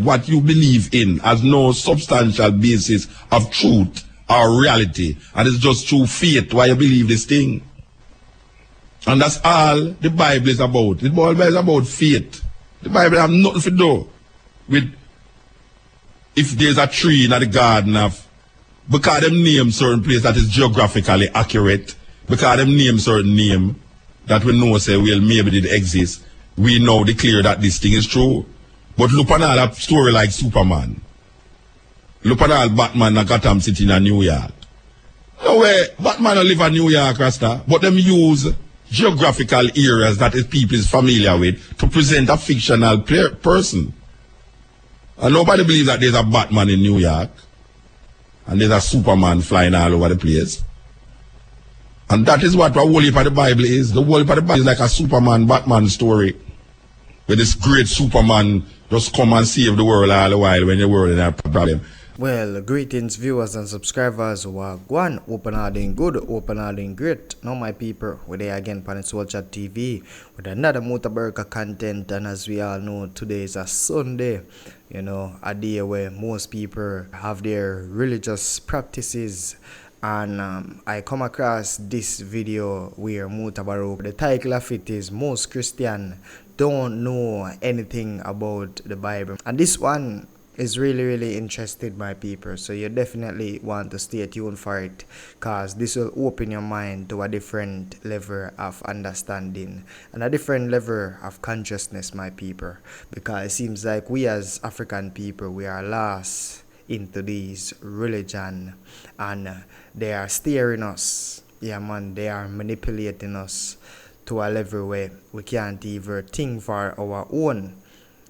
what you believe in has no substantial basis of truth or reality, and it's just through faith why you believe this thing. And that's all the Bible is about. The Bible is about faith. The Bible has nothing to do with if there's a tree in the garden of, because them name certain place that is geographically accurate, because them name certain name that we know say, well, maybe did exist, we now declare that this thing is true. But look at all that story like Superman. Look at all Batman in Gotham City in New York. No way, Batman don't live in New York, Rasta, but them use geographical areas that people is familiar with to present a fictional person. And nobody believes that there's a Batman in New York and there's a Superman flying all over the place. And that is what the whole heap of the Bible is. The whole heap of the Bible is like a Superman, Batman story, where this great Superman just come and save the world all the while when the world is in a problem. Well, greetings viewers and subscribers. One, open all doing good, open all doing great. Now my people, we're there again on Soul Chat TV with another Mutabaruka content, and as we all know, today is a Sunday, you know, a day where most people have their religious practices. And I come across this video where Mutabaruka, the title of it is Most Christian Don't Know Anything About the Bible. And this one is really interested, my people, so you definitely want to stay tuned for it, because this will open your mind to a different level of understanding and a different level of consciousness, my people, because it seems like we as African people, we are lost into these religion, and they are steering us, yeah man, they are manipulating us to a level where we can't even think for our own,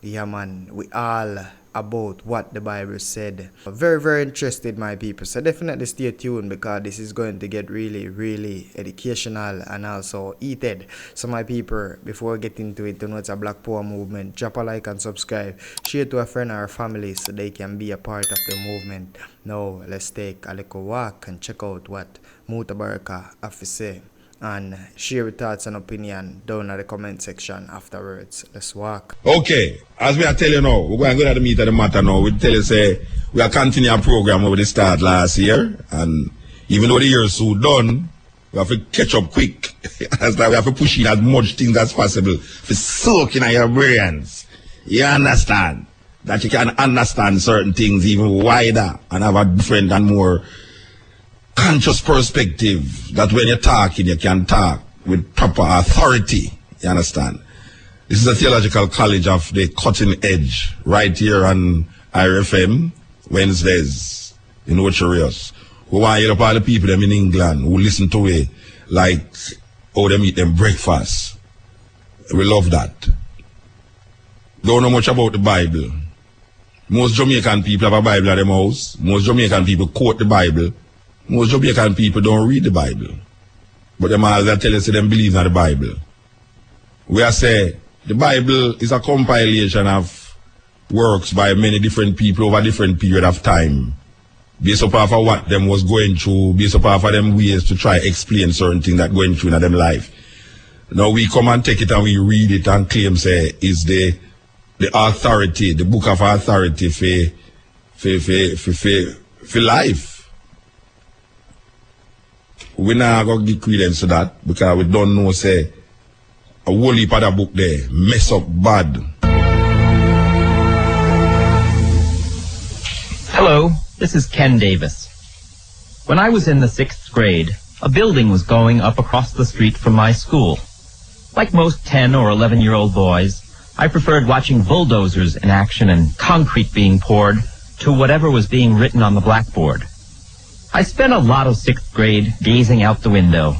yeah man, we all about what the Bible said. Very interested, my people, so definitely stay tuned, because this is going to get really educational and also heated. So my people, before we get into it, to know it's a Black Power movement, drop a like and subscribe, share to a friend or a family so they can be a part of the movement. Now let's take a little walk and check out what Mutabaruka have to say, and share your thoughts and opinion down in the comment section afterwards. Let's walk. Okay, as we are telling you now, we're going to go to the meat of the matter now. We tell you say we are continuing our program over the start last year, and even though the year is so done, we have to catch up quick. As that we have to push in as much things as possible to soak in your brains. You understand? That you can understand certain things even wider and have a different and more conscious perspective, that when you're talking, you can talk with proper authority. You understand? This is a theological college of the cutting edge, right here on IRFM, Wednesdays, in Ocherios. We want to help all the people them in England who listen to it, like how they eat them breakfast. We love that. Don't know much about the Bible. Most Jamaican people have a Bible at their house. Most Jamaican people quote the Bible. Most Jamaican people don't read the Bible. But them all that tell us them believe in the Bible. We are say the Bible is a compilation of works by many different people over a different period of time, based upon of what them was going through, based upon of them ways to try explain certain things that going through in them life. Now we come and take it and we read it and claim say is the authority, the book of authority for life. We not going to give credence to that, because we don't know, say, a whole heap of that book there mess up bad. Hello, this is Ken Davis. When I was in the 6th grade, a building was going up across the street from my school. Like most 10 or 11-year-old boys, I preferred watching bulldozers in action and concrete being poured to whatever was being written on the blackboard. I spent a lot of 6th grade gazing out the window.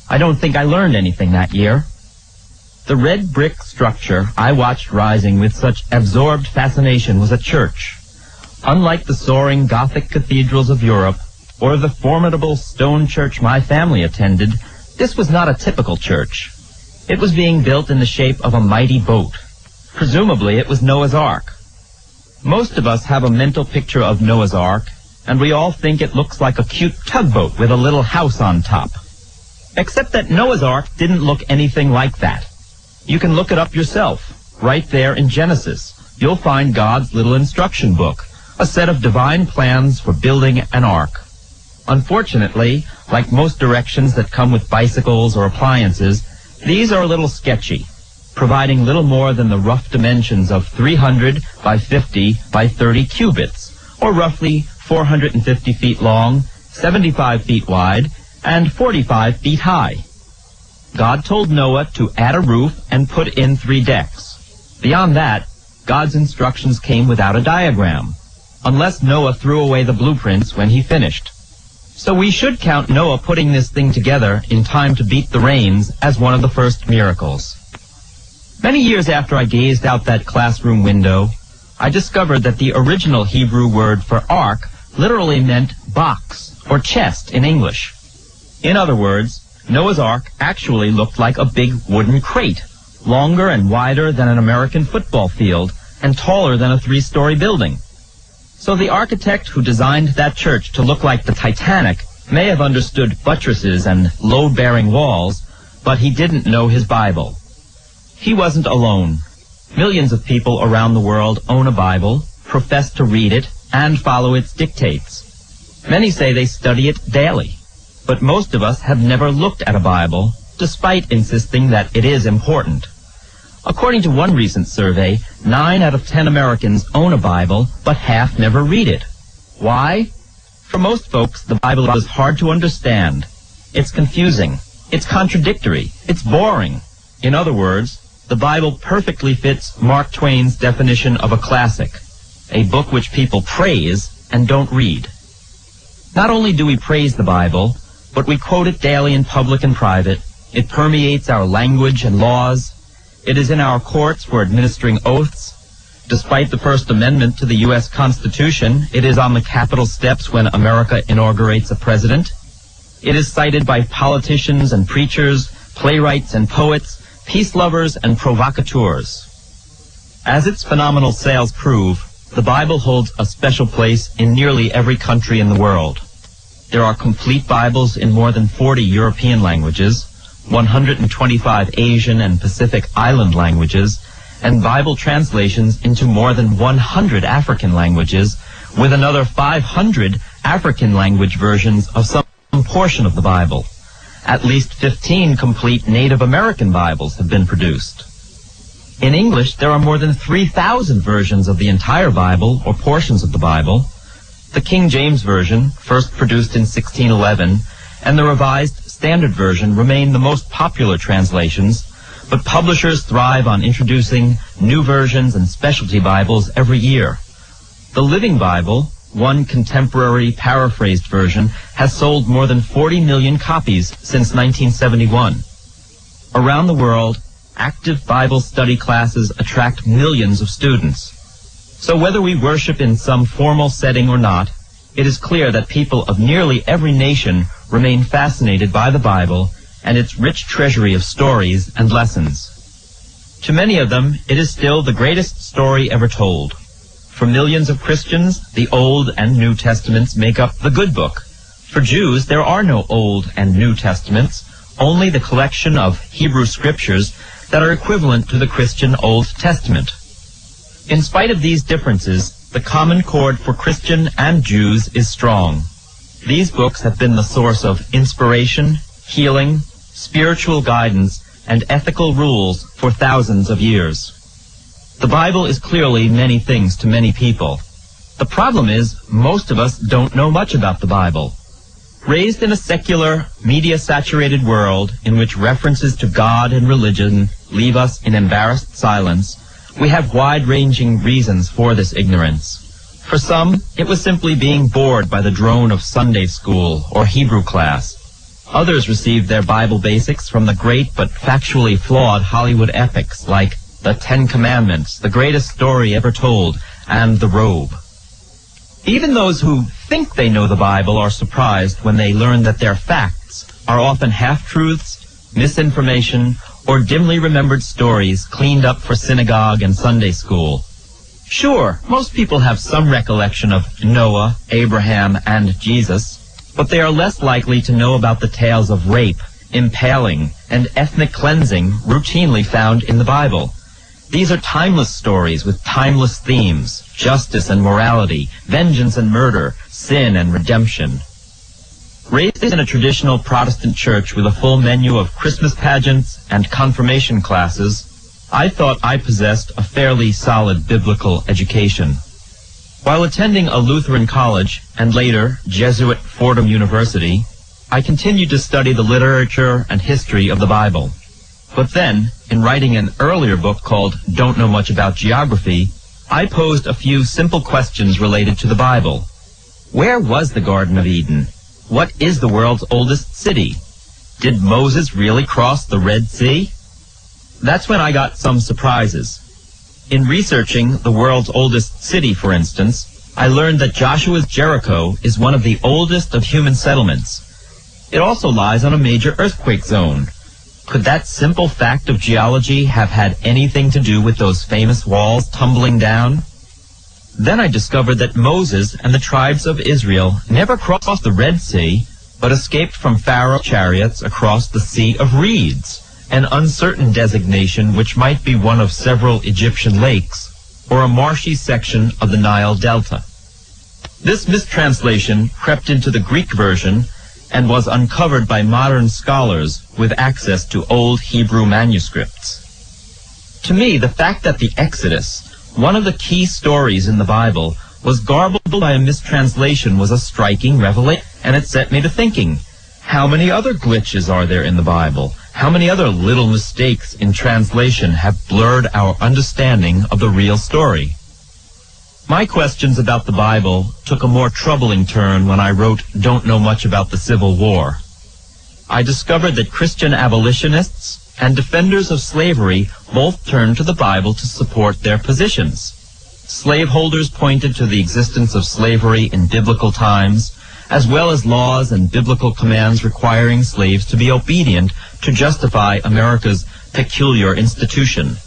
I don't think I learned anything that year. The red brick structure I watched rising with such absorbed fascination was a church. Unlike the soaring Gothic cathedrals of Europe, or the formidable stone church my family attended, this was not a typical church. It was being built in the shape of a mighty boat. Presumably it was Noah's Ark. Most of us have a mental picture of Noah's Ark, and we all think it looks like a cute tugboat with a little house on top. Except that Noah's Ark didn't look anything like that. You can look it up yourself, right there in Genesis, you'll find God's little instruction book, a set of divine plans for building an ark. Unfortunately, like most directions that come with bicycles or appliances, these are a little sketchy, providing little more than the rough dimensions of 300 by 50 by 30 cubits, or roughly 450 feet long, 75 feet wide, and 45 feet high. God told Noah to add a roof and put in 3 decks. Beyond that, God's instructions came without a diagram, unless Noah threw away the blueprints when he finished. So we should count Noah putting this thing together in time to beat the rains as one of the first miracles. Many years after I gazed out that classroom window, I discovered that the original Hebrew word for ark literally meant box or chest in English. In other words, Noah's Ark actually looked like a big wooden crate, longer and wider than an American football field and taller than a 3-story building. So the architect who designed that church to look like the Titanic may have understood buttresses and load-bearing walls, but he didn't know his Bible. He wasn't alone. Millions of people around the world own a Bible, profess to read it, and follow its dictates. Many say they study it daily, but most of us have never looked at a Bible, despite insisting that it is important. According to one recent survey, 9 out of 10 Americans own a Bible, but half never read it. Why? For most folks, the Bible is hard to understand. It's confusing. It's contradictory. It's boring. In other words, the Bible perfectly fits Mark Twain's definition of a classic, a book which people praise and don't read. Not only do we praise the Bible, but we quote it daily in public and private. It permeates our language and laws. It is in our courts for administering oaths. Despite the First Amendment to the U.S. Constitution, it is on the Capitol steps when America inaugurates a president. It is cited by politicians and preachers, playwrights and poets, peace lovers and provocateurs. As its phenomenal sales prove, the Bible holds a special place in nearly every country in the world. There are complete Bibles in more than 40 European languages, 125 Asian and Pacific Island languages, and Bible translations into more than 100 African languages, with another 500 African language versions of some portion of the Bible. At least 15 complete Native American Bibles have been produced. In English, there are more than 3,000 versions of the entire Bible or portions of the Bible. The King James Version, first produced in 1611, and the Revised Standard Version remain the most popular translations, but publishers thrive on introducing new versions and specialty Bibles every year. The Living Bible, one contemporary paraphrased version, has sold more than 40 million copies since 1971. Around the world, active Bible study classes attract millions of students. So whether we worship in some formal setting or not, it is clear that people of nearly every nation remain fascinated by the Bible and its rich treasury of stories and lessons. To many of them, it is still the greatest story ever told. For millions of Christians, the Old and New Testaments make up the good book. For Jews, there are no Old and New Testaments, only the collection of Hebrew scriptures that are equivalent to the Christian Old Testament. In spite of these differences, the common chord for Christian and Jews is strong. These books have been the source of inspiration, healing, spiritual guidance, and ethical rules for thousands of years. The Bible is clearly many things to many people. The problem is, most of us don't know much about the Bible. Raised in a secular, media-saturated world in which references to God and religion leave us in embarrassed silence, we have wide-ranging reasons for this ignorance. For some, it was simply being bored by the drone of Sunday school or Hebrew class. Others received their Bible basics from the great but factually flawed Hollywood epics like The Ten Commandments, The Greatest Story Ever Told, and The Robe. Even those who think they know the Bible are surprised when they learn that their facts are often half-truths, misinformation, or dimly remembered stories cleaned up for synagogue and Sunday school. Sure, most people have some recollection of Noah, Abraham, and Jesus, but they are less likely to know about the tales of rape, impaling, and ethnic cleansing routinely found in the Bible. These are timeless stories with timeless themes: justice and morality, vengeance and murder, sin and redemption. Raised in a traditional Protestant church with a full menu of Christmas pageants and confirmation classes, I thought I possessed a fairly solid biblical education. While attending a Lutheran college and later Jesuit Fordham University, I continued to study the literature and history of the Bible. But then, in writing an earlier book called Don't Know Much About Geography, I posed a few simple questions related to the Bible. Where was the Garden of Eden? What is the world's oldest city? Did Moses really cross the Red Sea? That's when I got some surprises. In researching the world's oldest city, for instance, I learned that Joshua's Jericho is one of the oldest of human settlements. It also lies on a major earthquake zone. Could that simple fact of geology have had anything to do with those famous walls tumbling down? Then I discovered that Moses and the tribes of Israel never crossed the Red Sea, but escaped from Pharaoh's chariots across the Sea of Reeds, an uncertain designation which might be one of several Egyptian lakes, or a marshy section of the Nile Delta. This mistranslation crept into the Greek version and was uncovered by modern scholars with access to old Hebrew manuscripts. To me, the fact that the Exodus, one of the key stories in the Bible, was garbled by a mistranslation was a striking revelation, and it set me to thinking, how many other glitches are there in the Bible? How many other little mistakes in translation have blurred our understanding of the real story? My questions about the Bible took a more troubling turn when I wrote Don't Know Much About the Civil War. I discovered that Christian abolitionists and defenders of slavery both turned to the Bible to support their positions. Slaveholders pointed to the existence of slavery in biblical times, as well as laws and biblical commands requiring slaves to be obedient to justify America's peculiar institution.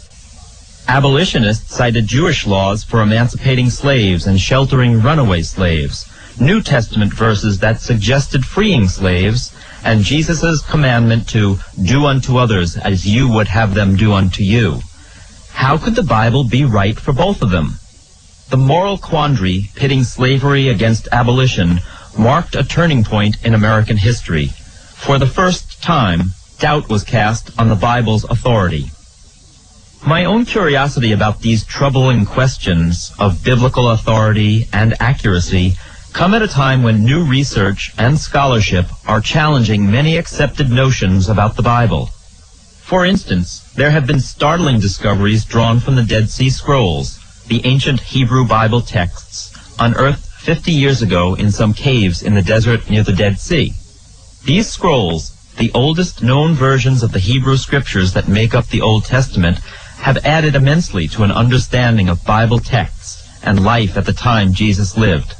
Abolitionists cited Jewish laws for emancipating slaves and sheltering runaway slaves, New Testament verses that suggested freeing slaves, and Jesus' commandment to do unto others as you would have them do unto you. How could the Bible be right for both of them? The moral quandary pitting slavery against abolition marked a turning point in American history. For the first time, doubt was cast on the Bible's authority. My own curiosity about these troubling questions of biblical authority and accuracy come at a time when new research and scholarship are challenging many accepted notions about the Bible. For instance, there have been startling discoveries drawn from the Dead Sea Scrolls, the ancient Hebrew Bible texts, unearthed 50 years ago in some caves in the desert near the Dead Sea. These scrolls, the oldest known versions of the Hebrew scriptures that make up the Old Testament, have added immensely to an understanding of Bible texts and life at the time Jesus lived.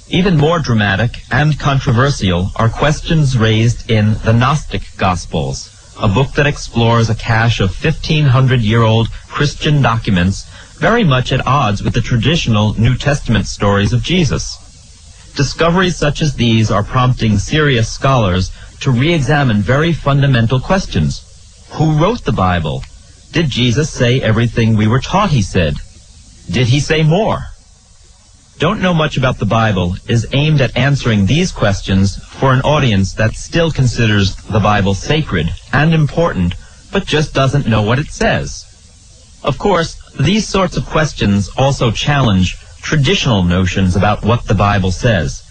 Even more dramatic and controversial are questions raised in the Gnostic Gospels, a book that explores a cache of 1,500-year-old Christian documents very much at odds with the traditional New Testament stories of Jesus. Discoveries such as these are prompting serious scholars to re-examine very fundamental questions. Who wrote the Bible? Did Jesus say everything we were taught he said? Did he say more? Don't Know Much About the Bible is aimed at answering these questions for an audience that still considers the Bible sacred and important, but just doesn't know what it says. Of course, these sorts of questions also challenge traditional notions about what the Bible says,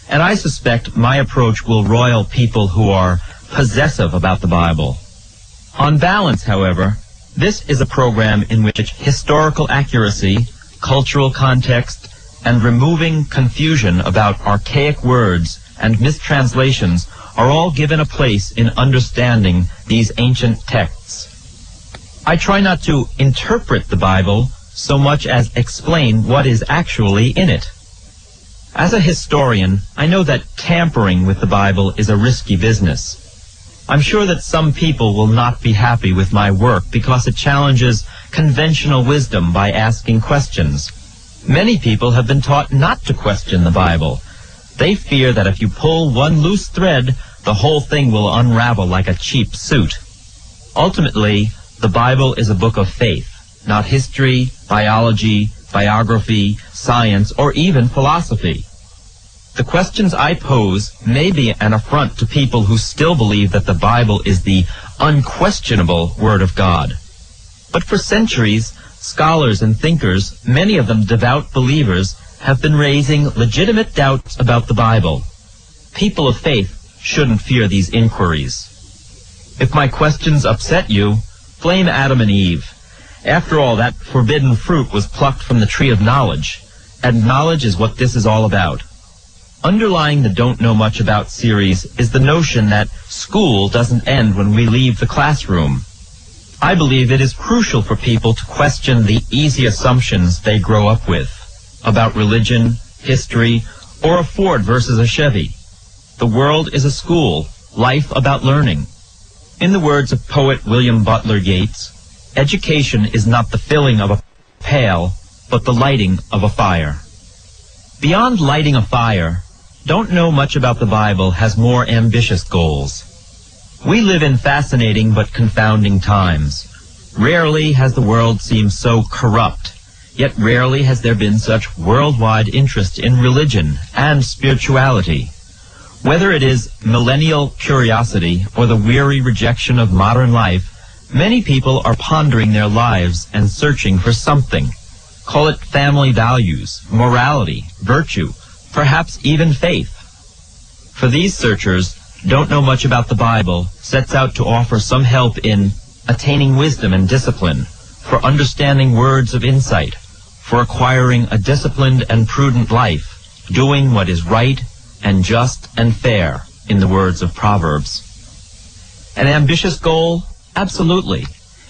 and I suspect my approach will roil people who are possessive about the Bible. On balance, however, this is a program in which historical accuracy, cultural context, and removing confusion about archaic words and mistranslations are all given a place in understanding these ancient texts. I try not to interpret the Bible so much as explain what is actually in it. As a historian, I know that tampering with the Bible is a risky business. I'm sure that some people will not be happy with my work because it challenges conventional wisdom by asking questions. Many people have been taught not to question the Bible. They fear that if you pull one loose thread, the whole thing will unravel like a cheap suit. Ultimately, the Bible is a book of faith, not history, biology, biography, science, or even philosophy. The questions I pose may be an affront to people who still believe that the Bible is the unquestionable Word of God. But for centuries, scholars and thinkers, many of them devout believers, have been raising legitimate doubts about the Bible. People of faith shouldn't fear these inquiries. If my questions upset you, blame Adam and Eve. After all, that forbidden fruit was plucked from the tree of knowledge, and knowledge is what this is all about. Underlying the Don't Know Much About series is the notion that school doesn't end when we leave the classroom. I believe it is crucial for people to question the easy assumptions they grow up with about religion, history, or a Ford versus a Chevy. The world is a school, life about learning. In the words of poet William Butler Yeats, education is not the filling of a pail, but the lighting of a fire. Beyond lighting a fire, Don't Know Much About the Bible has more ambitious goals. We live in fascinating but confounding times. Rarely has the world seemed so corrupt, yet rarely has there been such worldwide interest in religion and spirituality. Whether it is millennial curiosity or the weary rejection of modern life, many people are pondering their lives and searching for something. Call it family values, morality, virtue, perhaps even faith. For these searchers, Don't Know Much About the Bible sets out to offer some help in attaining wisdom and discipline, for understanding words of insight, for acquiring a disciplined and prudent life, doing what is right and just and fair, in the words of Proverbs. An ambitious goal? Absolutely.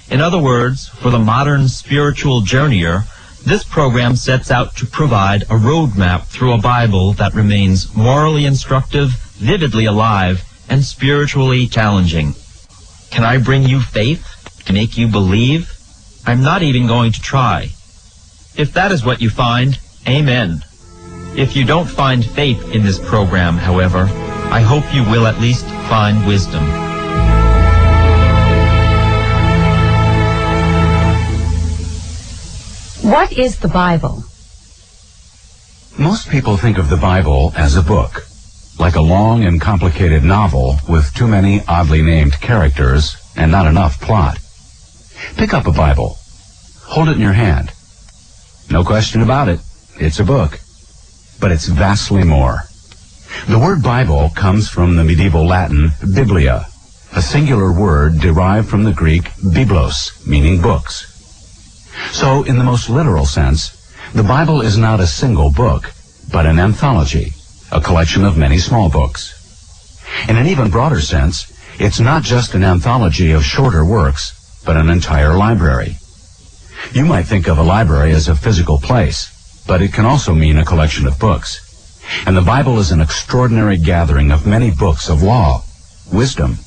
In other words, for the modern spiritual journeyer, this program sets out to provide a roadmap through a Bible that remains morally instructive, vividly alive, and spiritually challenging. Can I bring you faith? Make you believe? I'm not even going to try. If that is what you find, amen. If you don't find faith in this program, however, I hope you will at least find wisdom. What is the Bible? Most people think of the Bible as a book, like a long and complicated novel with too many oddly named characters and not enough plot. Pick up a Bible. Hold it in your hand. No question about it, it's a book. But it's vastly more. The word Bible comes from the medieval Latin biblia, a singular word derived from the Greek biblos, meaning books. So, in the most literal sense, the Bible is not a single book, but an anthology, a collection of many small books. In an even broader sense, it's not just an anthology of shorter works, but an entire library. You might think of a library as a physical place, but it can also mean a collection of books. And the Bible is an extraordinary gathering of many books of law, wisdom,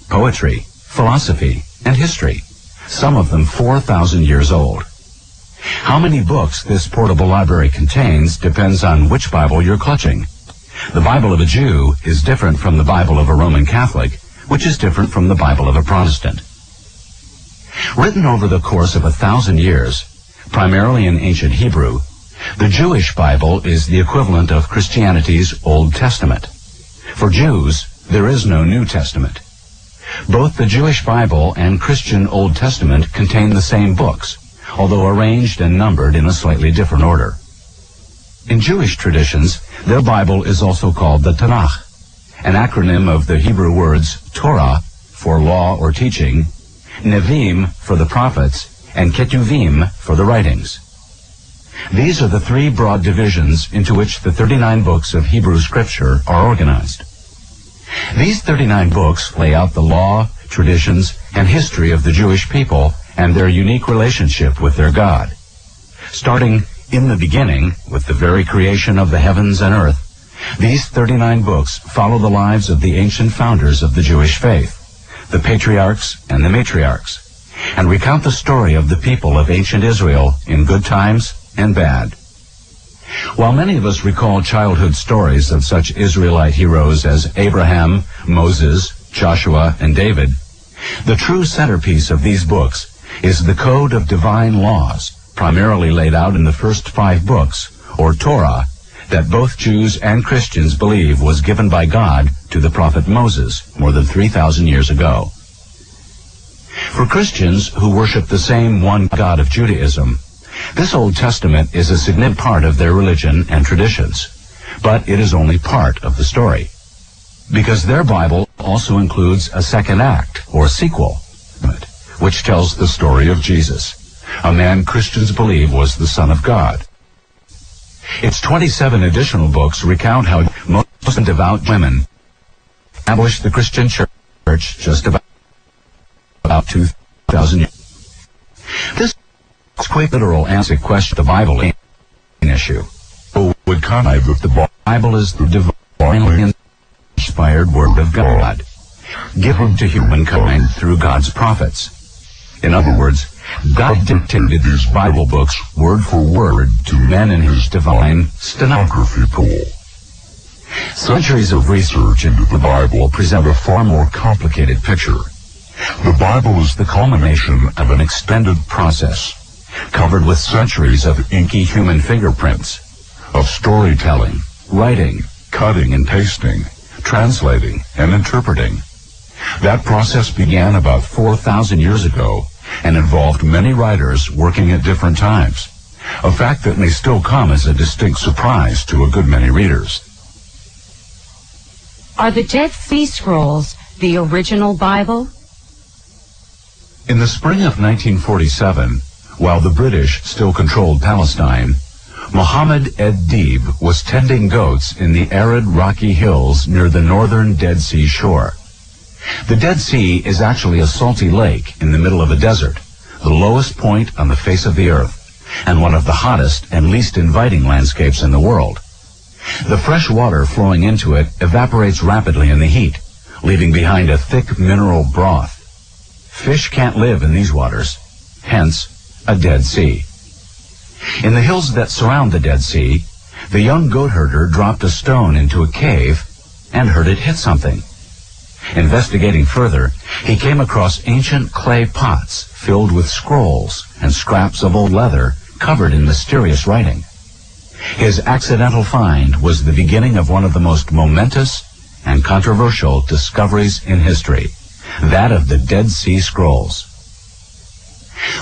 poetry, philosophy, and history, some of them 4,000 years old. How many books this portable library contains depends on which Bible you're clutching. The Bible of a Jew is different from the Bible of a Roman Catholic, which is different from the Bible of a Protestant. Written over the course of 1,000 years, primarily in ancient Hebrew, the Jewish Bible is the equivalent of Christianity's Old Testament. For Jews, there is no New Testament. Both the Jewish Bible and Christian Old Testament contain the same books, although arranged and numbered in a slightly different order. In Jewish traditions, their Bible is also called the Tanakh, an acronym of the Hebrew words Torah, for law or teaching, Nevi'im, for the prophets, and Ketuvim, for the writings. These are the three broad divisions into which the 39 books of Hebrew Scripture are organized. These 39 books lay out the law, traditions, and history of the Jewish people and their unique relationship with their God. Starting in the beginning, with the very creation of the heavens and earth, these 39 books follow the lives of the ancient founders of the Jewish faith, the patriarchs and the matriarchs, and recount the story of the people of ancient Israel in good times and bad. While many of us recall childhood stories of such Israelite heroes as Abraham, Moses, Joshua, and David, the true centerpiece of these books is the code of divine laws, primarily laid out in the first 5 books, or Torah, that both Jews and Christians believe was given by God to the prophet Moses more than 3,000 years ago. For Christians who worship the same one God of Judaism, this Old Testament is a significant part of their religion and traditions, but it is only part of the story, because their Bible also includes a second act, or sequel, which tells the story of Jesus, a man Christians believe was the Son of God. Its 27 additional books recount how most devout women established the Christian church just about 2,000 years. This quick literal answer question the Bible is an issue. Who would comment that the Bible is the divinely inspired Word of God, given to humankind through God's prophets? In other words, God dictated these Bible books word for word to men in his divine stenography pool. Centuries of research into the Bible present a far more complicated picture. The Bible is the culmination of an extended process, covered with centuries of inky human fingerprints, of storytelling, writing, cutting and pasting, translating and interpreting. That process began about 4,000 years ago and involved many writers working at different times, a fact that may still come as a distinct surprise to a good many readers. Are the Dead Sea Scrolls the original Bible? In the spring of 1947, while the British still controlled Palestine, Muhammad ed-Dib was tending goats in the arid rocky hills near the northern Dead Sea shore. The Dead Sea is actually a salty lake in the middle of a desert, the lowest point on the face of the earth, and one of the hottest and least inviting landscapes in the world. The fresh water flowing into it evaporates rapidly in the heat, leaving behind a thick mineral broth. Fish can't live in these waters, hence a Dead Sea. In the hills that surround the Dead Sea, the young goat herder dropped a stone into a cave and heard it hit something. Investigating further, he came across ancient clay pots filled with scrolls and scraps of old leather covered in mysterious writing. His accidental find was the beginning of one of the most momentous and controversial discoveries in history, that of the Dead Sea Scrolls.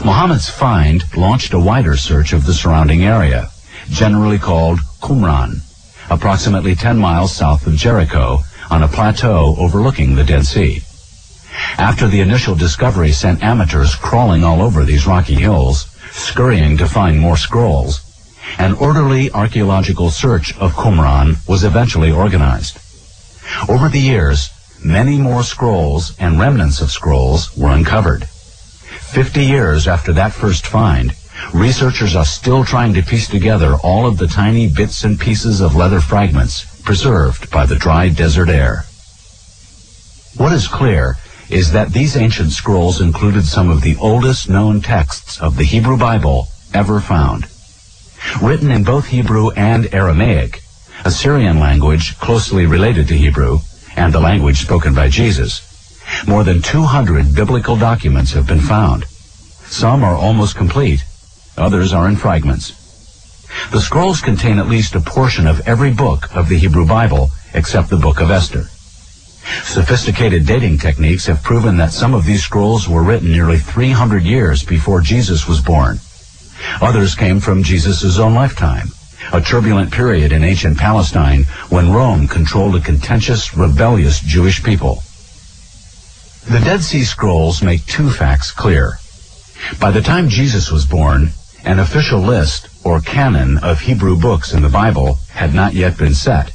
Muhammad's find launched a wider search of the surrounding area, generally called Qumran, approximately 10 miles south of Jericho, on a plateau overlooking the Dead Sea. After the initial discovery sent amateurs crawling all over these rocky hills, scurrying to find more scrolls, an orderly archaeological search of Qumran was eventually organized. Over the years, many more scrolls and remnants of scrolls were uncovered. 50 years after that first find, researchers are still trying to piece together all of the tiny bits and pieces of leather fragments preserved by the dry desert air. What is clear is that these ancient scrolls included some of the oldest known texts of the Hebrew Bible ever found. Written in both Hebrew and Aramaic, a Syrian language closely related to Hebrew, and the language spoken by Jesus, more than 200 biblical documents have been found. Some are almost complete, others are in fragments. The scrolls contain at least a portion of every book of the Hebrew Bible except the book of Esther. Sophisticated dating techniques have proven that some of these scrolls were written nearly 300 years before Jesus was born. Others came from Jesus' own lifetime, a turbulent period in ancient Palestine when Rome controlled a contentious, rebellious Jewish people. The Dead Sea Scrolls make two facts clear. By the time Jesus was born, an official list, or canon, of Hebrew books in the Bible had not yet been set.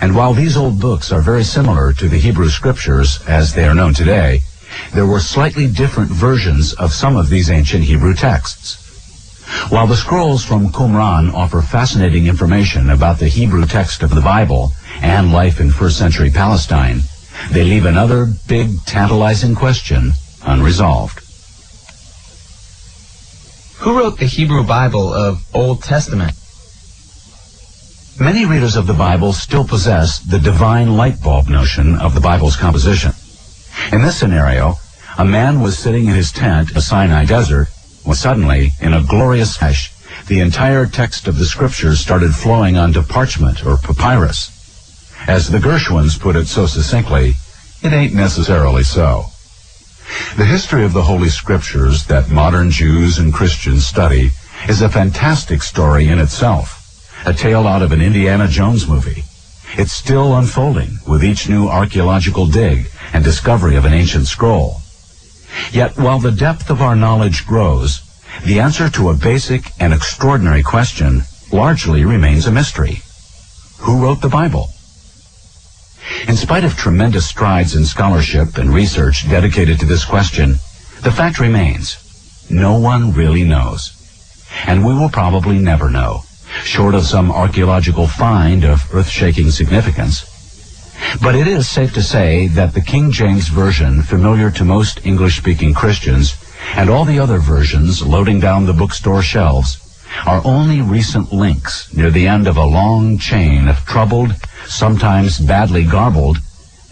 And while these old books are very similar to the Hebrew Scriptures as they are known today, there were slightly different versions of some of these ancient Hebrew texts. While the scrolls from Qumran offer fascinating information about the Hebrew text of the Bible and life in first-century Palestine, they leave another big, tantalizing question unresolved. Who wrote the Hebrew Bible of Old Testament? Many readers of the Bible still possess the divine light bulb notion of the Bible's composition. In this scenario, A man was sitting in his tent in the Sinai desert when suddenly, in a glorious flash, the entire text of the scriptures started flowing onto parchment or papyrus. As the Gershwins put it so succinctly, it ain't necessarily so. The history of the Holy Scriptures that modern Jews and Christians study is a fantastic story in itself, a tale out of an Indiana Jones movie. It's still unfolding with each new archaeological dig and discovery of an ancient scroll. Yet while the depth of our knowledge grows, the answer to a basic and extraordinary question largely remains a mystery. Who wrote the Bible? In spite of tremendous strides in scholarship and research dedicated to this question, the fact remains, no one really knows. And we will probably never know, short of some archaeological find of earth-shaking significance. But it is safe to say that the King James Version, familiar to most English-speaking Christians, and all the other versions loading down the bookstore shelves, are only recent links near the end of a long chain of troubled, sometimes badly garbled,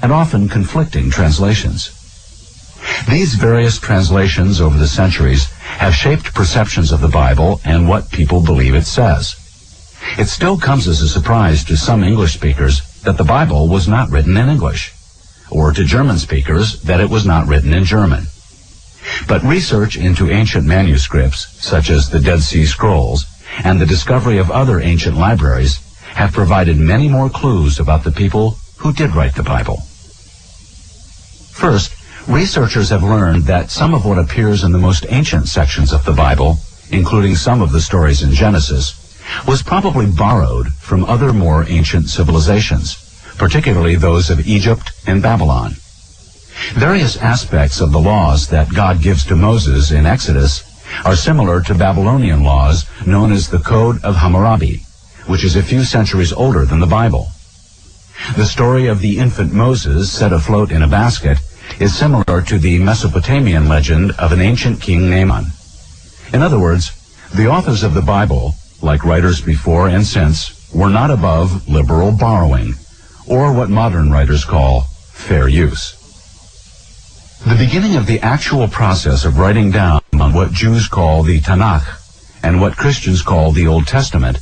and often conflicting translations. These various translations over the centuries have shaped perceptions of the Bible and what people believe it says. It still comes as a surprise to some English speakers that the Bible was not written in English, or to German speakers that it was not written in German. But research into ancient manuscripts, such as the Dead Sea Scrolls, and the discovery of other ancient libraries have provided many more clues about the people who did write the Bible. First, researchers have learned that some of what appears in the most ancient sections of the Bible, including some of the stories in Genesis, was probably borrowed from other more ancient civilizations, particularly those of Egypt and Babylon. Various aspects of the laws that God gives to Moses in Exodus are similar to Babylonian laws known as the Code of Hammurabi, which is a few centuries older than the Bible. The story of the infant Moses set afloat in a basket is similar to the Mesopotamian legend of an ancient king Naaman. In other words, the authors of the Bible, like writers before and since, were not above liberal borrowing, or what modern writers call fair use. The beginning of the actual process of writing down what Jews call the Tanakh and what Christians call the Old Testament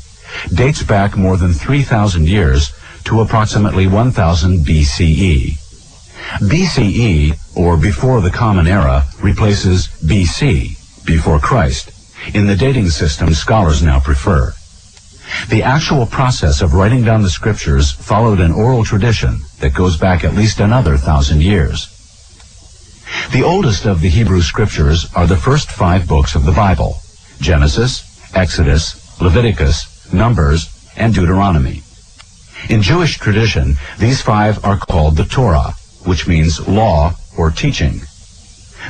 dates back more than 3,000 years to approximately 1000 BCE. BCE, or before the Common Era, replaces BC, before Christ, in the dating system scholars now prefer. The actual process of writing down the scriptures followed an oral tradition that goes back at least another 1,000 years. The oldest of the Hebrew scriptures are the first 5 books of the Bible: Genesis, Exodus, Leviticus, Numbers, and Deuteronomy. In Jewish tradition, these 5 are called the Torah, which means law or teaching.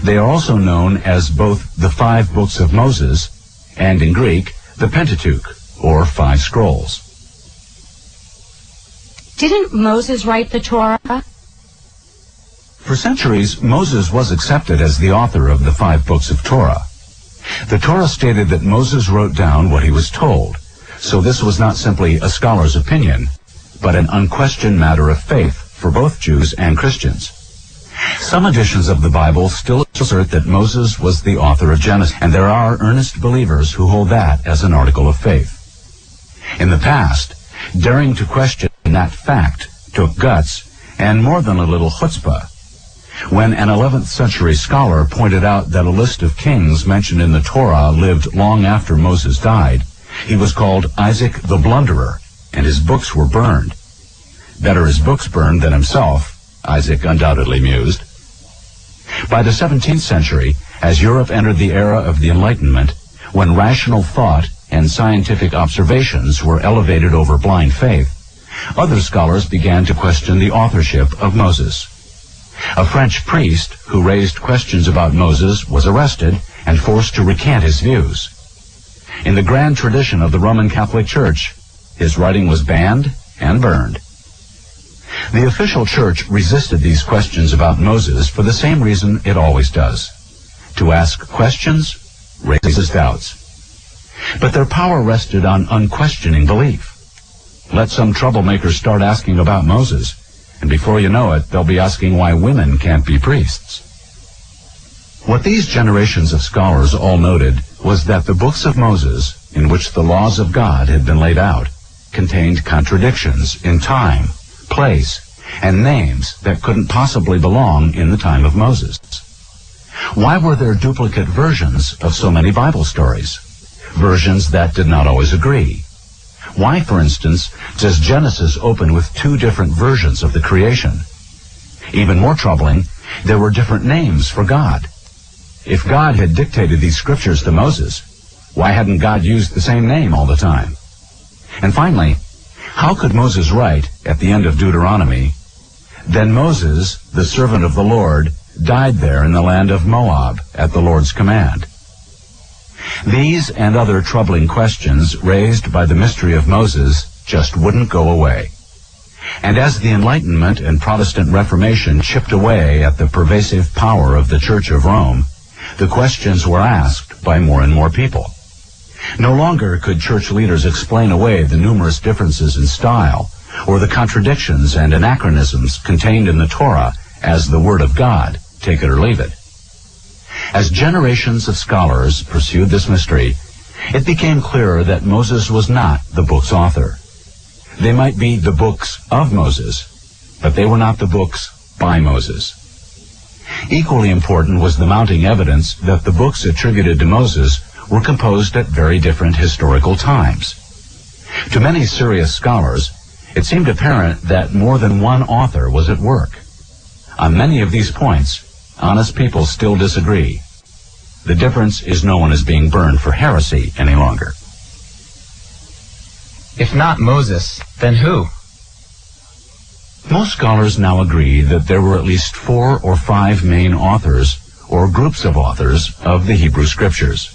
They are also known as both the 5 books of Moses and, in Greek, the Pentateuch, or 5 scrolls. Didn't Moses write the Torah? For centuries, Moses was accepted as the author of the 5 books of Torah. The Torah stated that Moses wrote down what he was told, so this was not simply a scholar's opinion, but an unquestioned matter of faith for both Jews and Christians. Some editions of the Bible still assert that Moses was the author of Genesis, and there are earnest believers who hold that as an article of faith. In the past, daring to question that fact took guts and more than a little chutzpah. When an 11th century scholar pointed out that a list of kings mentioned in the Torah lived long after Moses died, he was called Isaac the Blunderer, and his books were burned. Better his books burned than himself, Isaac undoubtedly mused. By the 17th century, as Europe entered the era of the Enlightenment, when rational thought and scientific observations were elevated over blind faith, other scholars began to question the authorship of Moses. A French priest who raised questions about Moses was arrested and forced to recant his views. In the grand tradition of the Roman Catholic Church, his writing was banned and burned. The official church resisted these questions about Moses for the same reason it always does: to ask questions raises doubts. But their power rested on unquestioning belief. Let some troublemakers start asking about Moses, and before you know it, they'll be asking why women can't be priests. What these generations of scholars all noted was that the books of Moses, in which the laws of God had been laid out, contained contradictions in time, place, and names that couldn't possibly belong in the time of Moses. Why were there duplicate versions of so many Bible stories? Versions that did not always agree. Why, for instance, does Genesis open with two different versions of the creation? Even more troubling, there were different names for God. If God had dictated these scriptures to Moses, why hadn't God used the same name all the time? And finally, how could Moses write at the end of Deuteronomy, "Then Moses, the servant of the Lord, died there in the land of Moab at the Lord's command"? These and other troubling questions raised by the mystery of Moses just wouldn't go away. And as the Enlightenment and Protestant Reformation chipped away at the pervasive power of the Church of Rome, the questions were asked by more and more people. No longer could church leaders explain away the numerous differences in style or the contradictions and anachronisms contained in the Torah as the Word of God, take it or leave it. As generations of scholars pursued this mystery, it became clearer that Moses was not the book's author. They might be the books of Moses, but they were not the books by Moses. Equally important was the mounting evidence that the books attributed to Moses were composed at very different historical times. To many serious scholars, it seemed apparent that more than one author was at work. On many of these points, honest people still disagree. The difference is no one is being burned for heresy any longer. If not Moses, then who? Most scholars now agree that there were at least 4 or 5 main authors, or groups of authors, of the Hebrew Scriptures.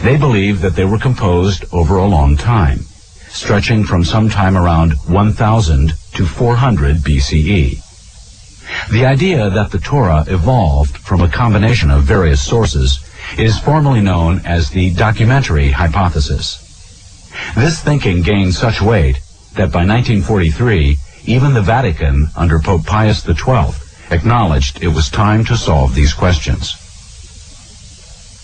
They believe that they were composed over a long time, stretching from sometime around 1000 to 400 BCE. The idea that the Torah evolved from a combination of various sources is formally known as the documentary hypothesis. This thinking gained such weight that by 1943, even the Vatican, under Pope Pius XII, acknowledged it was time to solve these questions.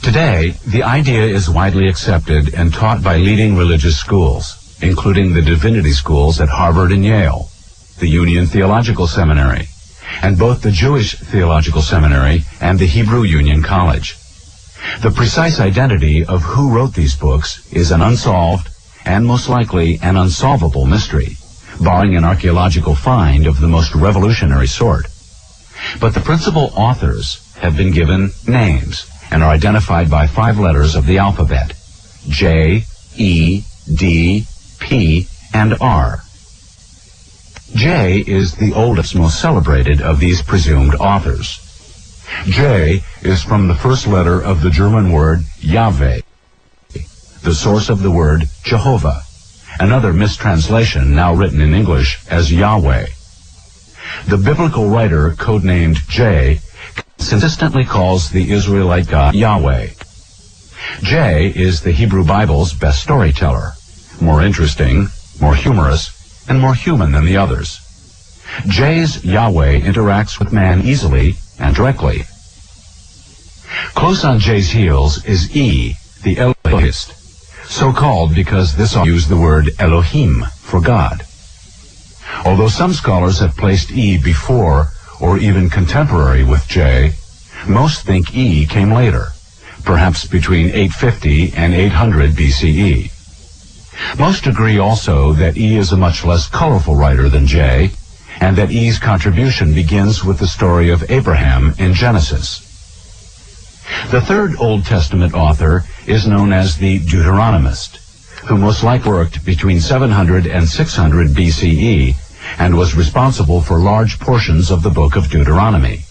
Today, the idea is widely accepted and taught by leading religious schools, including the divinity schools at Harvard and Yale, the Union Theological Seminary, and both the Jewish Theological Seminary and the Hebrew Union College. The precise identity of who wrote these books is an unsolved and most likely an unsolvable mystery, barring an archaeological find of the most revolutionary sort. But the principal authors have been given names and are identified by 5 letters of the alphabet: J, E, D, P, and R. J is the oldest, most celebrated of these presumed authors. J is from the first letter of the German word Yahweh, the source of the word Jehovah, another mistranslation now written in English as Yahweh. The biblical writer, codenamed J, consistently calls the Israelite God Yahweh. J is the Hebrew Bible's best storyteller, more interesting, more humorous, and more human than the others. J's Yahweh interacts with man easily and directly. Close on J's heels is E, the Elohist, so called because this author used the word Elohim for God. Although some scholars have placed E before or even contemporary with J, most think E came later, perhaps between 850 and 800 BCE. Most agree also that E is a much less colorful writer than J, and that E's contribution begins with the story of Abraham in Genesis. The third Old Testament author is known as the Deuteronomist, who most likely worked between 700 and 600 BCE and was responsible for large portions of the book of Deuteronomy.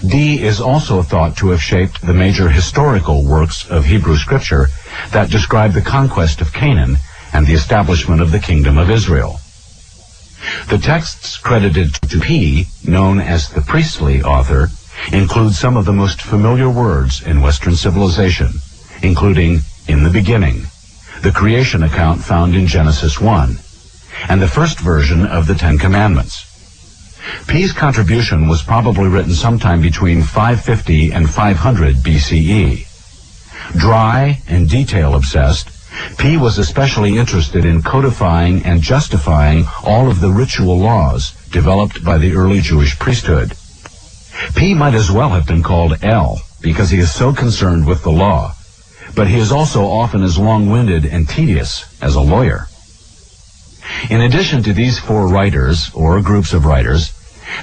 D is also thought to have shaped the major historical works of Hebrew Scripture that describe the conquest of Canaan and the establishment of the Kingdom of Israel. The texts credited to P, known as the priestly author, include some of the most familiar words in Western civilization, including "in the beginning," the creation account found in Genesis 1, and the first version of the Ten Commandments. P's contribution was probably written sometime between 550 and 500 BCE. Dry and detail-obsessed, P was especially interested in codifying and justifying all of the ritual laws developed by the early Jewish priesthood. P might as well have been called L, because he is so concerned with the law, but he is also often as long-winded and tedious as a lawyer. In addition to these four writers, or groups of writers,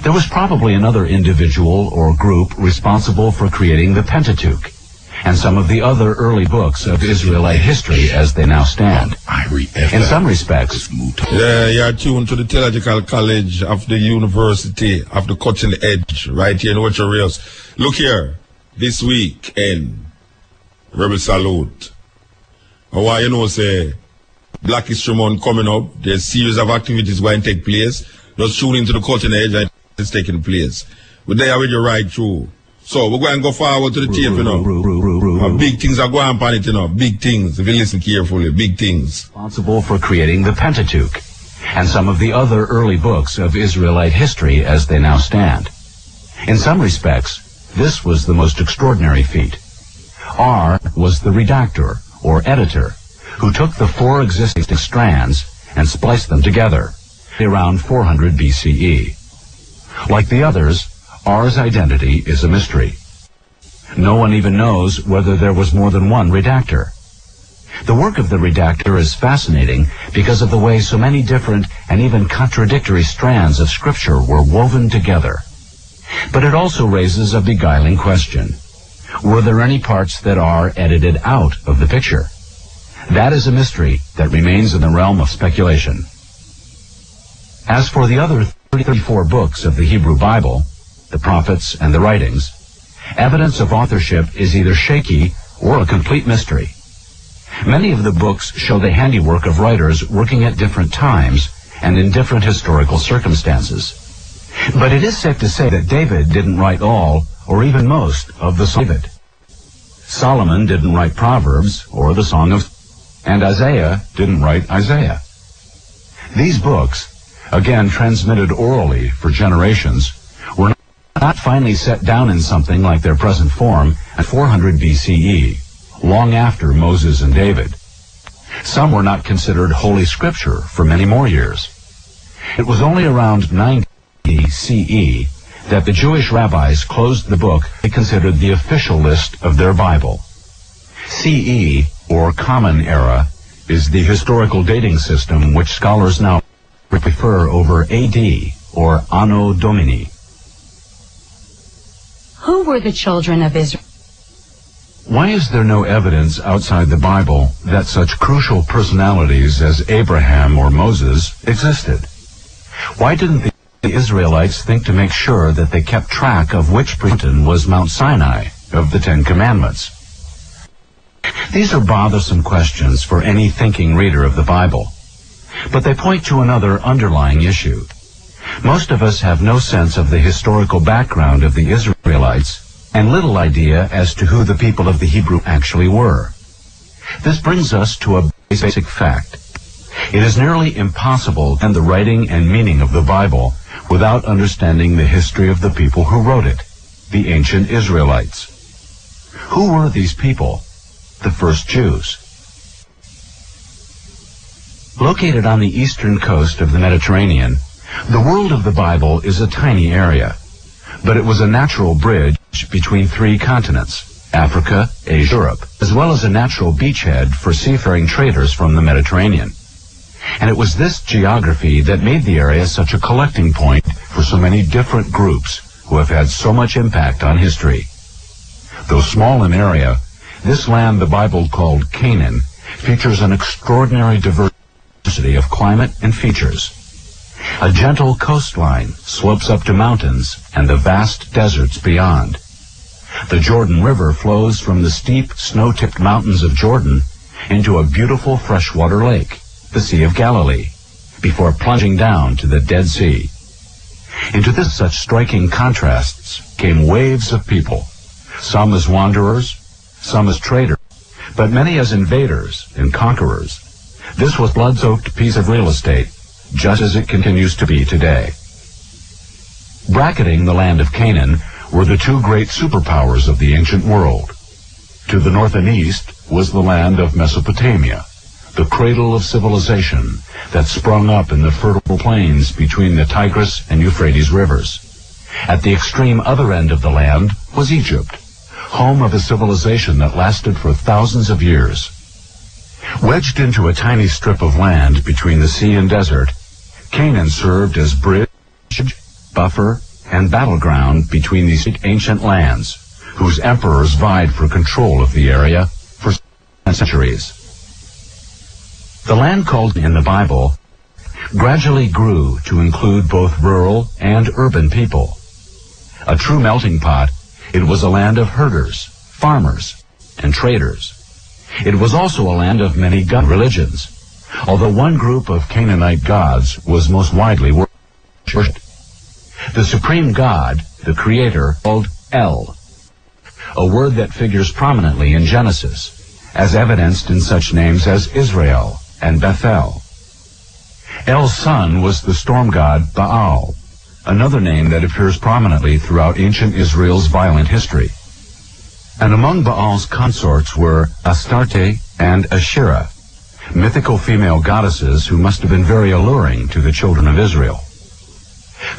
there was probably another individual or group responsible for creating the Pentateuch, and some of the other early books of Israelite history as they now stand. In some respects, yeah, you're tuned to the Theological College of the University of the Cutting Edge, right here in Ocho Rios. Look here, this weekend, Rebel Salute. Why you know say Black History Month coming up, there's a series of activities going to take place. Just tune into the Cutting Edge and it's taking place. We're there with you right through. So we're going to go forward to the tape, you know. Big things are going on it, you know. Big things, if you listen carefully, big things. Responsible for creating the Pentateuch, and some of the other early books of Israelite history as they now stand. In some respects, this was the most extraordinary feat. R was the redactor, or editor, who took the four existing strands and spliced them together, around 400 BCE. Like the others, R's identity is a mystery. No one even knows whether there was more than one redactor. The work of the redactor is fascinating because of the way so many different and even contradictory strands of Scripture were woven together. But it also raises a beguiling question. Were there any parts that are edited out of the picture? That is a mystery that remains in the realm of speculation. As for the other 34 books of the Hebrew Bible, the prophets and the writings, evidence of authorship is either shaky or a complete mystery. Many of the books show the handiwork of writers working at different times and in different historical circumstances. But it is safe to say that David didn't write all, or even most, of the Psalms. Solomon didn't write Proverbs or the Song of, and Isaiah didn't write Isaiah. These books, again transmitted orally for generations, were not finally set down in something like their present form at 400 BCE, long after Moses and David. Some were not considered Holy Scripture for many more years. It was only around 90 CE that the Jewish rabbis closed the book they considered the official list of their Bible. CE, or Common Era, is the historical dating system which scholars now prefer over AD, or Anno Domini. Who were the children of Israel? Why is there no evidence outside the Bible that such crucial personalities as Abraham or Moses existed? Why didn't the Israelites think to make sure that they kept track of which mountain was Mount Sinai of the Ten Commandments? These are bothersome questions for any thinking reader of the Bible, but they point to another underlying issue. Most of us have no sense of the historical background of the Israelites and little idea as to who the people of the Hebrew actually were. This brings us to a basic fact. It is nearly impossible to understand the writing and meaning of the Bible without understanding the history of the people who wrote it, the ancient Israelites. Who were these people? The first Jews. Located on the eastern coast of the Mediterranean, the world of the Bible is a tiny area, but it was a natural bridge between three continents, Africa, Asia, Europe, as well as a natural beachhead for seafaring traders from the Mediterranean. And it was this geography that made the area such a collecting point for so many different groups who have had so much impact on history. Though small in area, this land the Bible called Canaan features an extraordinary diversity of climate and features. A gentle coastline slopes up to mountains and the vast deserts beyond. The Jordan River flows from the steep, snow-tipped mountains of Jordan into a beautiful freshwater lake, the Sea of Galilee, before plunging down to the Dead Sea. Into such striking contrasts came waves of people, some as wanderers, some as traders, but many as invaders and conquerors. This was a blood-soaked piece of real estate, just as it continues to be today. Bracketing the land of Canaan were the two great superpowers of the ancient world. To the north and east was the land of Mesopotamia, the cradle of civilization that sprung up in the fertile plains between the Tigris and Euphrates rivers. At the extreme other end of the land was Egypt, home of a civilization that lasted for thousands of years. Wedged into a tiny strip of land between the sea and desert, Canaan served as bridge, buffer, and battleground between these ancient lands, whose emperors vied for control of the area for centuries. The land called in the Bible gradually grew to include both rural and urban people. A true melting pot, it was a land of herders, farmers, and traders. It was also a land of many god religions, although one group of Canaanite gods was most widely worshipped. The supreme god, the creator, called El, a word that figures prominently in Genesis, as evidenced in such names as Israel and Bethel. El's son was the storm god Baal, another name that appears prominently throughout ancient Israel's violent history. And among Baal's consorts were Astarte and Asherah, mythical female goddesses who must have been very alluring to the children of Israel.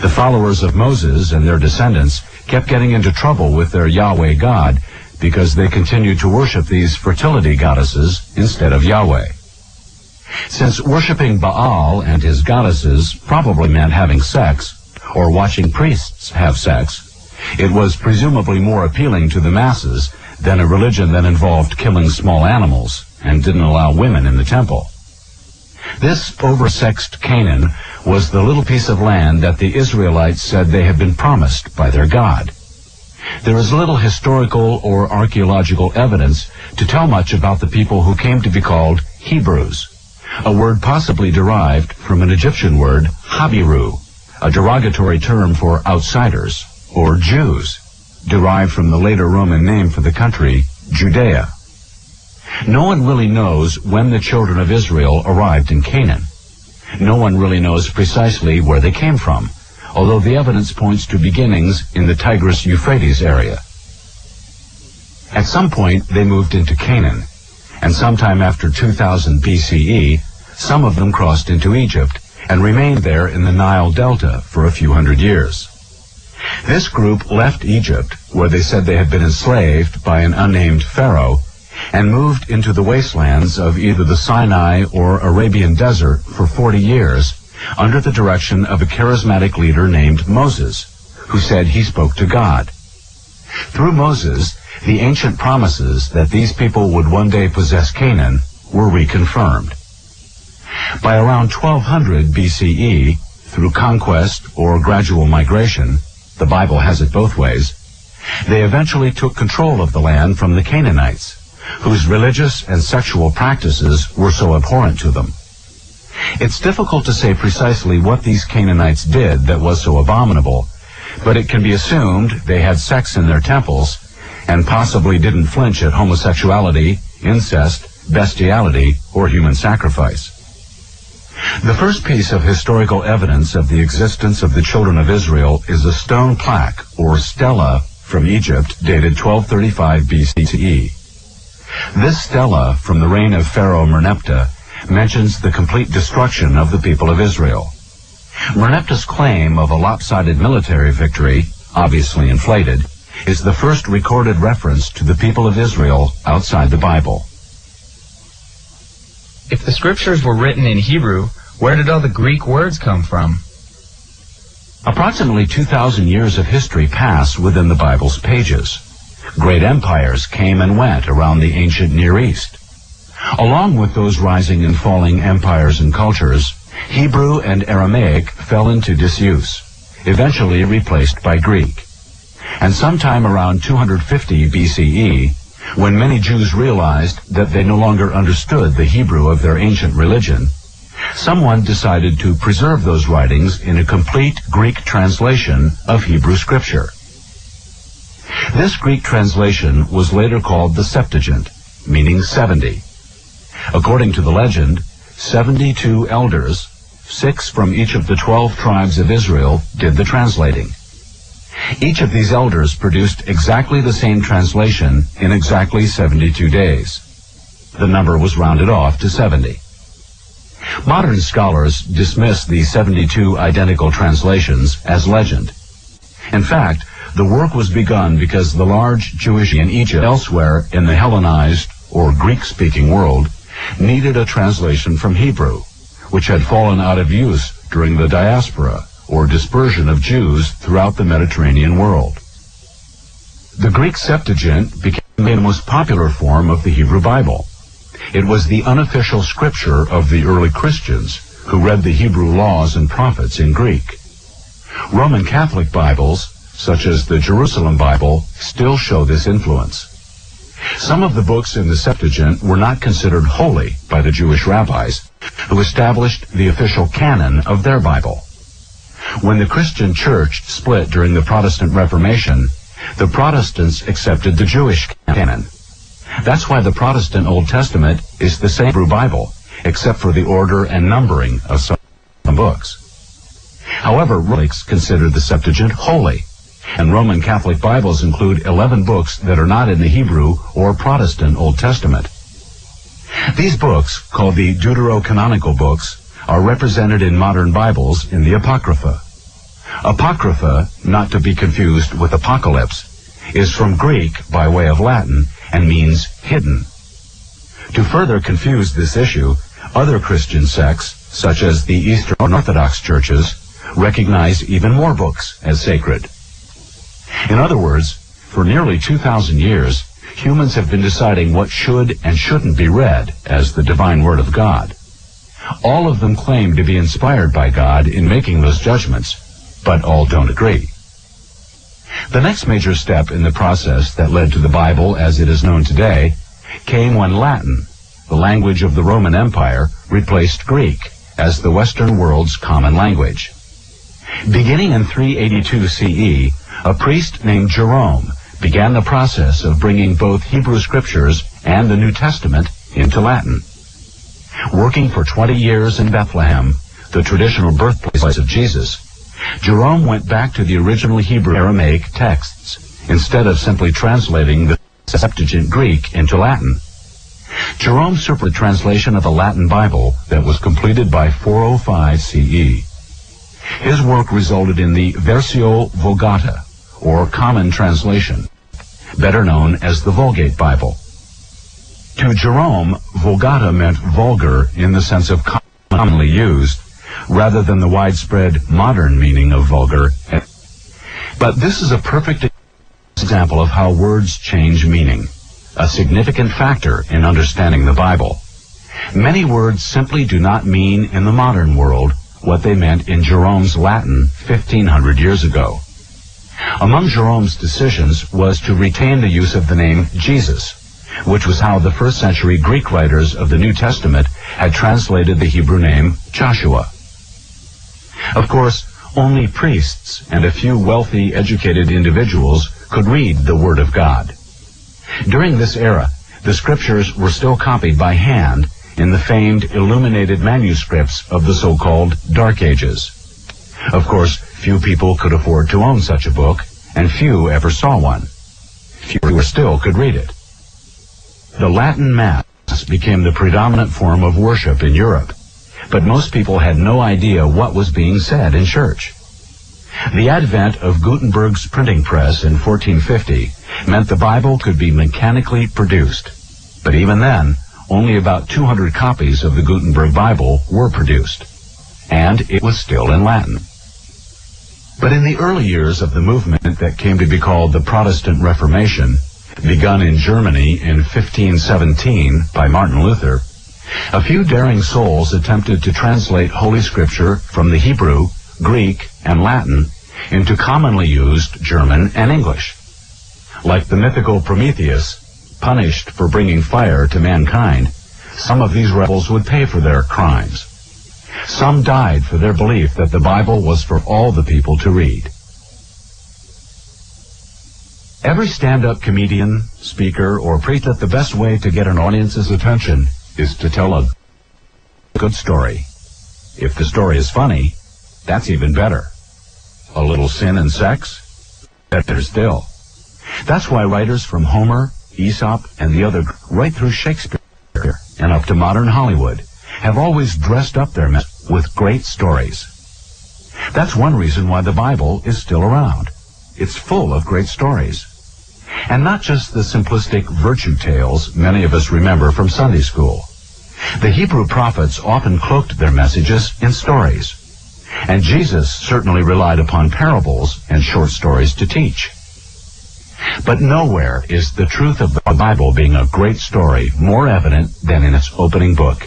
The followers of Moses and their descendants kept getting into trouble with their Yahweh God because they continued to worship these fertility goddesses instead of Yahweh. Since worshiping Baal and his goddesses probably meant having sex, or watching priests have sex, it was presumably more appealing to the masses than a religion that involved killing small animals and didn't allow women in the temple. This oversexed Canaan was the little piece of land that the Israelites said they had been promised by their God. There is little historical or archaeological evidence to tell much about the people who came to be called Hebrews, a word possibly derived from an Egyptian word, Habiru, a derogatory term for outsiders, or Jews, derived from the later Roman name for the country, Judea. No one really knows when the children of Israel arrived in Canaan. No one really knows precisely where they came from, although the evidence points to beginnings in the Tigris-Euphrates area. At some point, they moved into Canaan, and sometime after 2000 BCE, some of them crossed into Egypt and remained there in the Nile Delta for a few hundred years. This group left Egypt, where they said they had been enslaved by an unnamed pharaoh, and moved into the wastelands of either the Sinai or Arabian desert for 40 years under the direction of a charismatic leader named Moses, who said he spoke to God. Through Moses, the ancient promises that these people would one day possess Canaan were reconfirmed. By around 1200 BCE, through conquest or gradual migration, the Bible has it both ways, they eventually took control of the land from the Canaanites, whose religious and sexual practices were so abhorrent to them. It's difficult to say precisely what these Canaanites did that was so abominable, but it can be assumed they had sex in their temples and possibly didn't flinch at homosexuality, incest, bestiality, or human sacrifice. The first piece of historical evidence of the existence of the children of Israel is a stone plaque, or stela, from Egypt, dated 1235 BCE. This stela, from the reign of Pharaoh Merneptah, mentions the complete destruction of the people of Israel. Merneptah's claim of a lopsided military victory, obviously inflated, is the first recorded reference to the people of Israel outside the Bible. If the scriptures were written in Hebrew, where did all the Greek words come from? Approximately 2,000 years of history pass within the Bible's pages. Great empires came and went around the ancient Near East. Along with those rising and falling empires and cultures, Hebrew and Aramaic fell into disuse, eventually replaced by Greek. And sometime around 250 BCE, when many Jews realized that they no longer understood the Hebrew of their ancient religion, someone decided to preserve those writings in a complete Greek translation of Hebrew scripture. This Greek translation was later called the Septuagint, meaning 70. According to the legend, 72 elders, 6 from each of the 12 tribes of Israel, did the translating. Each of these elders produced exactly the same translation in exactly 72 days. The number was rounded off to 70. Modern scholars dismiss the 72 identical translations as legend. In fact, the work was begun because the large Jewish in Egypt elsewhere in the Hellenized or Greek-speaking world needed a translation from Hebrew, which had fallen out of use during the diaspora or dispersion of Jews throughout the Mediterranean world. The Greek Septuagint became the most popular form of the Hebrew Bible. It was the unofficial scripture of the early Christians who read the Hebrew laws and prophets in Greek. Roman Catholic Bibles, such as the Jerusalem Bible, still show this influence. Some of the books in the Septuagint were not considered holy by the Jewish rabbis, who established the official canon of their Bible. When the Christian church split during the Protestant Reformation, the Protestants accepted the Jewish canon. That's why the Protestant Old Testament is the same Hebrew Bible, except for the order and numbering of some books. However, Catholics consider the Septuagint holy, and Roman Catholic Bibles include 11 books that are not in the Hebrew or Protestant Old Testament. These books, called the Deuterocanonical books, are represented in modern Bibles in the Apocrypha. Apocrypha, not to be confused with Apocalypse, is from Greek by way of Latin and means hidden. To further confuse this issue, other Christian sects, such as the Eastern Orthodox churches, recognize even more books as sacred. In other words, for nearly 2,000 years, humans have been deciding what should and shouldn't be read as the divine word of God. All of them claim to be inspired by God in making those judgments, but all don't agree. The next major step in the process that led to the Bible as it is known today came when Latin, the language of the Roman Empire, replaced Greek as the Western world's common language. Beginning in 382 CE, a priest named Jerome began the process of bringing both Hebrew scriptures and the New Testament into Latin. Working for 20 years in Bethlehem, the traditional birthplace of Jesus, Jerome went back to the original Hebrew Aramaic texts instead of simply translating the Septuagint Greek into Latin. Jerome supervised the translation of a Latin Bible that was completed by 405 CE. His work resulted in the Versio Vulgata, or Common Translation, better known as the Vulgate Bible. To Jerome, Vulgata meant vulgar in the sense of commonly used, rather than the widespread modern meaning of vulgar. But this is a perfect example of how words change meaning, a significant factor in understanding the Bible. Many words simply do not mean in the modern world what they meant in Jerome's Latin 1,500 years ago. Among Jerome's decisions was to retain the use of the name Jesus, which was how the first century Greek writers of the New Testament had translated the Hebrew name Joshua. Of course, only priests and a few wealthy, educated individuals could read the Word of God. During this era, the scriptures were still copied by hand in the famed illuminated manuscripts of the so-called Dark Ages. Of course, few people could afford to own such a book, and few ever saw one. Fewer still could read it. The Latin Mass became the predominant form of worship in Europe, but most people had no idea what was being said in church. The advent of Gutenberg's printing press in 1450 meant the Bible could be mechanically produced, but even then, only about 200 copies of the Gutenberg Bible were produced, and it was still in Latin. But in the early years of the movement that came to be called the Protestant Reformation, begun in Germany in 1517 by Martin Luther, a few daring souls attempted to translate Holy Scripture from the Hebrew, Greek, and Latin into commonly used German and English. Like the mythical Prometheus, punished for bringing fire to mankind, some of these rebels would pay for their crimes. Some died for their belief that the Bible was for all the people to read. Every stand-up comedian, speaker, or preacher that the best way to get an audience's attention is to tell a good story. If the story is funny, that's even better. A little sin and sex? better still. That's why writers from Homer, Aesop, and the other, right through Shakespeare and up to modern Hollywood, have always dressed up their myths with great stories. That's one reason why the Bible is still around. It's full of great stories. And not just the simplistic virtue tales many of us remember from Sunday school. The Hebrew prophets often cloaked their messages in stories. And Jesus certainly relied upon parables and short stories to teach. But nowhere is the truth of the Bible being a great story more evident than in its opening book.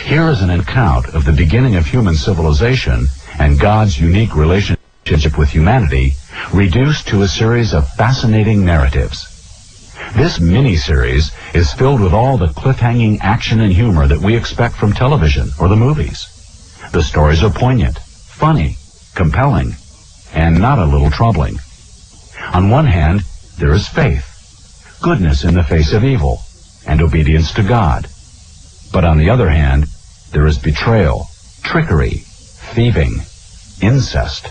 Here is an account of the beginning of human civilization and God's unique relationship with humanity, reduced to a series of fascinating narratives. This mini-series is filled with all the cliffhanging action and humor that we expect from television or the movies. The stories are poignant, funny, compelling, and not a little troubling. On one hand, there is faith, goodness in the face of evil, and obedience to God. But on the other hand, there is betrayal, trickery, thieving, incest,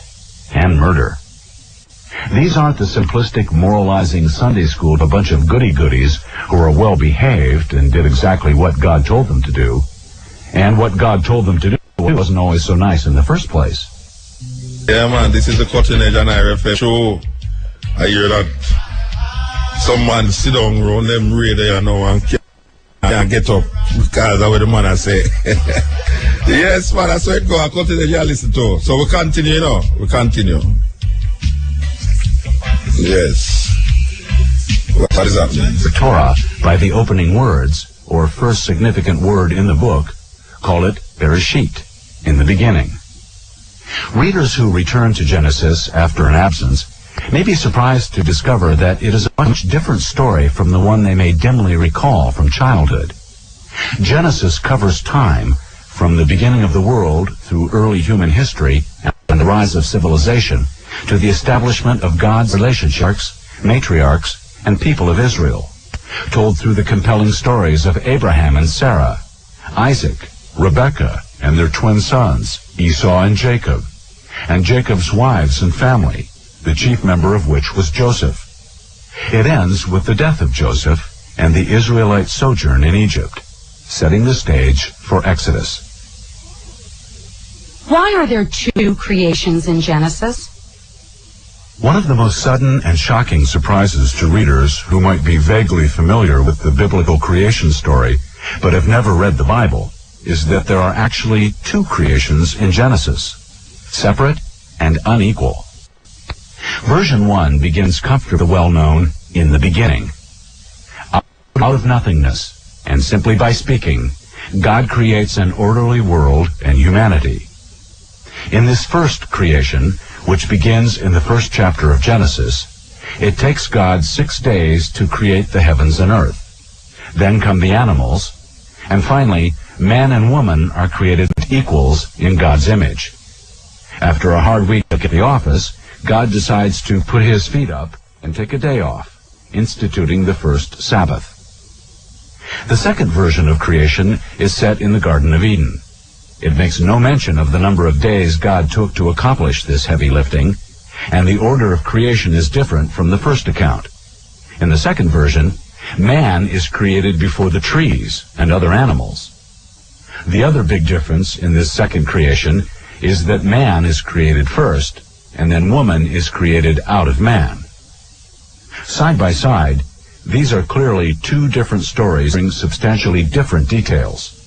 and murder. These aren't the simplistic, moralizing Sunday school of a bunch of goody-goodies who are well-behaved and did exactly what God told them to do. And what God told them to do wasn't always so nice in the first place. Yeah, man, this is the Cutting Edge and IRFF show. I hear that some man sit down around them radio now and can't get up because of what the man I say. Yes, man, that's where it go. I Cutting Edge you listen to. So we continue, you know. We continue. Yes. What is happening? The Torah, by the opening words, or first significant word in the book, call it Bereshit, in the beginning. Readers who return to Genesis after an absence may be surprised to discover that it is a much different story from the one they may dimly recall from childhood. Genesis covers time from the beginning of the world through early human history and the rise of civilization to the establishment of God's relationships, matriarchs, and people of Israel, told through the compelling stories of Abraham and Sarah, Isaac, Rebekah, and their twin sons, Esau and Jacob's wives and family, the chief member of which was Joseph. It ends with the death of Joseph and the Israelite sojourn in Egypt, setting the stage for Exodus. Why are there two creations in Genesis? One of the most sudden and shocking surprises to readers who might be vaguely familiar with the biblical creation story but have never read the Bible is that there are actually two creations in Genesis, separate and unequal. Version 1 begins comfortably well-known, in the beginning. Out of nothingness, and simply by speaking, God creates an orderly world and humanity. In this first creation, which begins in the first chapter of Genesis, it takes God 6 days to create the heavens and earth. Then come the animals, and finally, man and woman are created equals in God's image. After a hard week at the office, God decides to put his feet up and take a day off, instituting the first Sabbath. The second version of creation is set in the Garden of Eden. It makes no mention of the number of days God took to accomplish this heavy lifting, and the order of creation is different from the first account. In the second version, man is created before the trees and other animals. The other big difference in this second creation is that man is created first, and then woman is created out of man. Side by side, these are clearly two different stories bringing substantially different details.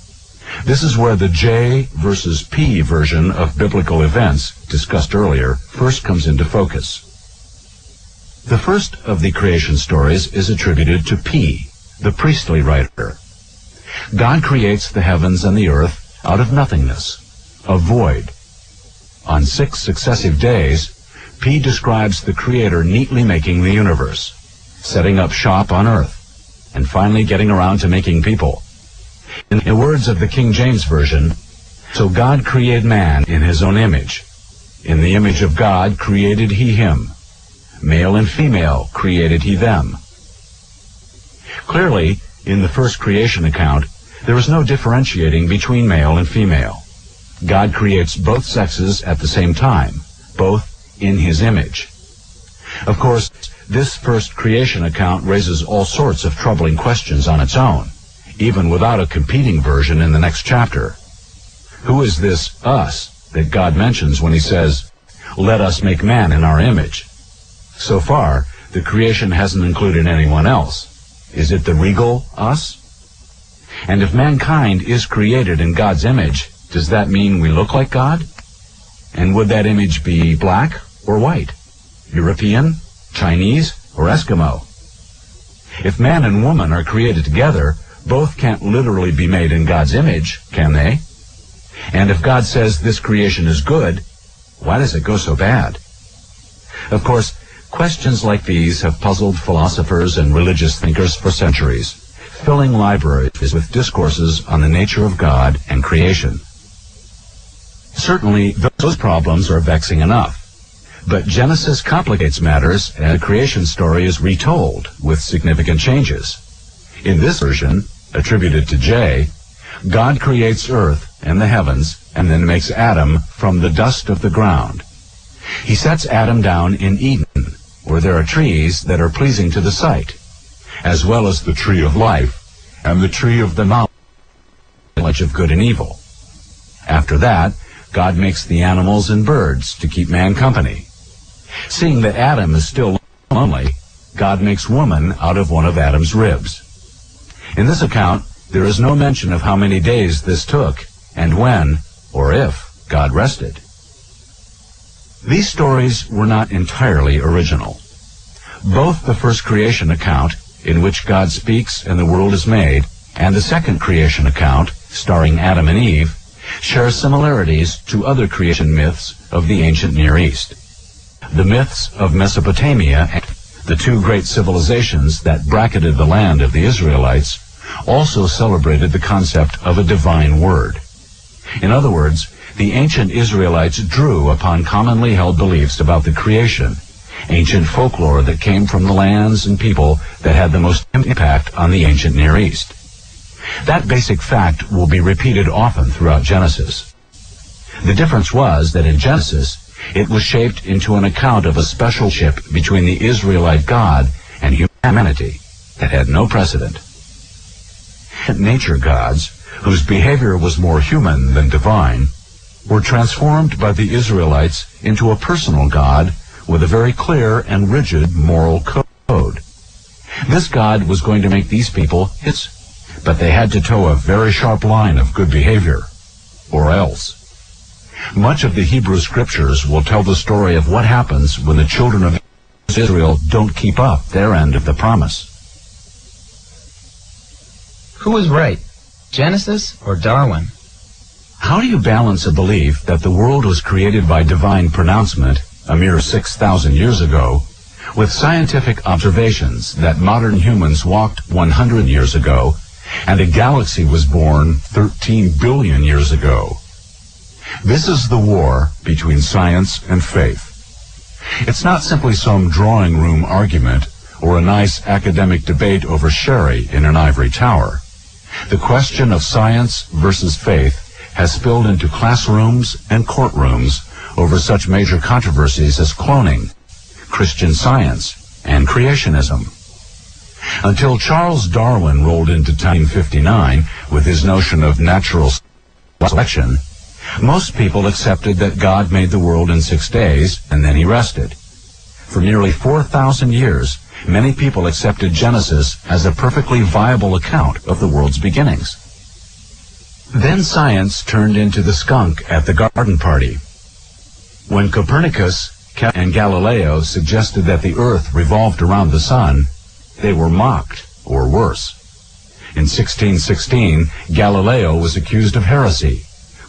This is where the J versus P version of biblical events discussed earlier first comes into focus. The first of the creation stories is attributed to P, the priestly writer. God creates the heavens and the earth out of nothingness, a void. On 6 successive days, P describes the Creator neatly making the universe, setting up shop on earth, and finally getting around to making people. In the words of the King James Version, so God created man in his own image. In the image of God created he him. Male and female created he them. Clearly, in the first creation account, there is no differentiating between male and female. God creates both sexes at the same time, both in his image. Of course, this first creation account raises all sorts of troubling questions on its own, even without a competing version in the next chapter. Who is this us that God mentions when he says, "Let us make man in our image"? So far, the creation hasn't included anyone else. Is it the regal us? And if mankind is created in God's image, does that mean we look like God? And would that image be black or white? European, Chinese, or Eskimo? If man and woman are created together, both can't literally be made in God's image, can they? And if God says this creation is good, why does it go so bad? Of course, questions like these have puzzled philosophers and religious thinkers for centuries, filling libraries with discourses on the nature of God and creation. Certainly, those problems are vexing enough. But Genesis complicates matters, and the creation story is retold with significant changes. In this version, attributed to J, God creates earth and the heavens, and then makes Adam from the dust of the ground. He sets Adam down in Eden, where there are trees that are pleasing to the sight, as well as the tree of life and the tree of the knowledge of good and evil. After that, God makes the animals and birds to keep man company. Seeing that Adam is still lonely, God makes woman out of one of Adam's ribs. In this account, there is no mention of how many days this took, and when, or if, God rested. These stories were not entirely original. Both the first creation account, in which God speaks and the world is made, and the second creation account, starring Adam and Eve, share similarities to other creation myths of the ancient Near East. The myths of Mesopotamia, the two great civilizations that bracketed the land of the Israelites, also celebrated the concept of a divine word. In other words, the ancient Israelites drew upon commonly held beliefs about the creation, ancient folklore that came from the lands and people that had the most impact on the ancient Near East. That basic fact will be repeated often throughout Genesis. The difference was that in Genesis, it was shaped into an account of a special ship between the Israelite God and humanity that had no precedent. Nature gods, whose behavior was more human than divine, were transformed by the Israelites into a personal God with a very clear and rigid moral code. This God was going to make these people his, but they had to toe a very sharp line of good behavior, or else. Much of the Hebrew scriptures will tell the story of what happens when the children of Israel don't keep up their end of the promise. Who was right, Genesis or Darwin? How do you balance a belief that the world was created by divine pronouncement a mere 6,000 years ago with scientific observations that modern humans walked 100 years ago and a galaxy was born 13 billion years ago? This is the war between science and faith. It's not simply some drawing room argument or a nice academic debate over sherry in an ivory tower. The question of science versus faith has spilled into classrooms and courtrooms over such major controversies as cloning, Christian Science, and creationism. Until Charles Darwin rolled into 1959 with his notion of natural selection, most people accepted that God made the world in 6 days and then he rested. For nearly 4,000 years, many people accepted Genesis as a perfectly viable account of the world's beginnings. Then science turned into the skunk at the garden party. When Copernicus and Galileo suggested that the Earth revolved around the sun, they were mocked, or worse. In 1616, Galileo was accused of heresy,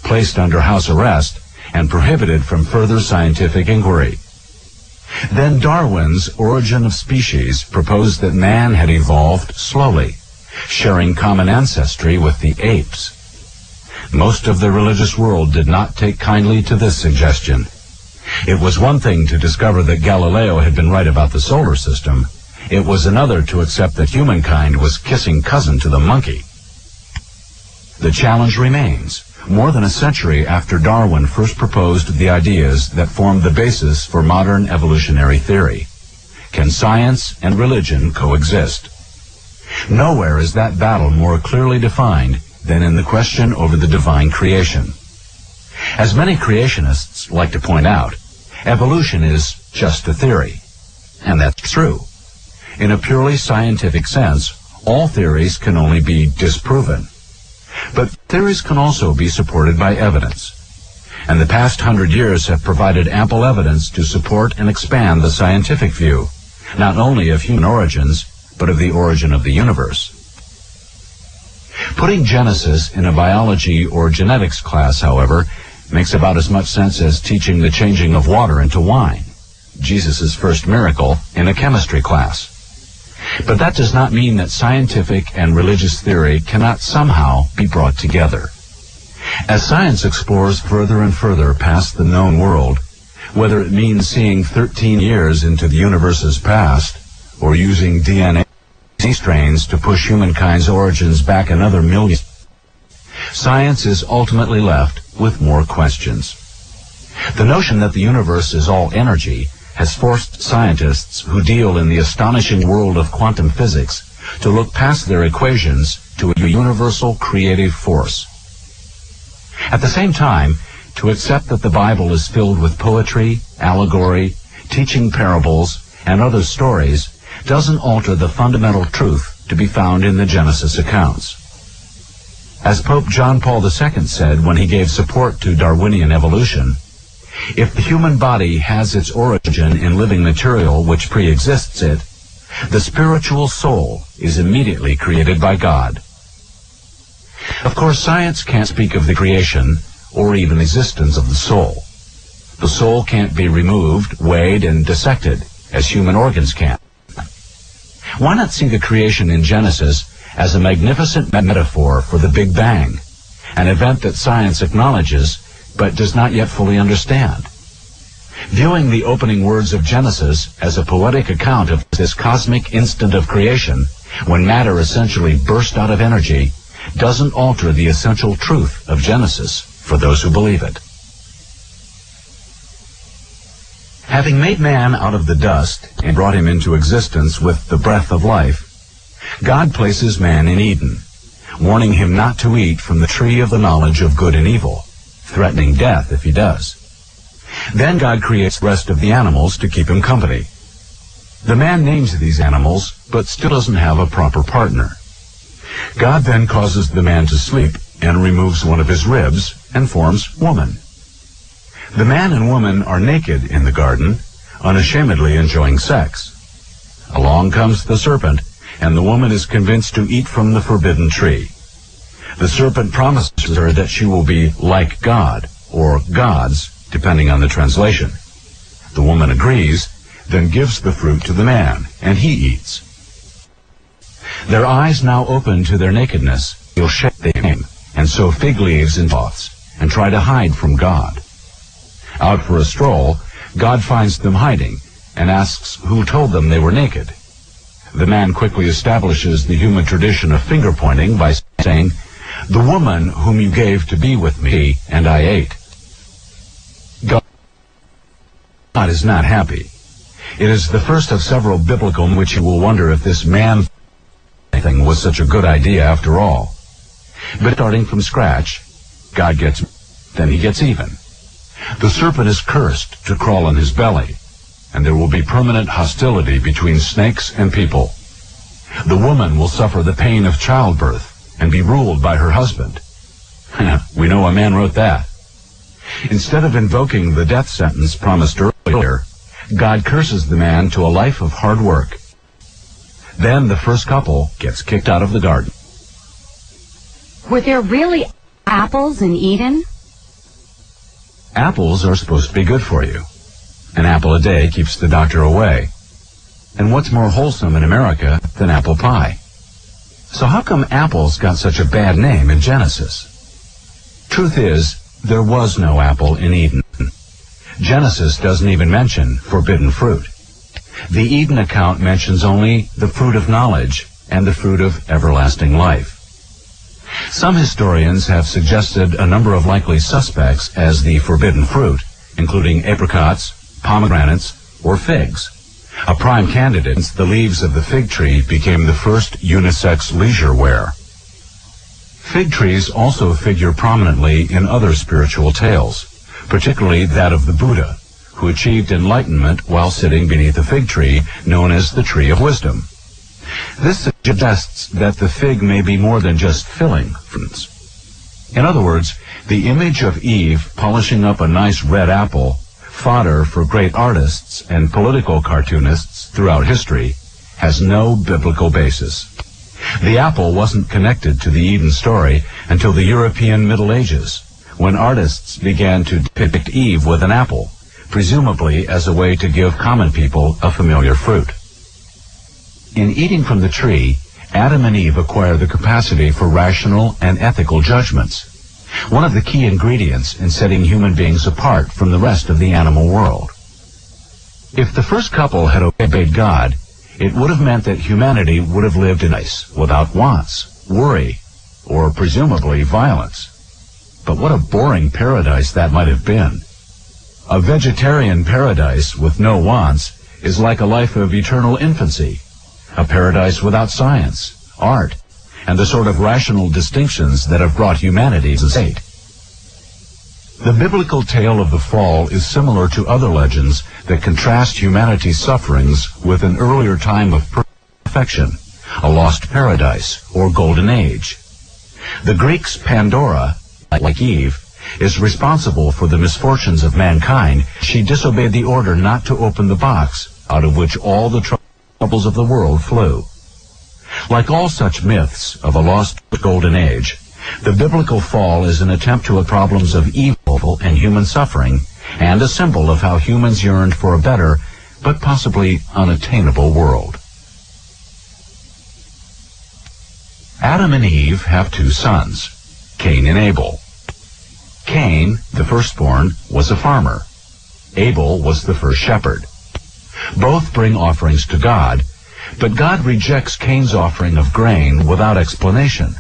placed under house arrest, and prohibited from further scientific inquiry. Then Darwin's Origin of Species proposed that man had evolved slowly, sharing common ancestry with the apes. Most of the religious world did not take kindly to this suggestion. It was one thing to discover that Galileo had been right about the solar system. It was another to accept that humankind was kissing cousin to the monkey. The challenge remains, more than a century after Darwin first proposed the ideas that formed the basis for modern evolutionary theory. can science and religion coexist? Nowhere is that battle more clearly defined than in the question over the divine creation. As many creationists like to point out, evolution is just a theory. And that's true. In a purely scientific sense, all theories can only be disproven. But theories can also be supported by evidence. And the past 100 years have provided ample evidence to support and expand the scientific view, not only of human origins, but of the origin of the universe. Putting Genesis in a biology or genetics class, however, makes about as much sense as teaching the changing of water into wine, Jesus' first miracle, in a chemistry class. But that does not mean that scientific and religious theory cannot somehow be brought together. As science explores further and further past the known world, whether it means seeing 13 years into the universe's past, or using DNA strains to push humankind's origins back another million, science is ultimately left with more questions. The notion that the universe is all energy has forced scientists who deal in the astonishing world of quantum physics to look past their equations to a universal creative force. At the same time, to accept that the Bible is filled with poetry, allegory, teaching parables, and other stories doesn't alter the fundamental truth to be found in the Genesis accounts. As Pope John Paul II said when he gave support to Darwinian evolution, if the human body has its origin in living material which pre-exists it, the spiritual soul is immediately created by God. Of course, science can't speak of the creation or even existence of the soul. The soul can't be removed, weighed, and dissected as human organs can. Why not see the creation in Genesis as a magnificent metaphor for the Big Bang, an event that science acknowledges but does not yet fully understand? Viewing the opening words of Genesis as a poetic account of this cosmic instant of creation, when matter essentially burst out of energy, doesn't alter the essential truth of Genesis for those who believe it. Having made man out of the dust and brought him into existence with the breath of life, God places man in Eden, warning him not to eat from the tree of the knowledge of good and evil, threatening death if he does. Then God creates the rest of the animals to keep him company. The man names these animals, but still doesn't have a proper partner. God then causes the man to sleep and removes one of his ribs and forms woman. The man and woman are naked in the garden, unashamedly enjoying sex. Along comes the serpent, and the woman is convinced to eat from the forbidden tree. The serpent promises her that she will be like God, or gods, depending on the translation. The woman agrees, then gives the fruit to the man, and he eats. Their eyes now open to their nakedness, feel shame they came, and sow fig leaves in cloths, and try to hide from God. Out for a stroll, God finds them hiding, and asks who told them they were naked. The man quickly establishes the human tradition of finger-pointing by saying, "The woman whom you gave to be with me, and I ate." God is not happy. It is the first of several biblical in which you will wonder if this man thing was such a good idea after all. But starting from scratch, God gets, then he gets even. The serpent is cursed to crawl on his belly, and there will be permanent hostility between snakes and people. The woman will suffer the pain of childbirth and be ruled by her husband. We know a man wrote that. Instead of invoking the death sentence promised earlier, God curses the man to a life of hard work. Then the first couple gets kicked out of the garden. Were there really apples in Eden? Apples are supposed to be good for you. An apple a day keeps the doctor away. And what's more wholesome in America than apple pie? So how come apples got such a bad name in Genesis? Truth is, there was no apple in Eden. Genesis doesn't even mention forbidden fruit. The Eden account mentions only the fruit of knowledge and the fruit of everlasting life. Some historians have suggested a number of likely suspects as the forbidden fruit, including apricots, pomegranates, or figs. A prime candidate, the leaves of the fig tree became the first unisex leisure wear. Fig trees also figure prominently in other spiritual tales, particularly that of the Buddha, who achieved enlightenment while sitting beneath a fig tree known as the Tree of Wisdom. This suggests that the fig may be more than just filling fruits. In other words, the image of Eve polishing up a nice red apple, fodder for great artists and political cartoonists throughout history, has no biblical basis. The apple wasn't connected to the Eden story until the European Middle Ages, when artists began to depict Eve with an apple, presumably as a way to give common people a familiar fruit. In eating from the tree, Adam and Eve acquire the capacity for rational and ethical judgments, one of the key ingredients in setting human beings apart from the rest of the animal world. If the first couple had obeyed God, it would have meant that humanity would have lived in peace, without wants, worry, or presumably violence. But what a boring paradise that might have been. A vegetarian paradise with no wants is like a life of eternal infancy, a paradise without science, art, and the sort of rational distinctions that have brought humanity to state. The biblical tale of the fall is similar to other legends that contrast humanity's sufferings with an earlier time of perfection, a lost paradise or golden age. The Greeks' Pandora, like Eve, is responsible for the misfortunes of mankind. She disobeyed the order not to open the box out of which all the troubles of the world flew. Like all such myths of a lost golden age, the biblical fall is an attempt to problems of evil and human suffering, and a symbol of how humans yearned for a better, but possibly unattainable world. Adam and Eve have two sons, Cain and Abel. Cain, the firstborn, was a farmer. Abel was the first shepherd. Both bring offerings to God, but God rejects Cain's offering of grain without explanation,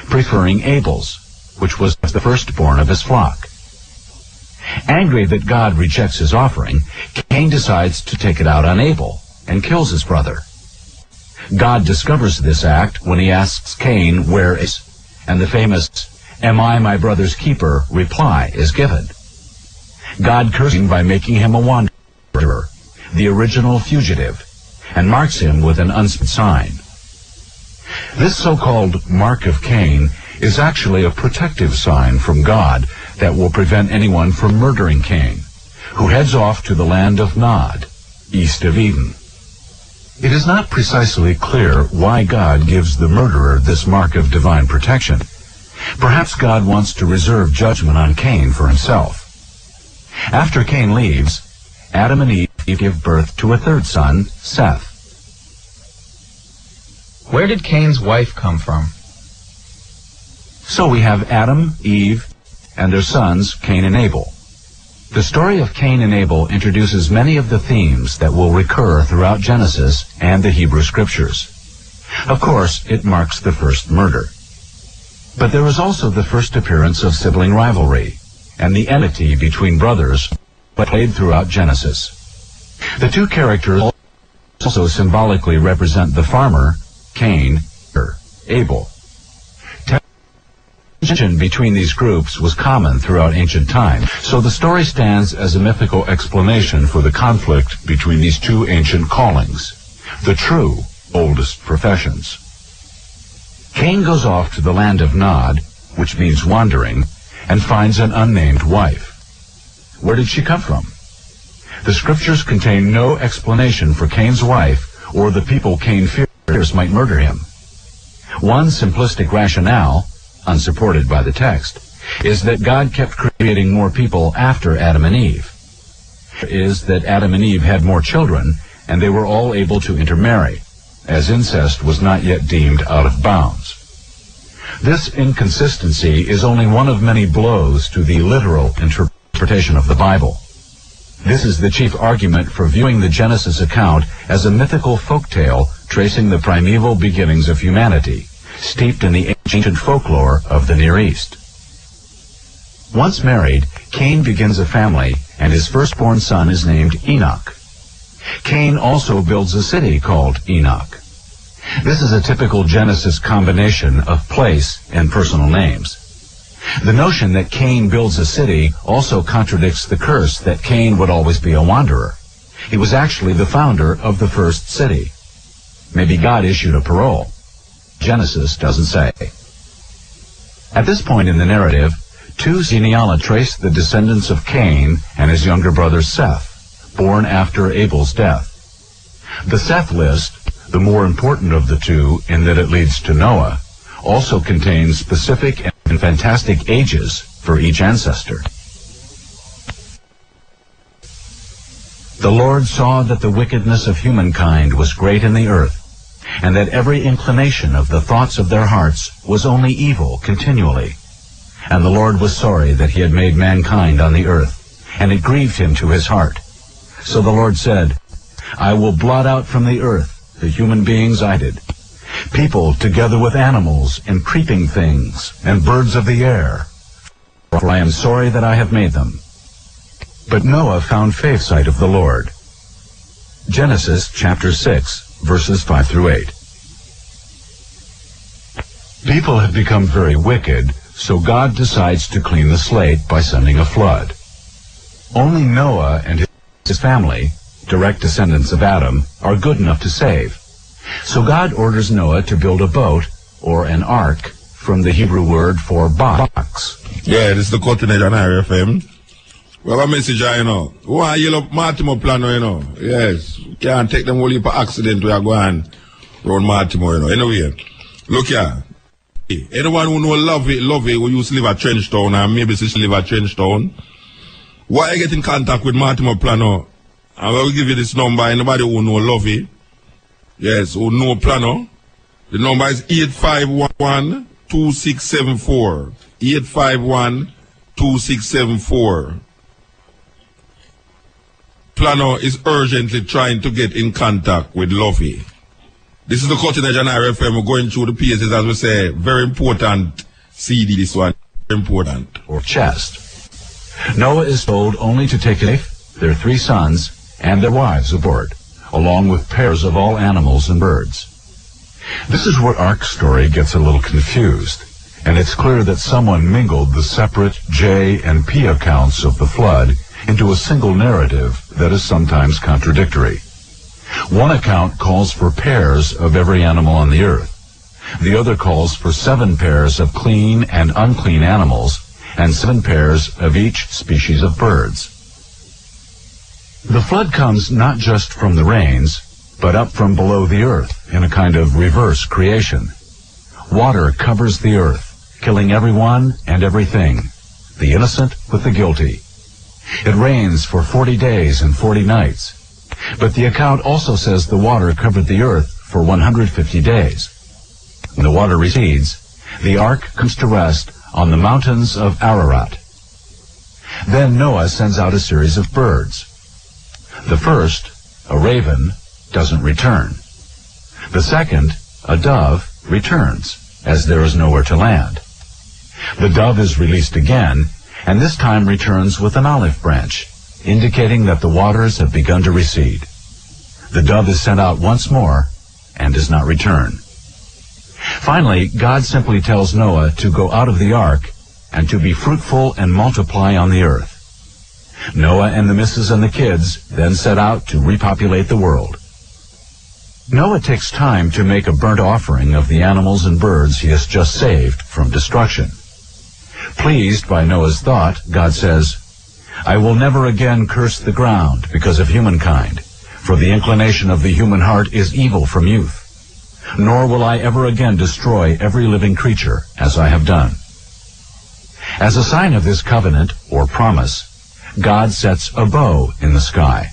preferring Abel's, which was the firstborn of his flock. Angry that God rejects his offering, Cain decides to take it out on Abel and kills his brother. God discovers this act when he asks Cain where is, and the famous "Am I my brother's keeper?" reply is given. God curses him by making him a wanderer, the original fugitive, and marks him with an unseen sign. This so-called mark of Cain is actually a protective sign from God that will prevent anyone from murdering Cain, who heads off to the land of Nod, east of Eden. It is not precisely clear why God gives the murderer this mark of divine protection. Perhaps God wants to reserve judgment on Cain for himself. After Cain leaves, Adam and Eve give birth to a third son, Seth. Where did Cain's wife come from? So we have Adam, Eve, and their sons, Cain and Abel. The story of Cain and Abel introduces many of the themes that will recur throughout Genesis and the Hebrew Scriptures. Of course, it marks the first murder. But there is also the first appearance of sibling rivalry and the enmity between brothers played throughout Genesis. The two characters also symbolically represent the farmer, Cain, or Abel. Tension between these groups was common throughout ancient times, so the story stands as a mythical explanation for the conflict between these two ancient callings, the true oldest professions. Cain goes off to the land of Nod, which means wandering, and finds an unnamed wife. Where did she come from? The scriptures contain no explanation for Cain's wife or the people Cain fears might murder him. One simplistic rationale, unsupported by the text, is that God kept creating more people after Adam and Eve. Is that Adam and Eve had more children, and they were all able to intermarry, as incest was not yet deemed out of bounds. This inconsistency is only one of many blows to the literal interpretation of the Bible. This is the chief argument for viewing the Genesis account as a mythical folktale tracing the primeval beginnings of humanity, steeped in the ancient folklore of the Near East. Once married, Cain begins a family, and his firstborn son is named Enoch. Cain also builds a city called Enoch. This is a typical Genesis combination of place and personal names. The notion that Cain builds a city also contradicts the curse that Cain would always be a wanderer. He was actually the founder of the first city. Maybe God issued a parole. Genesis doesn't say. At this point in the narrative, two genealogies trace the descendants of Cain and his younger brother Seth, born after Abel's death. The Seth list, the more important of the two in that it leads to Noah, also contains specific and fantastic ages for each ancestor. The Lord saw that the wickedness of humankind was great in the earth, and that every inclination of the thoughts of their hearts was only evil continually. And the Lord was sorry that he had made mankind on the earth, and it grieved him to his heart. So the Lord said, I will blot out from the earth the human beings I did, people together with animals and creeping things and birds of the air, for I am sorry that I have made them. But Noah found faith sight of the Lord. Genesis chapter 6, verses 5 through 8. People have become very wicked, so God decides to clean the slate by sending a flood. Only Noah and his family, direct descendants of Adam, are good enough to save. So God orders Noah to build a boat, or an ark, from the Hebrew word for box. Yeah, this is the Continent on RFM. We have a message, you know. We want to yell up Baltimore plan, you know. Yes, we can't take them only for accident. We are going around Baltimore, you know. Anyway, look here. Anyone who know Lovey, who used to live at Trenchtown, and maybe still live at Trenchtown, why you get in contact with Baltimore Plano? And we will give you this number. Anybody who know Lovey, yes, who know Plano, the number is 851-2674. 851-2674. Plano is urgently trying to get in contact with Lovey. This is the Cutting Edge on RFM. We're going through the pieces, as we say, very important CD, this one, very important. Or chest. Noah is told only to take their 3 sons and their wives aboard, along with pairs of all animals and birds. This is where Ark's story gets a little confused, and it's clear that someone mingled the separate J and P accounts of the flood into a single narrative that is sometimes contradictory. One account calls for pairs of every animal on the earth. The other calls for 7 pairs of clean and unclean animals and 7 pairs of each species of birds. The flood comes not just from the rains, but up from below the earth in a kind of reverse creation. Water covers the earth, killing everyone and everything, the innocent with the guilty. It rains for 40 days and 40 nights. But the account also says the water covered the earth for 150 days. When the water recedes, the ark comes to rest on the mountains of Ararat. Then Noah sends out a series of birds. The first, a raven, doesn't return. The second, a dove, returns, as there is nowhere to land. The dove is released again, and this time returns with an olive branch, indicating that the waters have begun to recede. The dove is sent out once more and does not return. Finally, God simply tells Noah to go out of the ark and to be fruitful and multiply on the earth. Noah and the missus and the kids then set out to repopulate the world. Noah takes time to make a burnt offering of the animals and birds he has just saved from destruction. Pleased by Noah's thought, God says, I will never again curse the ground because of humankind, for the inclination of the human heart is evil from youth. Nor will I ever again destroy every living creature, as I have done. As a sign of this covenant, or promise, God sets a bow in the sky,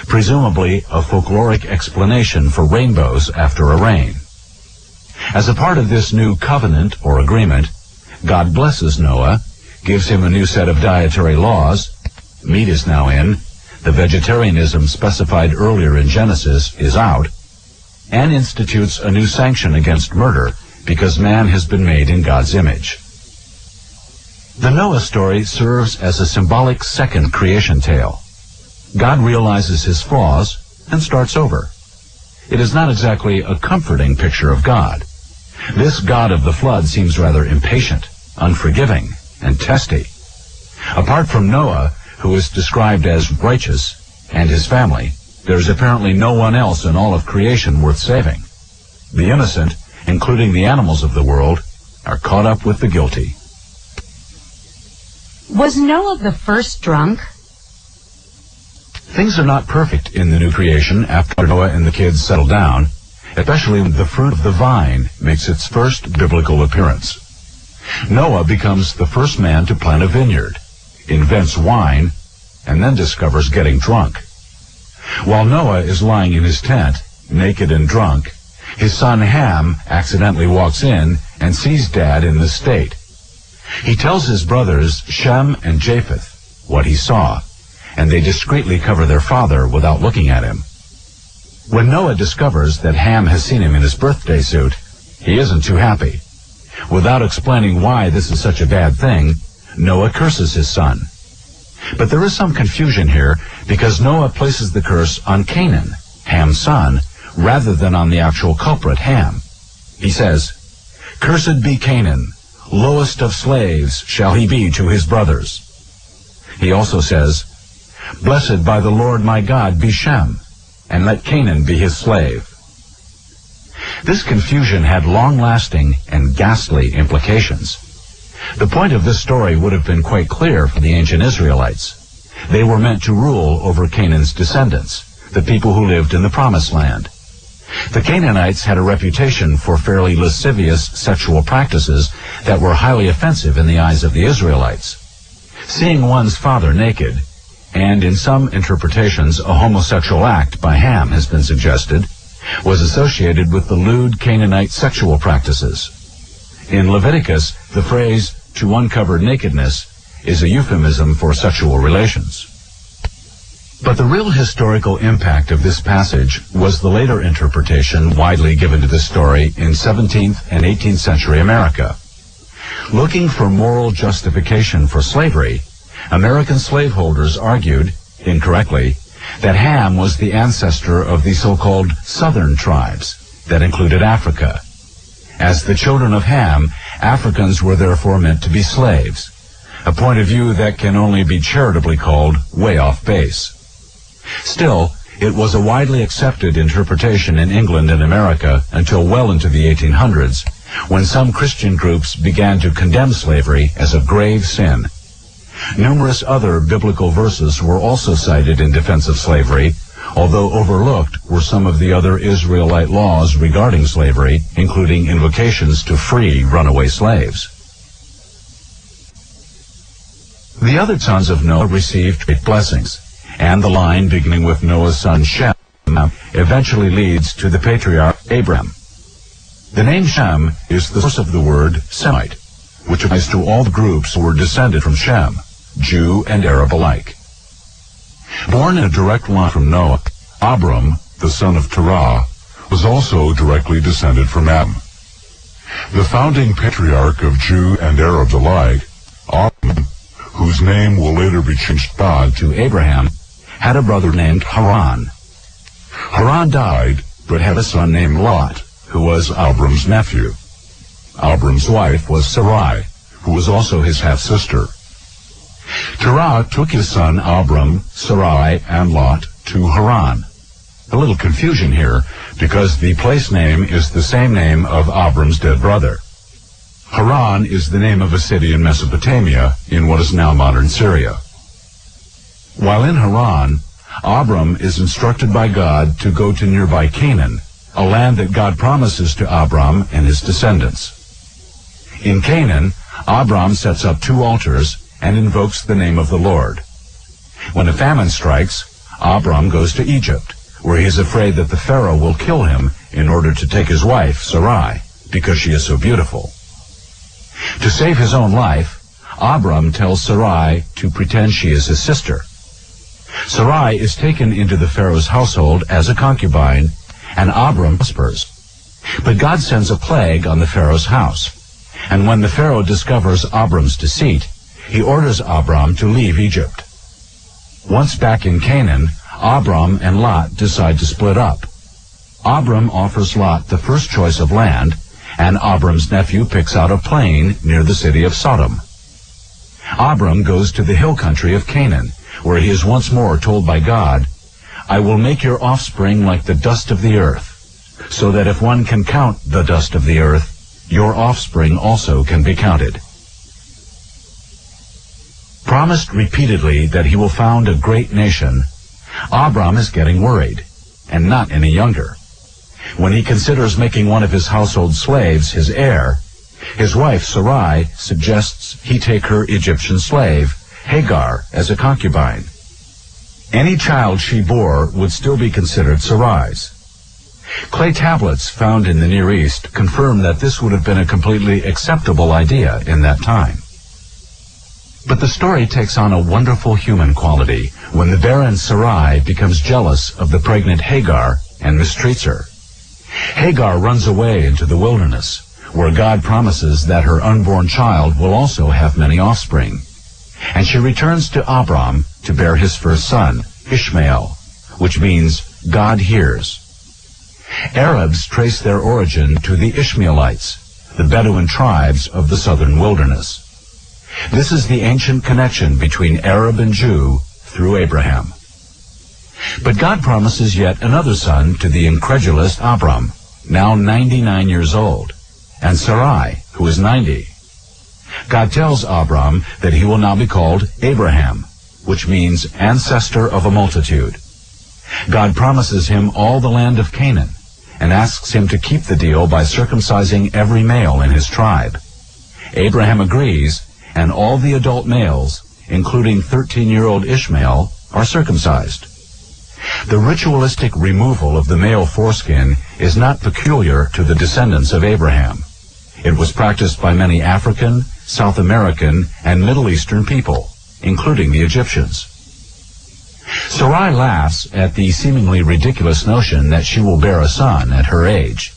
presumably a folkloric explanation for rainbows after a rain. As a part of this new covenant, or agreement, God blesses Noah, gives him a new set of dietary laws. Meat is now in, the vegetarianism specified earlier in Genesis is out, and institutes a new sanction against murder because man has been made in God's image. The Noah story serves as a symbolic second creation tale. God realizes his flaws, and starts over. It is not exactly a comforting picture of God. This God of the flood seems rather impatient, unforgiving, and testy. Apart from Noah, who is described as righteous, and his family, there is apparently no one else in all of creation worth saving. The innocent, including the animals of the world, are caught up with the guilty. Was Noah the first drunk? Things are not perfect in the new creation after Noah and the kids settle down, especially when the fruit of the vine makes its first biblical appearance. Noah becomes the first man to plant a vineyard, invents wine, and then discovers getting drunk. While Noah is lying in his tent, naked and drunk, his son Ham accidentally walks in and sees Dad in this state. He tells his brothers Shem and Japheth what he saw, and they discreetly cover their father without looking at him. When Noah discovers that Ham has seen him in his birthday suit, he isn't too happy. Without explaining why this is such a bad thing, Noah curses his son. But there is some confusion here because Noah places the curse on Canaan, Ham's son, rather than on the actual culprit, Ham. He says, "Cursed be Canaan, lowest of slaves shall he be to his brothers." He also says, "Blessed by the Lord my God be Shem, and let Canaan be his slave." This confusion had long-lasting and ghastly implications. The point of this story would have been quite clear for the ancient Israelites. They were meant to rule over Canaan's descendants, the people who lived in the Promised Land. The Canaanites had a reputation for fairly lascivious sexual practices that were highly offensive in the eyes of the Israelites. Seeing one's father naked, and in some interpretations a homosexual act by Ham has been suggested, was associated with the lewd Canaanite sexual practices. In Leviticus, the phrase, "to uncover nakedness," is a euphemism for sexual relations. But the real historical impact of this passage was the later interpretation widely given to the story in 17th and 18th century America. Looking for moral justification for slavery, American slaveholders argued, incorrectly, that Ham was the ancestor of the so-called southern tribes that included Africa. As the children of Ham, Africans were therefore meant to be slaves, a point of view that can only be charitably called way off base. Still, it was a widely accepted interpretation in England and America until well into the 1800s, when some Christian groups began to condemn slavery as a grave sin. Numerous other biblical verses were also cited in defense of slavery, although overlooked were some of the other Israelite laws regarding slavery, including invocations to free runaway slaves. The other sons of Noah received great blessings, and the line beginning with Noah's son Shem eventually leads to the patriarch Abraham. The name Shem is the source of the word Semite, which applies to all the groups who were descended from Shem, Jew and Arab alike. Born in a direct line from Noah, Abram, the son of Terah, was also directly descended from Adam. The founding patriarch of Jew and Arabs alike, Abram, whose name will later be changed to Abraham, had a brother named Haran. Haran died, but had a son named Lot, who was Abram's nephew. Abram's wife was Sarai, who was also his half-sister. Terah took his son Abram, Sarai, and Lot to Haran. A little confusion here, because the place name is the same name of Abram's dead brother. Haran is the name of a city in Mesopotamia, in what is now modern Syria. While in Haran, Abram is instructed by God to go to nearby Canaan, a land that God promises to Abram and his descendants. In Canaan, Abram sets up 2 altars and invokes the name of the Lord. When a famine strikes, Abram goes to Egypt, where he is afraid that the Pharaoh will kill him in order to take his wife, Sarai, because she is so beautiful. To save his own life, Abram tells Sarai to pretend she is his sister. Sarai is taken into the Pharaoh's household as a concubine, and Abram prospers. But God sends a plague on the Pharaoh's house, and when the Pharaoh discovers Abram's deceit, he orders Abram to leave Egypt. Once back in Canaan, Abram and Lot decide to split up. Abram offers Lot the first choice of land, and Abram's nephew picks out a plain near the city of Sodom. Abram goes to the hill country of Canaan, where he is once more told by God, "I will make your offspring like the dust of the earth, so that if one can count the dust of the earth, your offspring also can be counted." Promised repeatedly that he will found a great nation, Abram is getting worried, and not any younger. When he considers making one of his household slaves his heir, his wife Sarai suggests he take her Egyptian slave, Hagar, as a concubine. Any child she bore would still be considered Sarai's. Clay tablets found in the Near East confirm that this would have been a completely acceptable idea in that time. But the story takes on a wonderful human quality when the barren Sarai becomes jealous of the pregnant Hagar and mistreats her. Hagar runs away into the wilderness, where God promises that her unborn child will also have many offspring. And she returns to Abram to bear his first son, Ishmael, which means God hears. Arabs trace their origin to the Ishmaelites, the Bedouin tribes of the southern wilderness. This is the ancient connection between Arab and Jew through Abraham. But God promises yet another son to the incredulous Abram, now 99 years old, and Sarai, who is 90. God tells Abram that he will now be called Abraham, which means ancestor of a multitude. God promises him all the land of Canaan, and asks him to keep the deal by circumcising every male in his tribe. Abraham agrees, and all the adult males, including 13-year-old Ishmael, are circumcised. The ritualistic removal of the male foreskin is not peculiar to the descendants of Abraham. It was practiced by many African, South American, and Middle Eastern people, including the Egyptians. Sarai laughs at the seemingly ridiculous notion that she will bear a son at her age.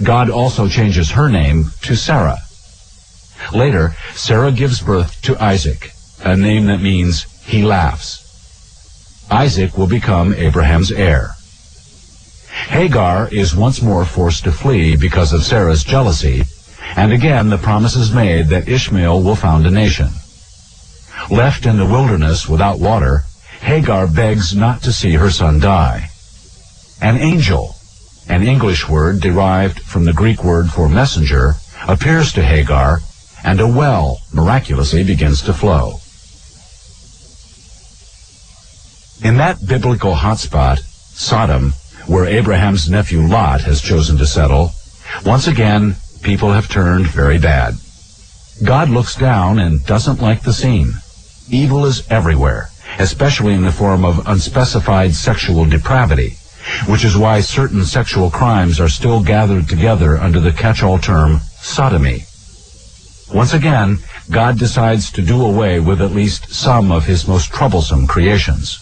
God also changes her name to Sarah. Later, Sarah gives birth to Isaac, a name that means he laughs. Isaac will become Abraham's heir. Hagar is once more forced to flee because of Sarah's jealousy, and again the promise is made that Ishmael will found a nation. Left in the wilderness without water, Hagar begs not to see her son die. An angel, an English word derived from the Greek word for messenger, appears to Hagar, and a well miraculously begins to flow. In that biblical hotspot, Sodom, where Abraham's nephew Lot has chosen to settle, once again, people have turned very bad. God looks down and doesn't like the scene. Evil is everywhere, especially in the form of unspecified sexual depravity, which is why certain sexual crimes are still gathered together under the catch-all term sodomy. Once again, God decides to do away with at least some of his most troublesome creations.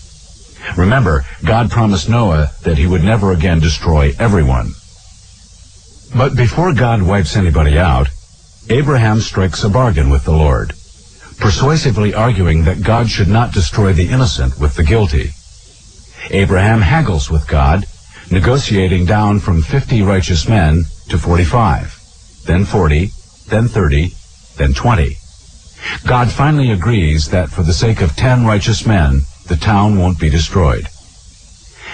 Remember, God promised Noah that he would never again destroy everyone. But before God wipes anybody out, Abraham strikes a bargain with the Lord, persuasively arguing that God should not destroy the innocent with the guilty. Abraham haggles with God, negotiating down from 50 righteous men to 45, then 40, then 30, then 20. God finally agrees that for the sake of 10 righteous men, the town won't be destroyed.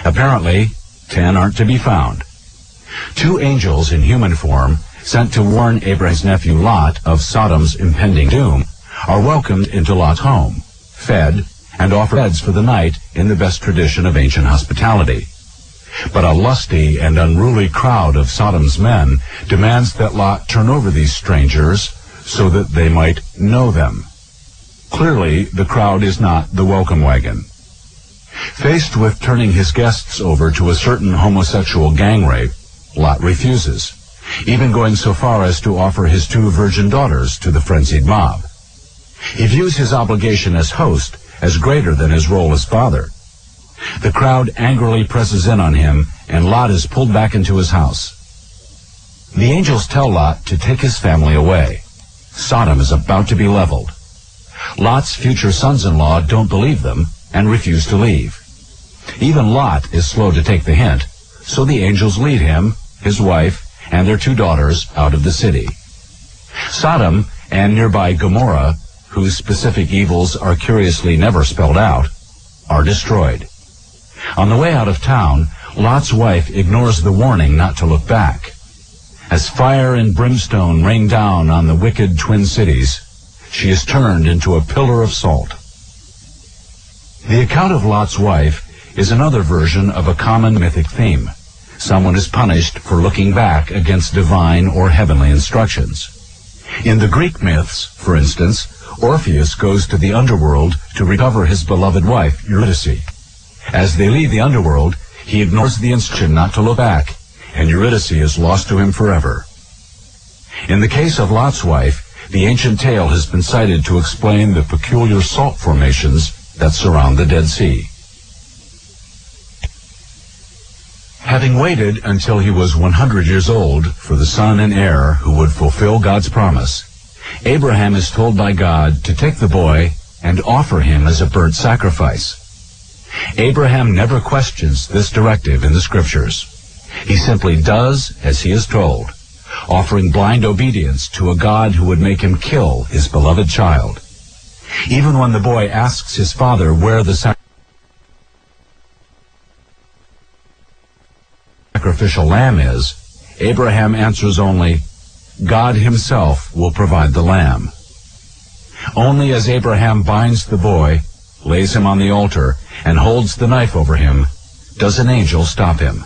Apparently, 10 aren't to be found. 2 angels in human form, sent to warn Abraham's nephew Lot of Sodom's impending doom, are welcomed into Lot's home, fed, and offered beds for the night in the best tradition of ancient hospitality. But a lusty and unruly crowd of Sodom's men demands that Lot turn over these strangers so that they might know them. Clearly, the crowd is not the welcome wagon. Faced with turning his guests over to a certain homosexual gang rape, Lot refuses, even going so far as to offer his 2 virgin daughters to the frenzied mob. He views his obligation as host as greater than his role as father. The crowd angrily presses in on him, and Lot is pulled back into his house. The angels tell Lot to take his family away. Sodom is about to be leveled. Lot's future sons-in-law don't believe them and refuse to leave. Even Lot is slow to take the hint, so the angels lead him, his wife, and their 2 daughters out of the city. Sodom and nearby Gomorrah, whose specific evils are curiously never spelled out, are destroyed. On the way out of town, Lot's wife ignores the warning not to look back. As fire and brimstone rain down on the wicked twin cities, she is turned into a pillar of salt. The account of Lot's wife is another version of a common mythic theme. Someone is punished for looking back against divine or heavenly instructions. In the Greek myths, for instance, Orpheus goes to the underworld to recover his beloved wife, Eurydice. As they leave the underworld, he ignores the instruction not to look back, and Eurydice is lost to him forever. In the case of Lot's wife, the ancient tale has been cited to explain the peculiar salt formations that surround the Dead Sea. Having waited until he was 100 years old for the son and heir who would fulfill God's promise, Abraham is told by God to take the boy and offer him as a burnt sacrifice. Abraham never questions this directive in the Scriptures. He simply does as he is told, offering blind obedience to a God who would make him kill his beloved child. Even when the boy asks his father where the sacrificial lamb is, Abraham answers only, God himself will provide the lamb. Only as Abraham binds the boy, lays him on the altar, and holds the knife over him, does an angel stop him.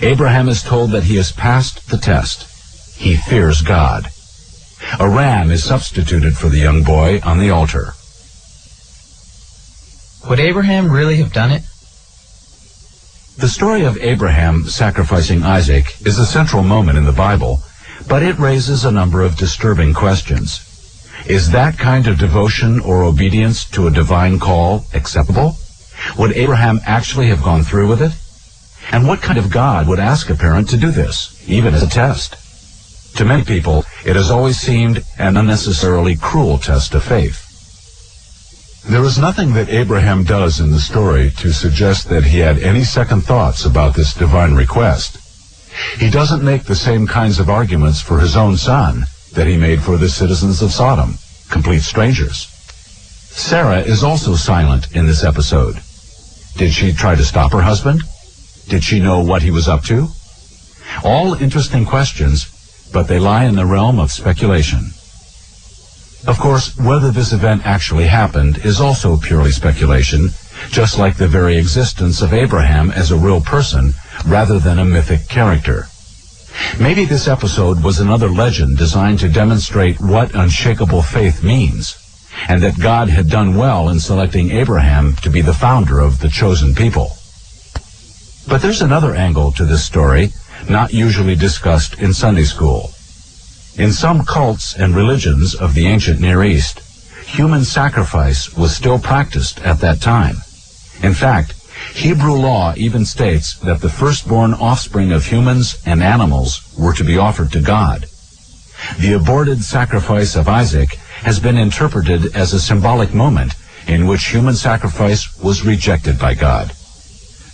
Abraham is told that he has passed the test. He fears God. A ram is substituted for the young boy on the altar. Would Abraham really have done it? The story of Abraham sacrificing Isaac is a central moment in the Bible, but it raises a number of disturbing questions. Is that kind of devotion or obedience to a divine call acceptable? Would Abraham actually have gone through with it? And what kind of God would ask a parent to do this, even as a test? To many people, it has always seemed an unnecessarily cruel test of faith. There is nothing that Abraham does in the story to suggest that he had any second thoughts about this divine request. He doesn't make the same kinds of arguments for his own son that he made for the citizens of Sodom, complete strangers. Sarah is also silent in this episode. Did she try to stop her husband? Did she know what he was up to? All interesting questions, but they lie in the realm of speculation. Of course, whether this event actually happened is also purely speculation, just like the very existence of Abraham as a real person rather than a mythic character. Maybe this episode was another legend designed to demonstrate what unshakable faith means, and that God had done well in selecting Abraham to be the founder of the chosen people. But there's another angle to this story, not usually discussed in Sunday school. In some cults and religions of the ancient Near East, human sacrifice was still practiced at that time. In fact, Hebrew law even states that the firstborn offspring of humans and animals were to be offered to God. The aborted sacrifice of Isaac has been interpreted as a symbolic moment in which human sacrifice was rejected by God.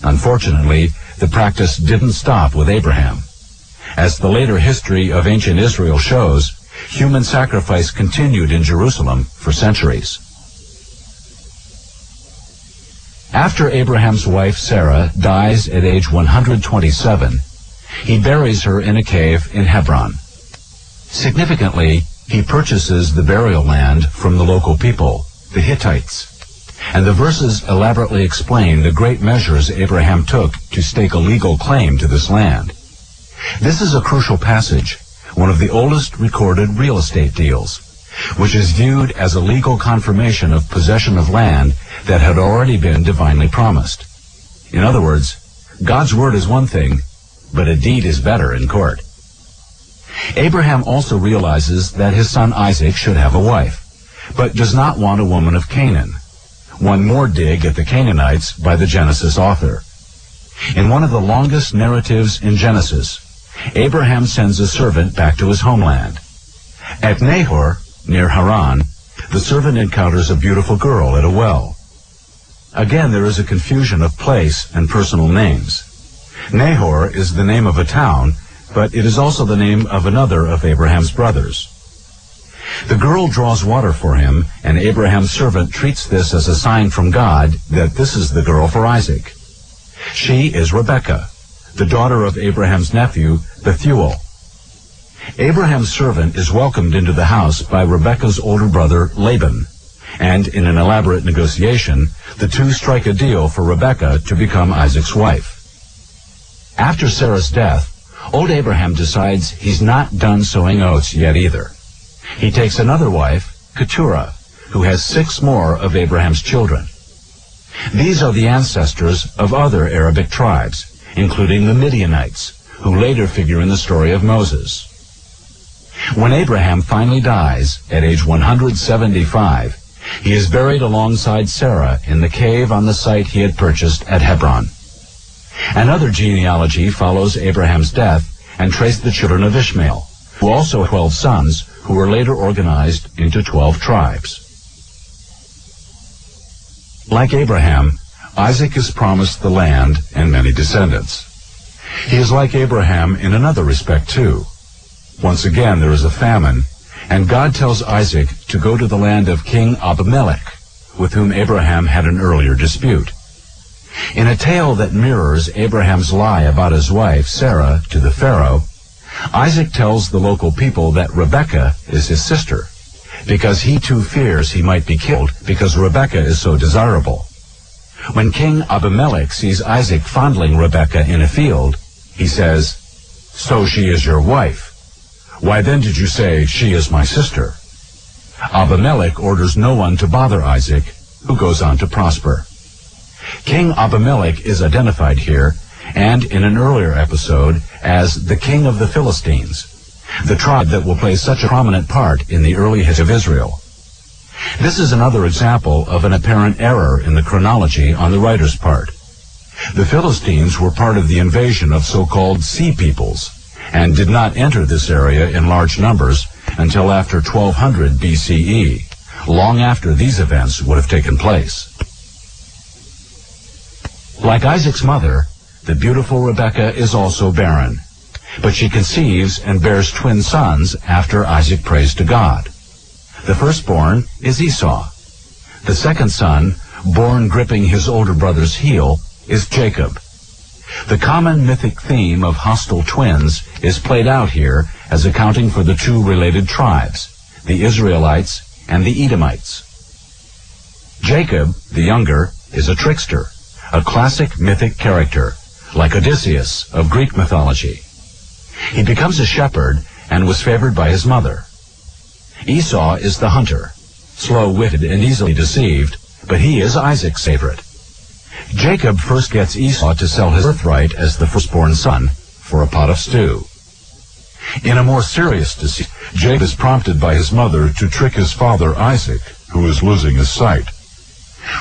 Unfortunately, the practice didn't stop with Abraham. As the later history of ancient Israel shows, human sacrifice continued in Jerusalem for centuries. After Abraham's wife Sarah dies at age 127, he buries her in a cave in Hebron. Significantly, he purchases the burial land from the local people, the Hittites. And the verses elaborately explain the great measures Abraham took to stake a legal claim to this land. This is a crucial passage, one of the oldest recorded real estate deals, which is viewed as a legal confirmation of possession of land that had already been divinely promised. In other words, God's word is one thing, but a deed is better in court. Abraham also realizes that his son Isaac should have a wife, but does not want a woman of Canaan. One more dig at the Canaanites by the Genesis author. In one of the longest narratives in Genesis, Abraham sends a servant back to his homeland. At Nahor, near Haran, the servant encounters a beautiful girl at a well. Again, there is a confusion of place and personal names. Nahor is the name of a town, but it is also the name of another of Abraham's brothers. The girl draws water for him, and Abraham's servant treats this as a sign from God that this is the girl for Isaac. She is Rebekah, the daughter of Abraham's nephew, Bethuel. Abraham's servant is welcomed into the house by Rebekah's older brother, Laban, and in an elaborate negotiation, the two strike a deal for Rebekah to become Isaac's wife. After Sarah's death, old Abraham decides he's not done sowing oats yet either. He takes another wife, Keturah, who has 6 more of Abraham's children. These are the ancestors of other Arabic tribes, including the Midianites, who later figure in the story of Moses. When Abraham finally dies, at age 175, he is buried alongside Sarah in the cave on the site he had purchased at Hebron. Another genealogy follows Abraham's death and traced the children of Ishmael, who also had 12 sons, who were later organized into 12 tribes. Like Abraham, Isaac is promised the land and many descendants. He is like Abraham in another respect too. Once again there is a famine, and God tells Isaac to go to the land of King Abimelech, with whom Abraham had an earlier dispute. In a tale that mirrors Abraham's lie about his wife, Sarah, to the Pharaoh, Isaac tells the local people that Rebekah is his sister, because he too fears he might be killed because Rebekah is so desirable. When King Abimelech sees Isaac fondling Rebekah in a field, he says, "So she is your wife. Why then did you say, 'She is my sister'?" Abimelech orders no one to bother Isaac, who goes on to prosper. King Abimelech is identified here, and in an earlier episode, as the king of the Philistines, the tribe that will play such a prominent part in the early history of Israel. This is another example of an apparent error in the chronology on the writer's part. The Philistines were part of the invasion of so-called Sea Peoples, and did not enter this area in large numbers until after 1200 BCE, long after these events would have taken place. Like Isaac's mother, the beautiful Rebekah is also barren, but she conceives and bears twin sons after Isaac prays to God. The firstborn is Esau. The second son, born gripping his older brother's heel, is Jacob. The common mythic theme of hostile twins is played out here as accounting for the two related tribes, the Israelites and the Edomites. Jacob, the younger, is a trickster, a classic mythic character, like Odysseus of Greek mythology. He becomes a shepherd and was favored by his mother. Esau is the hunter, slow-witted and easily deceived, but he is Isaac's favorite. Jacob first gets Esau to sell his birthright as the firstborn son for a pot of stew. In a more serious deceit, Jacob is prompted by his mother to trick his father Isaac, who is losing his sight.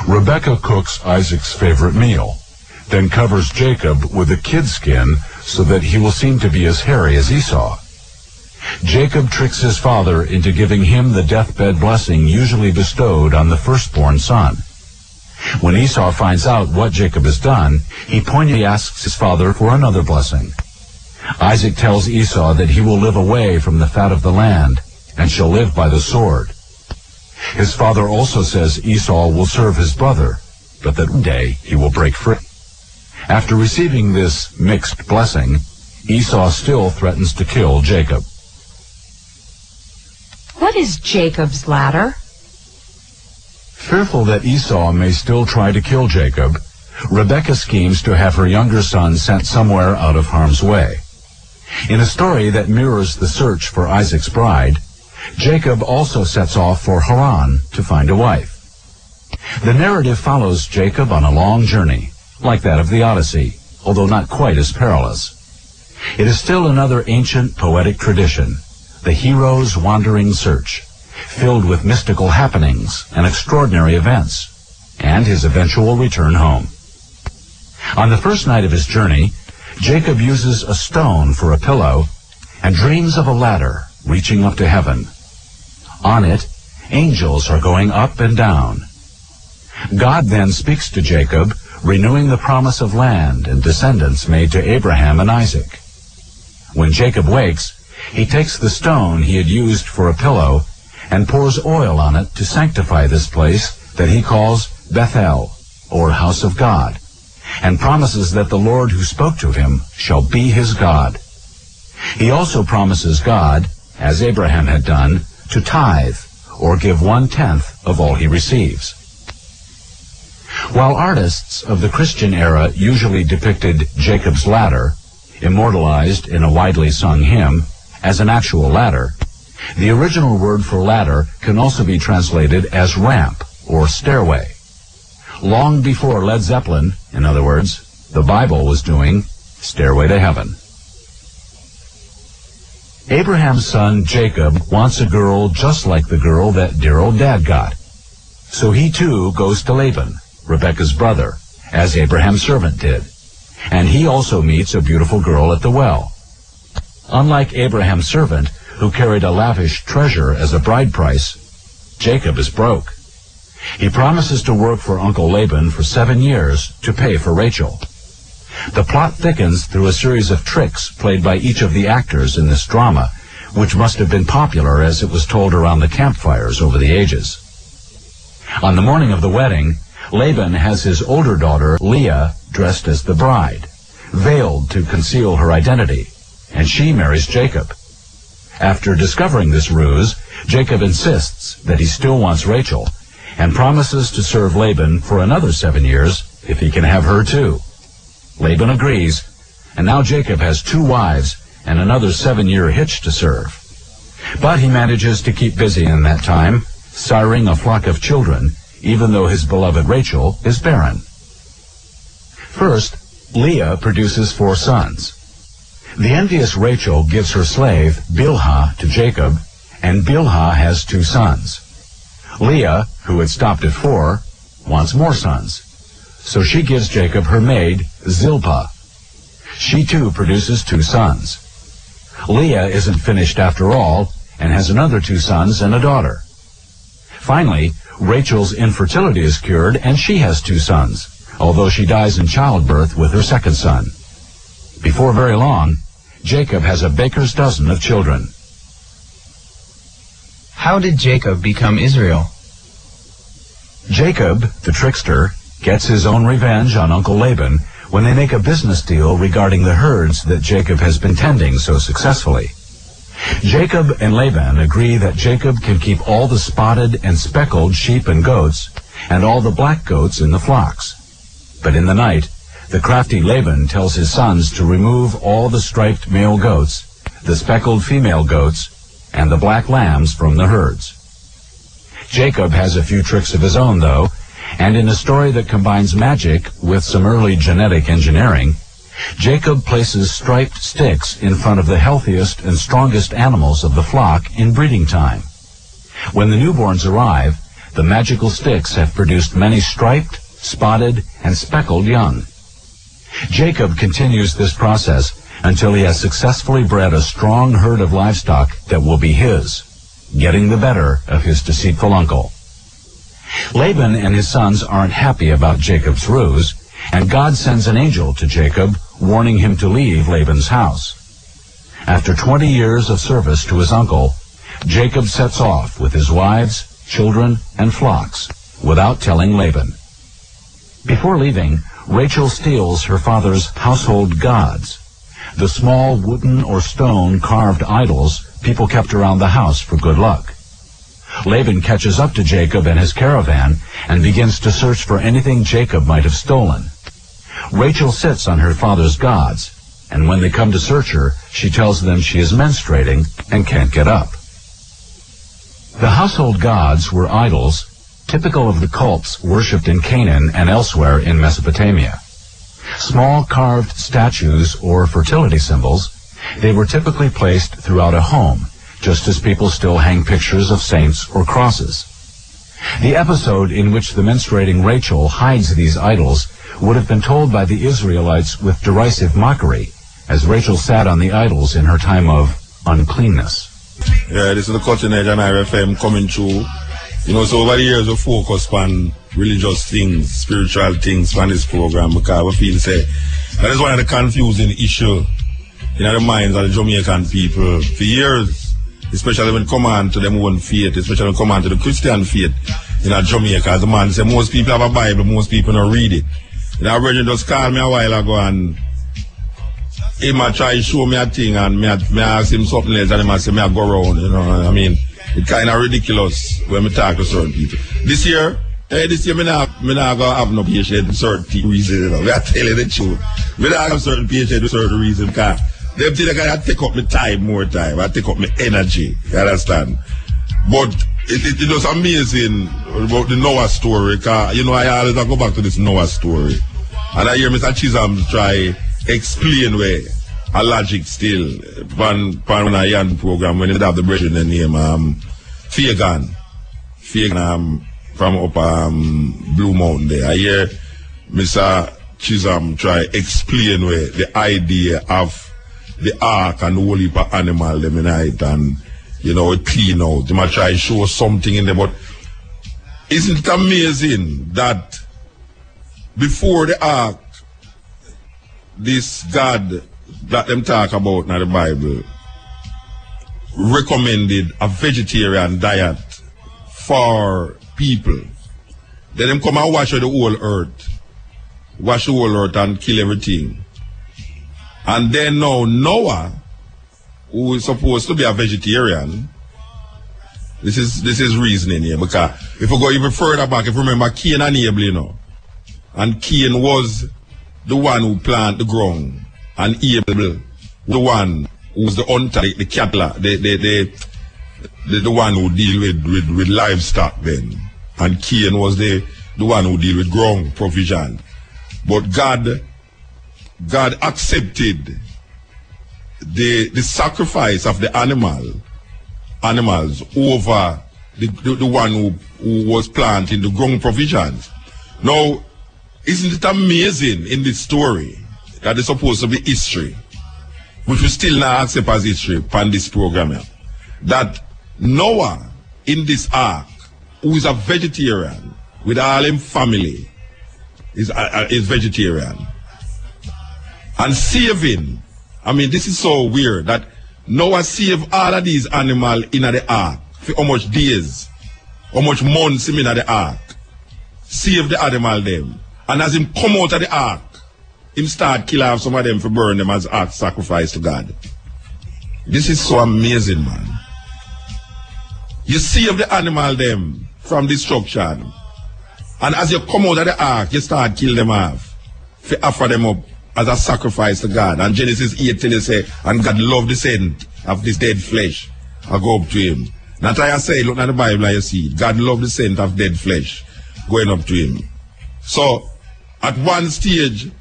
Rebekah cooks Isaac's favorite meal, then covers Jacob with a kid skin so that he will seem to be as hairy as Esau. Jacob tricks his father into giving him the deathbed blessing usually bestowed on the firstborn son. When Esau finds out what Jacob has done, he pointedly asks his father for another blessing. Isaac tells Esau that he will live away from the fat of the land and shall live by the sword. His father also says Esau will serve his brother, but that one day he will break free. After receiving this mixed blessing, Esau still threatens to kill Jacob. What is Jacob's ladder? Fearful that Esau may still try to kill Jacob, Rebekah schemes to have her younger son sent somewhere out of harm's way. In a story that mirrors the search for Isaac's bride, Jacob also sets off for Haran to find a wife. The narrative follows Jacob on a long journey, like that of the Odyssey, although not quite as perilous. It is still another ancient poetic tradition, the hero's wandering search, filled with mystical happenings and extraordinary events, and his eventual return home. On the first night of his journey, Jacob uses a stone for a pillow and dreams of a ladder reaching up to heaven. On it, angels are going up and down. God then speaks to Jacob, renewing the promise of land and descendants made to Abraham and Isaac. When Jacob wakes, he takes the stone he had used for a pillow and pours oil on it to sanctify this place that he calls Bethel, or house of God, and promises that the Lord who spoke to him shall be his God. He also promises God, as Abraham had done, to tithe, or give 1/10 of all he receives. While artists of the Christian era usually depicted Jacob's ladder, immortalized in a widely sung hymn, as an actual ladder, the original word for ladder can also be translated as ramp or stairway. Long before Led Zeppelin, in other words, the Bible was doing Stairway to Heaven. Abraham's son Jacob wants a girl just like the girl that dear old dad got. So he too goes to Laban, Rebekah's brother, as Abraham's servant did. And he also meets a beautiful girl at the well. Unlike Abraham's servant, who carried a lavish treasure as a bride price, Jacob is broke. He promises to work for Uncle Laban for 7 years to pay for Rachel. The plot thickens through a series of tricks played by each of the actors in this drama, which must have been popular as it was told around the campfires over the ages. On the morning of the wedding, Laban has his older daughter, Leah, dressed as the bride, veiled to conceal her identity, and she marries Jacob. After discovering this ruse, Jacob insists that he still wants Rachel, and promises to serve Laban for another 7 years if he can have her too. Laban agrees, and now Jacob has 2 wives and another 7-year hitch to serve. But he manages to keep busy in that time, siring a flock of children, even though his beloved Rachel is barren. First, Leah produces 4 sons. The envious Rachel gives her slave, Bilhah, to Jacob, and Bilhah has 2 sons. Leah, who had stopped at 4, wants more sons. So she gives Jacob her maid, Zilpah. She too produces 2 sons. Leah isn't finished after all, and has another 2 sons and a daughter. Finally, Rachel's infertility is cured, and she has 2 sons, although she dies in childbirth with her second son. Before very long, Jacob has a baker's dozen of children. How did Jacob become Israel? Jacob, the trickster, gets his own revenge on Uncle Laban when they make a business deal regarding the herds that Jacob has been tending so successfully. Jacob and Laban agree that Jacob can keep all the spotted and speckled sheep and goats, and all the black goats in the flocks. But in the night, the crafty Laban tells his sons to remove all the striped male goats, the speckled female goats, and the black lambs from the herds. Jacob has a few tricks of his own, though, and in a story that combines magic with some early genetic engineering, Jacob places striped sticks in front of the healthiest and strongest animals of the flock in breeding time. When the newborns arrive, the magical sticks have produced many striped, spotted, and speckled young. Jacob continues this process until he has successfully bred a strong herd of livestock that will be his, getting the better of his deceitful uncle. Laban and his sons aren't happy about Jacob's ruse, and God sends an angel to Jacob, warning him to leave Laban's house. After 20 years of service to his uncle, Jacob sets off with his wives, children, and flocks, without telling Laban. Before leaving, Rachel steals her father's household gods, the small wooden or stone carved idols people kept around the house for good luck. Laban catches up to Jacob and his caravan and begins to search for anything Jacob might have stolen. Rachel sits on her father's gods, and when they come to search her, she tells them she is menstruating and can't get up. The household gods were idols, typical of the cults worshipped in Canaan and elsewhere in Mesopotamia. Small carved statues or fertility symbols, they were typically placed throughout a home, just as people still hang pictures of saints or crosses. The episode in which the menstruating Rachel hides these idols would have been told by the Israelites with derisive mockery, as Rachel sat on the idols in her time of uncleanness. Yeah, this is the Cutting Edge and IRFM coming through. You know, so over the years we focus on religious things, spiritual things from this program because we feel say that is one of the confusing issue in the minds of the Jamaican people for years, especially when it come on to them own faith, especially when it come on to the Christian faith in Jamaica. As the man say, most people have a Bible, most people don't read it. And our brother just called me a while ago and he might try to show me a thing and me ask him something else and he might say me I go around, you know. I mean, it's kind of ridiculous when we talk to certain people. This year me not gonna have no patience with certain reasons, you know. We are telling the truth. We don't have certain patience with certain reasons because them things that take up my time, more time. I take up my energy. You understand? But it was amazing about the Noah story. Cause, you know, I always go back to this Noah story. And I hear Mr. Chisholm try explain where a logic still. Pan a young program when they have the brethren the name Fagan from up Blue Mountain there. I hear Mr. Chisholm try explain where the idea of the ark and the whole heap of animal them in it and you know it clean out. They might try to show something in there, but isn't it amazing that before the ark, this God that them talk about in the Bible recommended a vegetarian diet for people. Then them come and wash the whole earth and kill everything. And then now Noah, who is supposed to be a vegetarian, this is reasoning here, because if we go even further back, if you remember Cain and Abel, you know, and Cain was the one who planted the ground, and Abel the one who was the hunter, the cattle, the one who deal with livestock then, and Cain was the one who deal with ground provision. But God accepted the sacrifice of the animals over the one who was planting the ground provisions. Now, isn't it amazing in this story that it's supposed to be history, which we still not accept as history on this program here, that Noah in this ark, who is a vegetarian with all his family, is vegetarian. And saving, I mean, this is so weird that Noah saved all of these animals in the ark for how much days, how much months him in the ark. Save the animal them. And as him come out of the ark, him start kill off some of them for burn them as ark sacrifice to God. This is so amazing, man. You save the animal them from destruction. And as you come out of the ark, you start kill them off. For offer them up as a sacrifice to God. And Genesis 8 tell you say, and God loved the scent of this dead flesh. I go up to him. Not I say, look at the Bible and you see, God loved the scent of dead flesh going up to him. So, at one stage,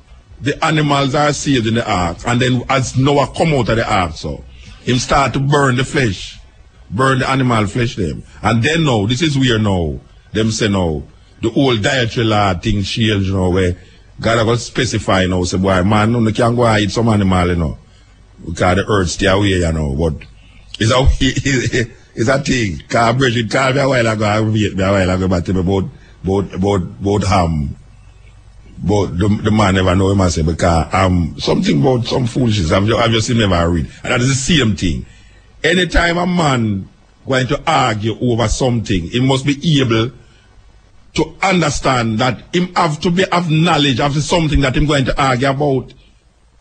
the animals are saved in the ark. And then as Noah come out of the ark, so, him start to burn the flesh. Burn the animal flesh them. And then now, this is weird now, them say now, the whole dietary law thing change, you know, where God will specify now, say, boy, man, you can't go and eat some animal, you know, because the earth stay away, you know, but it's a thing. Because Bridget called me a while ago, I read me a while ago, about ham. But the man never know him, I say, because something about some foolishness, I've just never read. And that is the same thing. Anytime a man going to argue over something, he must be able to understand that him have to have knowledge of something that him going to argue about.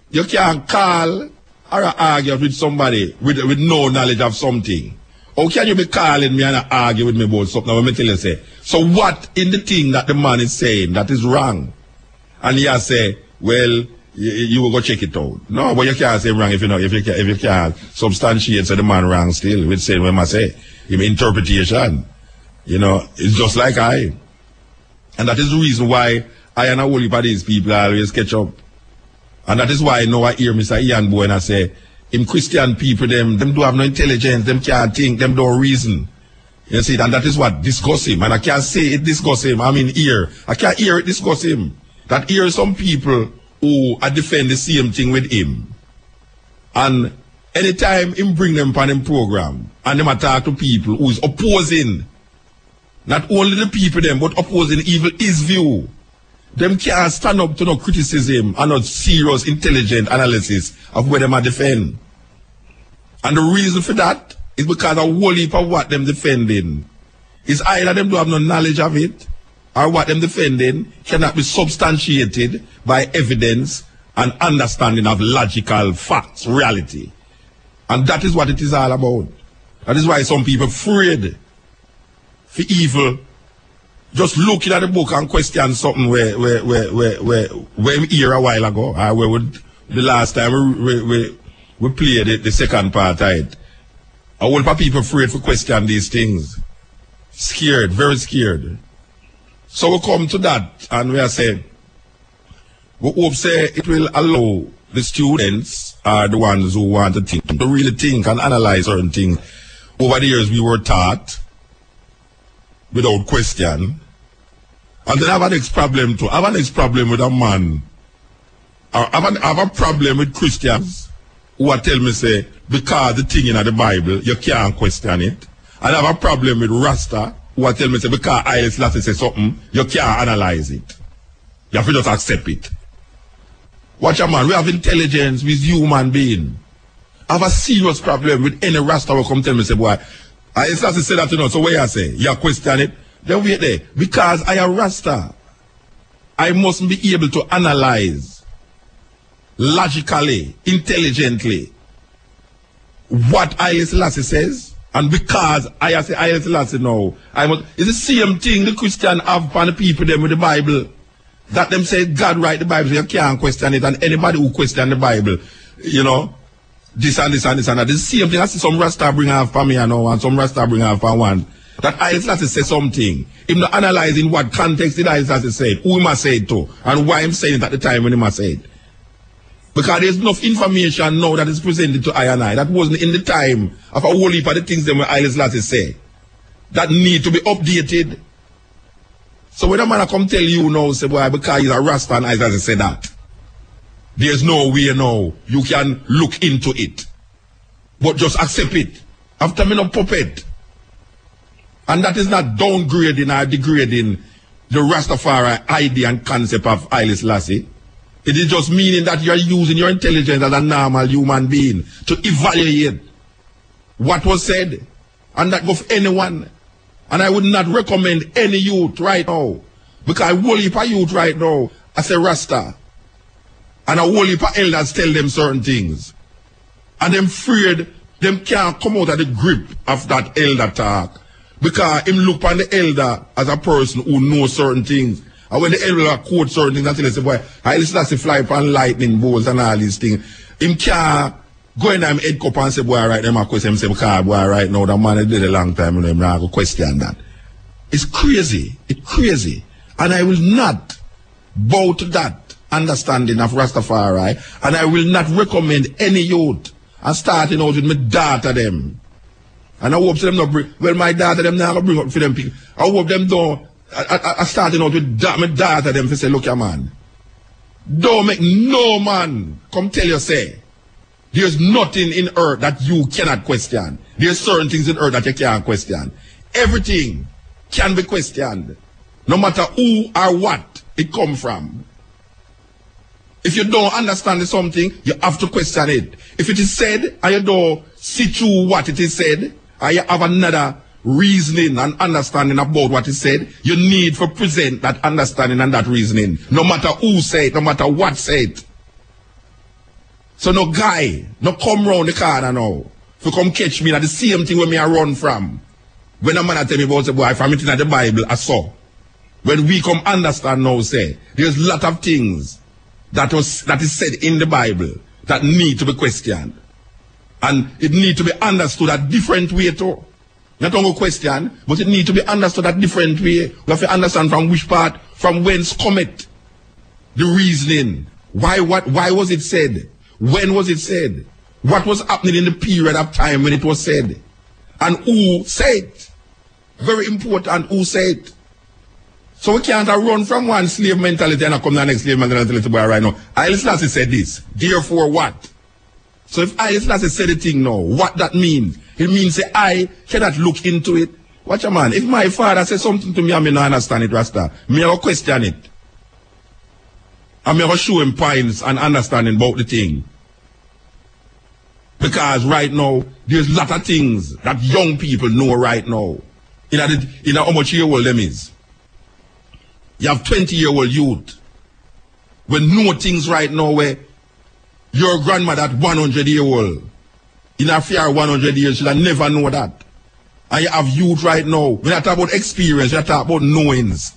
You can't call or argue with somebody with no knowledge of something. How can you be calling me and argue with me about something? Let me tell you, say, so what in the thing that the man is saying that is wrong? And he has say, well, you will go check it out. No, but you can't say wrong if you can't substantiate say the man wrong still with saying what I say. Him interpretation. You know, it's just like I. And that is the reason why I and a whole heap of these people always catch up. And that is why now I hear Mr. Ian Boy and I say, him Christian people, them do have no intelligence, them can't think, them don't reason. You see, and that is what disgusts him. And I can't say it disgusts him. I mean, I can't hear it disgusts him. That here some people who defend the same thing with him. And anytime him bring them on him program, and them talk to people who is opposing Not only the people them, but opposing evil his view. Them can't stand up to no criticism and not serious, intelligent analysis of where them are defend. And the reason for that is because a whole heap of what them defending is either them don't have no knowledge of it, or what them defending cannot be substantiated by evidence and understanding of logical facts, reality. And that is what it is all about. That is why some people afraid for evil, just looking at the book and question something where we hear a while ago, or where the last time we played it, the second part of it. A whole lot of people afraid to question these things. Scared, very scared. So we come to that and we are saying, we hope say it will allow the students, are the ones who want to think, to really think and analyze certain things. Over the years we were taught without question. And then I have a next problem too. I have a next problem with a man. I have a problem with Christians who are tell me say, because the thing in the Bible, you can't question it. And I have a problem with Rasta who are tell me say, because Haile Selassie say something, you can't analyze it. You have to just accept it. Watch a man, we have intelligence with human being. I have a serious problem with any Rasta who come tell me say, boy, Haile Selassie say that to know, so what you say? You question it? Then wait there. Because I am Rasta, I must be able to analyze logically, intelligently what Haile Selassie says. And because I say Haile Selassie now, it's the same thing the Christian have for the people them with the Bible. That them say God write the Bible, so you can't question it. And anybody who question the Bible, you know, this and this and this and that. It's the same thing. I see some Rasta bring out for me, you know, and some Rasta bring out for one. That Haile Selassie say something. Him not analyzing what context did Haile Selassie say it, who he must say it to, and why I'm saying it at the time when he must say it. Because there's enough information now that is presented to I and I that wasn't in the time of a whole heap of the things that Haile Selassie say that need to be updated. So when a man come tell you now, say, boy, because he's a Rasta and Haile Selassie say that, there's no way now you can look into it. But just accept it. After me no puppet. And that is not downgrading or degrading the Rastafari idea and concept of Haile Selassie. It is just meaning that you are using your intelligence as a normal human being to evaluate what was said. And that goes for anyone. And I would not recommend any youth right now. Because a whole heap of youth right now, as a Rasta. And a whole heap of elders tell them certain things. And them afraid them can't come out of the grip of that elder talk. Because him look on the elder as a person who knows certain things. And when the elder quote certain things, until they say, boy, I listen to fly upon lightning bolts and all these things. Him can't go in them head cup and say, boy, right, them a question him say, because boy, right now, that man did a long time and I'm not going to question that. It's crazy. It's crazy. And I will not bow to that understanding of Rastafari. And I will not recommend any youth and starting out with my daughter them. And I hope them not bring, well, my daughter them now bring up for them people. I hope them don't, I starting out with my daughter them to say, look here man, don't make no man come tell you say, there's nothing in earth that you cannot question. There's certain things in earth that you can't question. Everything can be questioned, no matter who or what it come from. If you don't understand something, you have to question it. If it is said and you don't see through what it is said, or you have another reasoning and understanding about what is said, you need to present that understanding and that reasoning, no matter who say it, no matter what say it. So no guy, no come round the corner now, to come catch me at the same thing where me I run from. When a man tell me about the boy, from it in the Bible, I saw. When we come understand now, say, there's a lot of things that is said in the Bible that need to be questioned. And it need to be understood a different way too. Not only question, but it need to be understood a different way. We have to understand from which part, from whence cometh the reasoning. Why was it said? When was it said? What was happening in the period of time when it was said? And who said it? Very important, who said it. So we can't run from one slave mentality and come to the next slave mentality right now. Haile Selassie said this. Therefore what? So if Haile Selassie said the thing now, what that means? It means that I cannot look into it. Watch a man. If my father says something to me and me not understand it, Rasta, me will question it. And me will show him points and understanding about the thing. Because right now, there's a lot of things that young people know right now. In how much year old them is. You have 20-year-old youth. We know things right now where your grandmother at 100-year-old, in a fear 100 years, she'll never know that. And you have youth right now. We're not talking about experience, we're talking about knowings.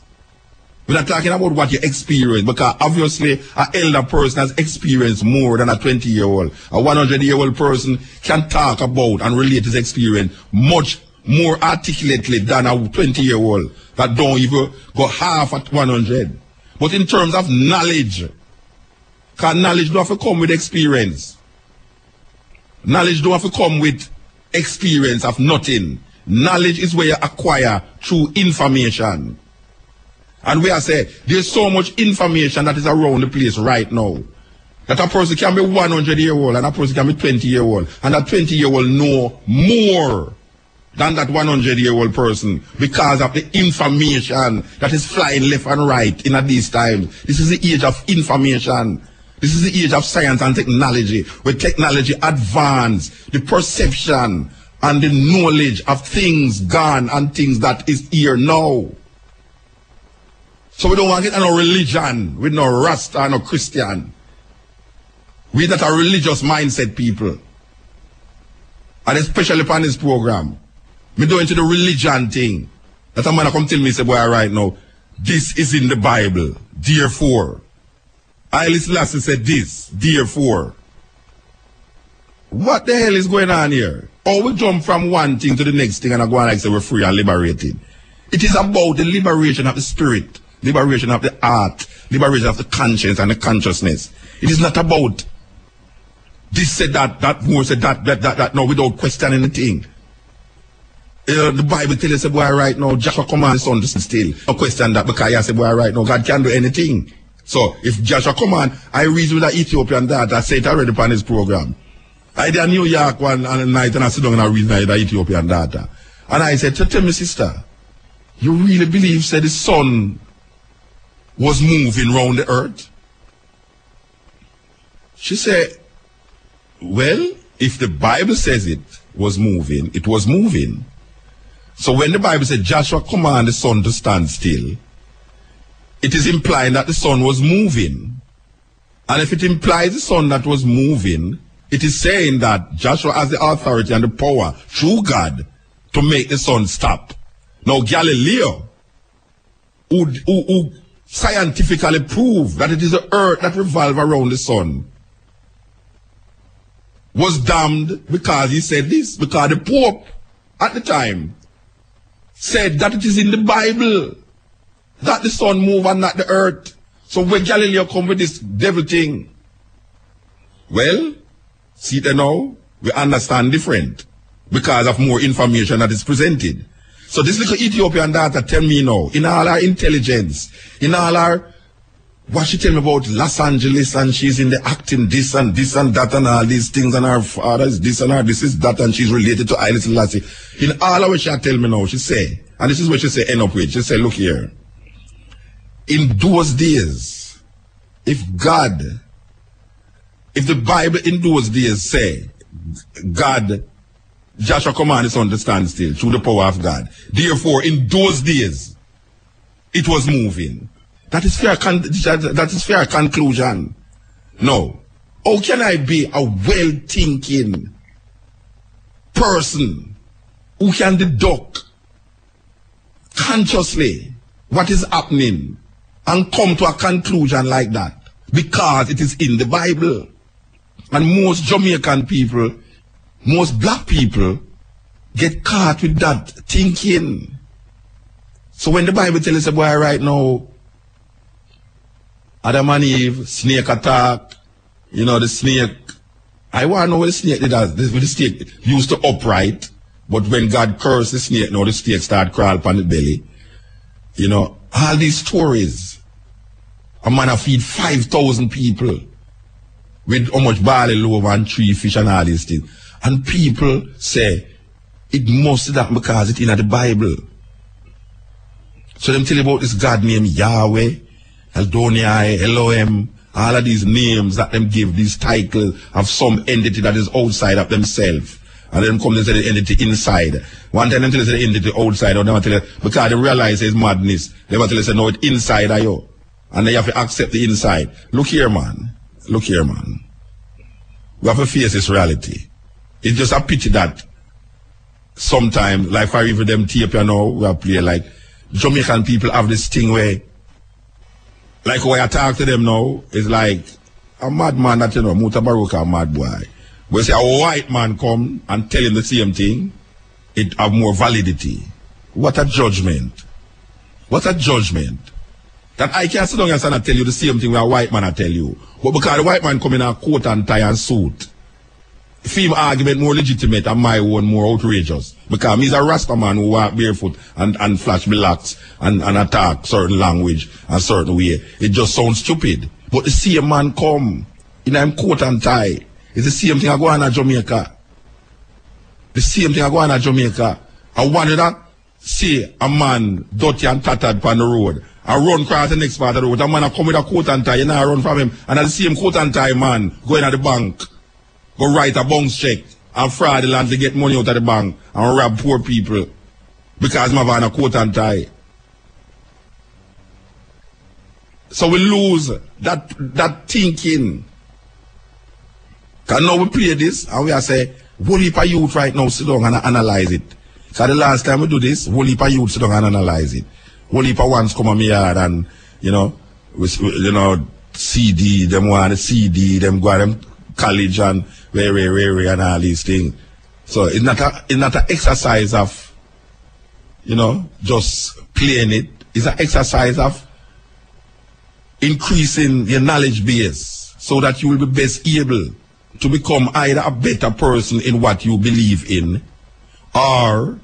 We're not talking about what you experience, because obviously an elder person has experienced more than a 20-year-old. A 100-year-old person can talk about and relate his experience much more articulately than a 20-year-old that don't even go half at 100. But in terms of knowledge, because knowledge don't have to come with experience. Knowledge don't have to come with experience of nothing. Knowledge is where you acquire through information. And we are saying there's so much information that is around the place right now. That a person can be 100-year-old and a person can be 20-year-old. And that 20-year-old know more than that 100-year-old person because of the information that is flying left and right in these times. This is the age of information. This is the age of science and technology, where technology advance the perception and the knowledge of things gone and things that is here now. So we don't want to get no religion with no Rasta, no Christian. We that are religious mindset people. And especially upon this program. Me go into the religion thing. That a man come tell me, say, boy, right now, this is in the Bible. Therefore. Haile Selassie said this. Therefore. What the hell is going on here? Or we jump from one thing to the next thing and I go on like say we're free and liberated. It is about the liberation of the spirit. Liberation of the heart, liberation of the conscience and the consciousness. It is not about this said that more said that no, without questioning anything. The Bible tells us, boy, right now, Joshua commands his son to sit still. No question that because I say, boy, right now, God can do anything. So if Joshua command, I read with the Ethiopian dad, I said it already upon his program. I did a New York one night and I sit down and I read the Ethiopian data. And I said, tell me, sister, you really believe, said the sun was moving round the earth? She said, well, if the Bible says it was moving, it was moving. So when the Bible said Joshua commanded the sun to stand still, it is implying that the sun was moving. And if it implies the sun that was moving, it is saying that Joshua has the authority and the power through God to make the sun stop. Now Galileo, who scientifically prove that it is the earth that revolves around the sun, was damned because he said this, because the Pope at the time said that it is in the Bible that the sun move and not the earth. So when Galileo come with this devil thing, well, see that now, we understand different because of more information that is presented. So this little Ethiopian data tell me now, in all our intelligence, in all our, what she tell me about Los Angeles and she's in the acting this and that and all these things and her father is this and her this is that and she's related to Haile Selassie. In all of what she tell me now, she say, and this is what she say end up with, she say, look here, in those days, if the Bible in those days say, God, Joshua commanded his son to stand still through the power of God. Therefore, in those days, it was moving. That is fair conclusion. No. How can I be a well-thinking person who can deduct consciously what is happening and come to a conclusion like that? Because it is in the Bible. And most Jamaican people, most black people get caught with that thinking. So when the Bible tells us, boy, right now, Adam and Eve, snake attack, you know, the snake, I want to know what the snake did. The snake used to upright, but when God cursed the snake, now the snake start crawl upon the belly. You know, all these stories. A man feed 5,000 people with how much barley loaf and 3 fish and all these things. And people say, It must that because it's in the Bible. So them tell you about this God named Yahweh, Eldonai, Elohim, all of these names that them give, these titles of some entity that is outside of themselves. And then come and say the entity inside. One time them tell you say the entity outside, or they tell you, because they realize it's madness, they tell you say no, it's inside of you. And then you have to accept the inside. Look here, man. Look here, man. We have to face this reality. It's just a pity that sometimes, like for even them tape, you know, we have play like Jamaican people have this thing where, like when I talk to them now, it's like a madman that, you know, Mutabaruka, a mad boy. But say a white man come and tell him the same thing, it have more validity. What a judgment. What a judgment. That I can't sit down and tell you the same thing where a white man I tell you. But because the white man come in a coat and tie and suit, film argument more legitimate and my one more outrageous. Because he's a Rasta man who walk barefoot and flash blacks and attack certain language and certain way. It just sounds stupid. But the same man come in a coat and tie. It's the same thing I go on in Jamaica. The same thing I go on in Jamaica. I wanted to see a man dirty and tattered on the road. I run across the next part of the road. A man I come with a coat and tie, you know, I run from him. And the same coat and tie man going at the bank, go write a bounce check and fraudulent to get money out of the bank and rob poor people because I'm having a coat and tie. So we lose that thinking. Because now we play this and we are say, whole heap of youth right now sit down and analyze it. Because the last time we do this, whole heap of youth sit down and analyze it. Whole heap of ones come on me yard and, you know, CD, them want a CD, them go to them college and very and all these things. So it's not an exercise of, you know, just playing it. It's an exercise of increasing your knowledge base so that you will be best able to become either a better person in what you believe in, or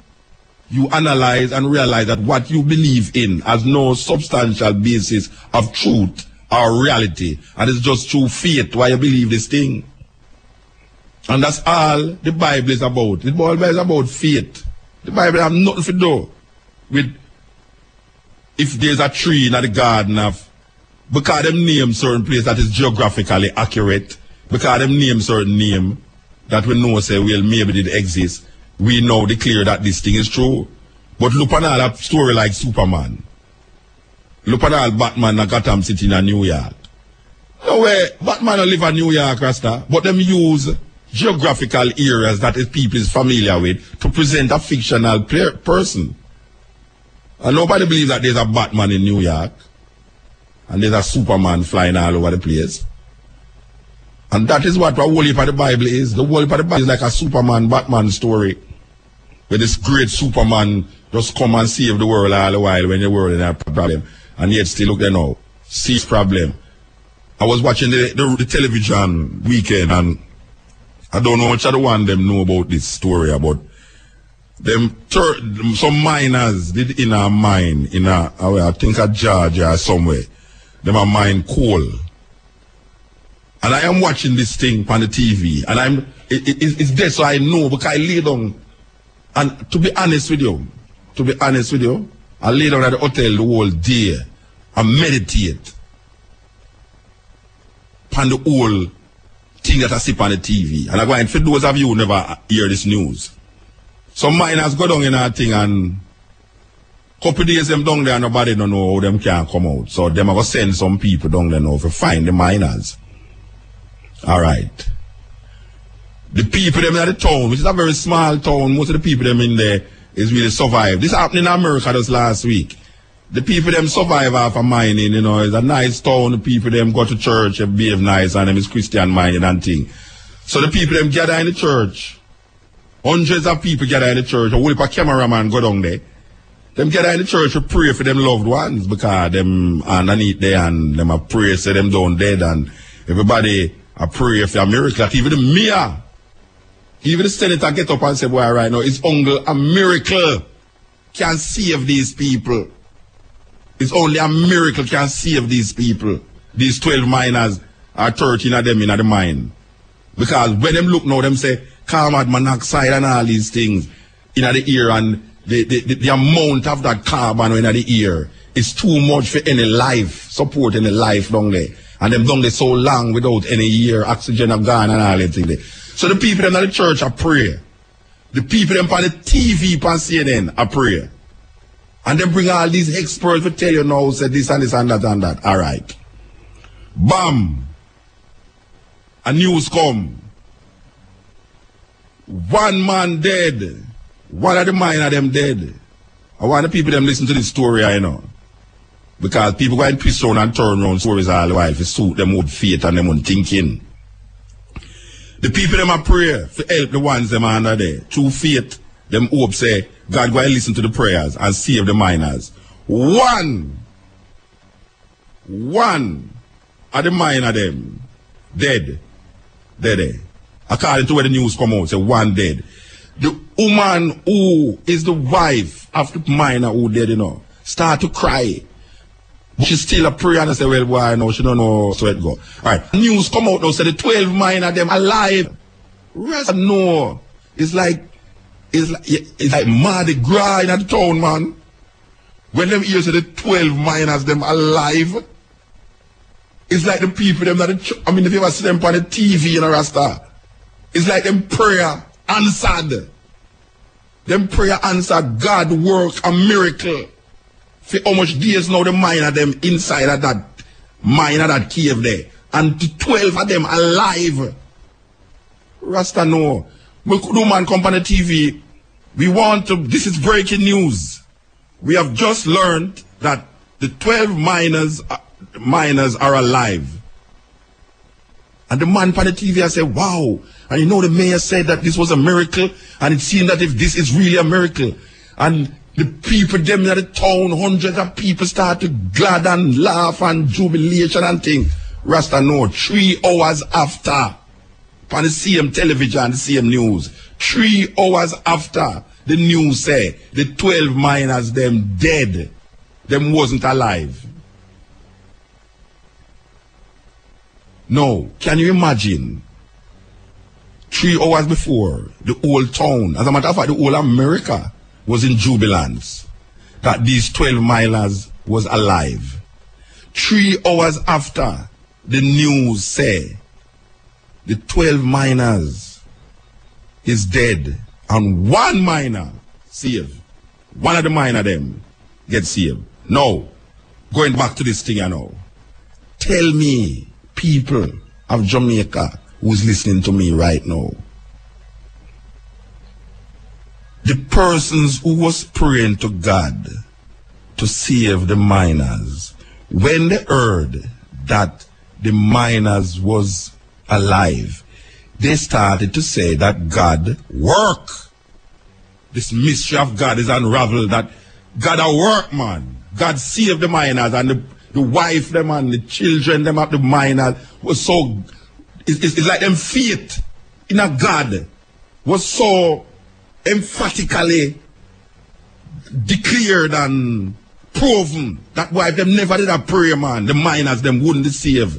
you analyze and realize that what you believe in has no substantial basis of truth or reality, and it's just through faith why you believe this thing. And that's all the Bible is about. The Bible is about faith. The Bible has nothing to do with if there's a tree in the garden of, because them name certain place that is geographically accurate, because them name certain name that we know say, well, maybe did exist, we now declare that this thing is true. But look at all a story like Superman. Look at all Batman in Gotham City in New York. No way, Batman don't live in New York, Rasta, but them use geographical areas that people is familiar with to present a fictional person. And nobody believes that there's a Batman in New York and there's a Superman flying all over the place. And that is what the whole heap of the Bible is. The whole heap of the Bible is like a Superman, Batman story. Where this great Superman just come and save the world all the while when the world is in a problem. And yet still look there now. See problem. I was watching the television weekend and I don't know much of the one them know about this story about them some miners did in a mine in I think a Georgia or somewhere. Them a mine coal. And I am watching this thing on the TV and it's there so I know because I lay down and to be honest with you, I lay down at the hotel the whole day and meditate on the whole thing that I see on the TV. And I go, and for those of you who never hear this news, some miners go down in that thing and couple days them down there and nobody don't know how them can come out. So them are going to send some people down there now to find the miners. Alright. The people them in the town, which is a very small town, most of the people them in there is really survived. This happened in America just last week. The people them survive after mining, you know, it's a nice town, the people them go to church and behave nice and them is Christian mining and thing. So the people them gather in the church. Hundreds of people gather in the church, a whole heap of cameraman go down there. Them gather in the church to pray for them loved ones because them underneath there and them a pray say them down dead and everybody a pray for a miracle. Like even the mayor, even the senator get up and say, boy, right now, it's only a miracle can save these people. It's only a miracle can save these people. These 12 miners are 13 of them in the mine. Because when them look now, them say carbon monoxide and all these things. in the ear, and the amount of that carbon in the ear is too much for any life, support any life down there. And them down there so long without any ear, oxygen have gone and all that thing there. So the people in the church are pray. The people them on the TV on CNN are pray. And they bring all these experts to tell you now, say this and this and that and that. All right. Bam. A news come. One man dead. One of the minor them dead. I want the people them listen to this story, I know. Because people go and twist around and turn around stories all the while to suit them own faith and them own thinking. The people them a pray to help the ones them under there. Through faith, them hope say, God go and listen to the prayers and save the minors. One of the minor them dead. Dead. According to where the news come out, say one dead. The woman who is the wife of the minor who dead, you know, start to cry. She still a prayer and I say, well, why no, she don't know so it go. Alright, news come out now, say the 12 minor them alive. Rest no. It's like Mardi Gras in the town, man. When them hear say the 12 minors them alive, it's like the people them that if you ever see them on the TV in a Rasta, it's like them prayer answered. Them prayer answered, God work a miracle. For how much days now the minor them inside of that mine of that cave there. And the 12 of them alive. Rasta no. We could man come on the TV. We want to, this is breaking news. We have just learned that the 12 miners are alive. And the man on the TV I said, wow. And you know the mayor said that this was a miracle. And it seemed that if this is really a miracle. And the people them in the town, hundreds of people start to glad and laugh and jubilation and things. Rasta no, 3 hours after, on the same television, the same news, 3 hours after the news say the 12 miners them dead, them wasn't alive. No, can you imagine? 3 hours before, the whole town, as a matter of fact, the whole America was in jubilance that these 12 milers was alive. 3 hours after the news say the 12 miners is dead and one miner saved. One of the miner them get saved. Now, going back to this thing I know. Tell me, people of Jamaica who's listening to me right now, the persons who was praying to God to save the miners, when they heard that the miners was alive, they started to say that God work. This mystery of God is unraveled, that God a work, man. God saved the miners, and the wife them and the children them of the miners was so, it's like them faith in a God was so emphatically declared and proven that why them never did a prayer, man, the miners them wouldn't be saved.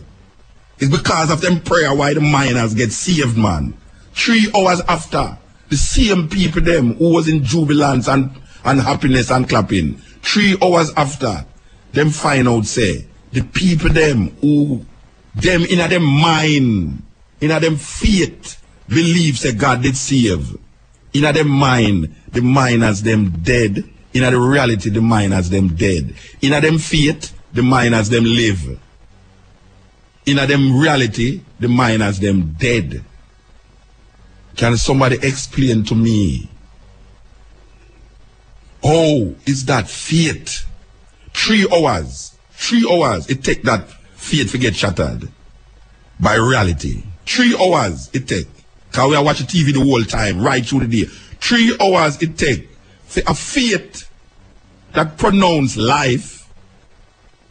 It's because of them prayer why the miners get saved, man. 3 hours after, the same people them who was in jubilance and happiness and clapping, 3 hours after, them find out say, the people them who, them in a them mind, in a them faith, believe say God did save. In them mind, the miners them dead. In the reality, the miners them dead. In them faith, the miners them live. In them reality, the miners them dead. Can somebody explain to me? Oh, is that faith? 3 hours. 3 hours it take that faith to get shattered by reality. 3 hours it take. Because we are watching TV the whole time, right through the day. 3 hours it take for a faith that pronounce life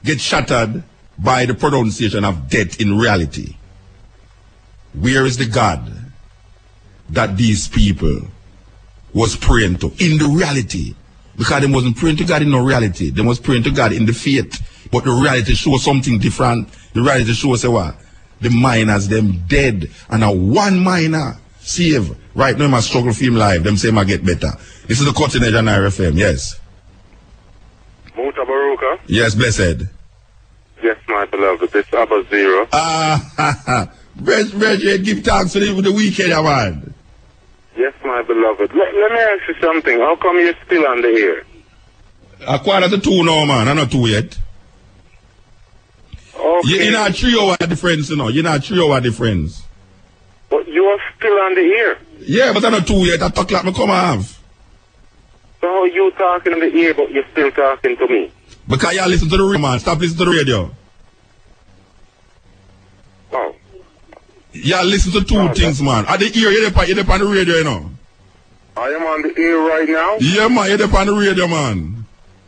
get shattered by the pronunciation of death in reality. Where is the God that these people was praying to in the reality? Because they wasn't praying to God in the reality. They was praying to God in the faith. But the reality shows something different. The reality shows say what? The miners them dead. And a one miner Save. Right now, my struggle film live. Them say I get better. This is the Cutting Edge on RFM, yes. Mutabaruka? Yes, blessed. Yes, my beloved. It's Abba Zero. Brethren, give thanks for the weekend, man. Yes, my beloved. Let me ask you something. How come you're still on the air? A quarter to 2 now, man. I'm not 2 yet. Okay. You're in a 3 hour difference, you know. You're in a 3 hour difference. But you are still on the air. Yeah, but I'm not 2 yet. At 2 o'clock, me come and have. So how you talking on the air, but you're still talking to me? Because you listen to the radio, man. Stop listening to the radio. Oh. You listen to two things, man. At the ear, you're on the radio, you know. I am on the air right now? Yeah, man. You're on the radio, man.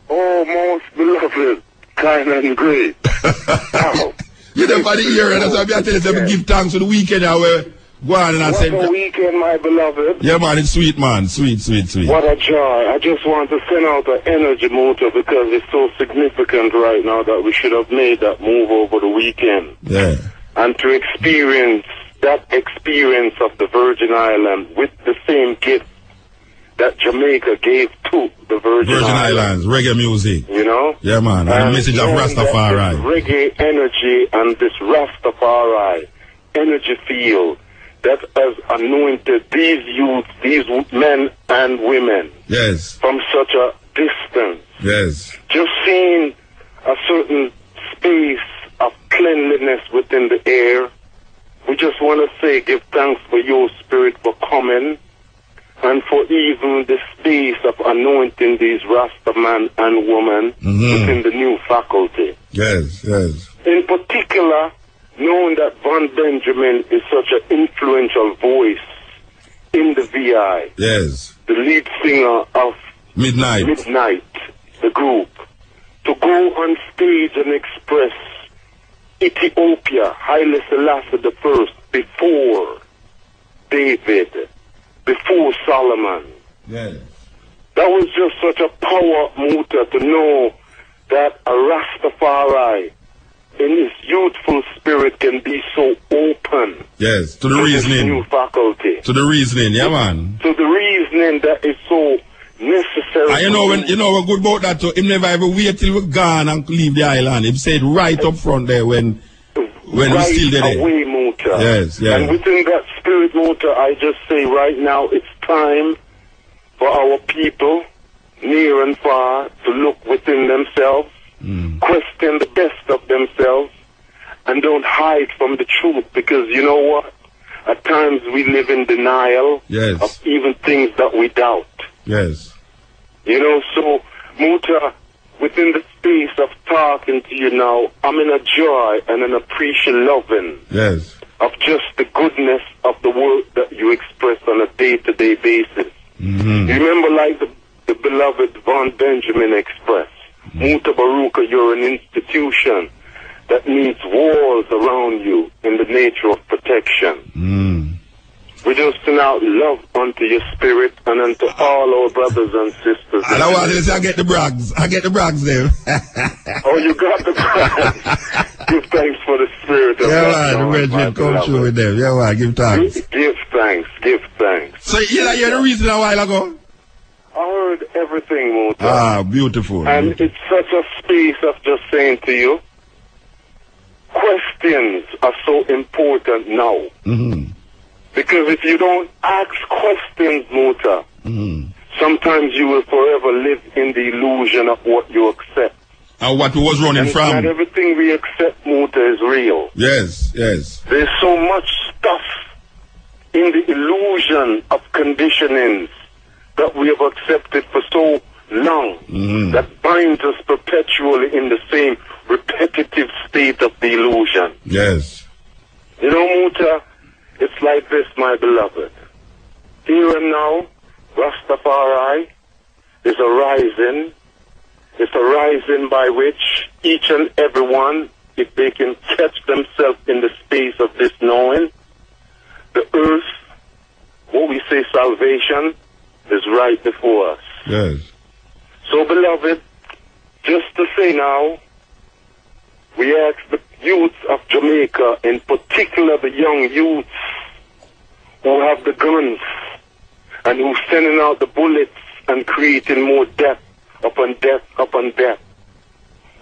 Oh, most beloved, kind and great. Oh. You're on the ear, and that's why I'm telling you, give thanks for the weekend. I will go on and I What said, a weekend, my beloved. yeah, man. It's sweet, man. Sweet, sweet, sweet. What a joy. I just want to send out an energy motor because it's so significant right now that we should have made that move over the weekend. Yeah. And to experience that experience of the Virgin Island with the same gift that Jamaica gave to the Virgin Islands, reggae music. You know? Yeah, man. And the message of Rastafari. Reggae energy and this Rastafari energy field that has anointed these youths, these men and women. Yes. From such a distance. Yes. Just seeing a certain space of cleanliness within the air. We just want to say, give thanks for your spirit for coming and for even the space of anointing these Rasta man and woman within the new faculty. Yes, yes. In particular, knowing that Von Benjamin is such an influential voice in the VI. Yes. The lead singer of Midnight, the group. To go on stage and express Ethiopia, Haile Selassie I, before David, before Solomon. Yes. That was just such a power, Muta, to know that a Rastafari in his youthful spirit can be so open. Yes, to the reasoning. New faculty. To the reasoning, yeah, man. To the reasoning that is so necessary. And you know what good about that too? Him never ever wait till we're gone and leave the island. He said right up front there when right we're still there. Away, Muta. Yes, yes. And within that spirit, Muta, I just say right now it's time for our people, near and far, to look within themselves, question the best of themselves, and don't hide from the truth, because you know what? At times we live in denial of even things that we doubt. Yes. You know, so, Muta, within the space of talking to you now, I'm in a joy and an appreciation loving of just the goodness of the work that you express on a day-to-day basis. You remember, like the beloved Von Benjamin expressed, Mutabaruka, you're an institution that needs walls around you in the nature of protection. We just send out love unto your spirit and unto all our brothers and sisters. And I want to say I get the brags. I get the brags there. Oh, you got the brags. Give thanks for the spirit of yeah, man, the Virgin come through with them. Yeah, man, give thanks. Give thanks, give thanks. So you hear the reason a while ago? I heard everything, Muta. Ah, beautiful. And it's such a space of just saying to you, questions are so important now. Because if you don't ask questions, Muta, sometimes you will forever live in the illusion of what you accept. And what was running and from? Not everything we accept, Muta, is real. Yes, yes. There's so much stuff in the illusion of conditionings that we have accepted for so long that binds us perpetually in the same repetitive state of the illusion. Yes. You know, Muta, it's like this, my beloved. Here and now, Rastafari is arising. It's a rising by which each and every one, if they can catch themselves in the space of this knowing, the earth, what we say salvation, is right before us. Yes. So, beloved, just to say now, we ask the youths of Jamaica, in particular the young youths who have the guns and who's sending out the bullets and creating more death upon death upon death.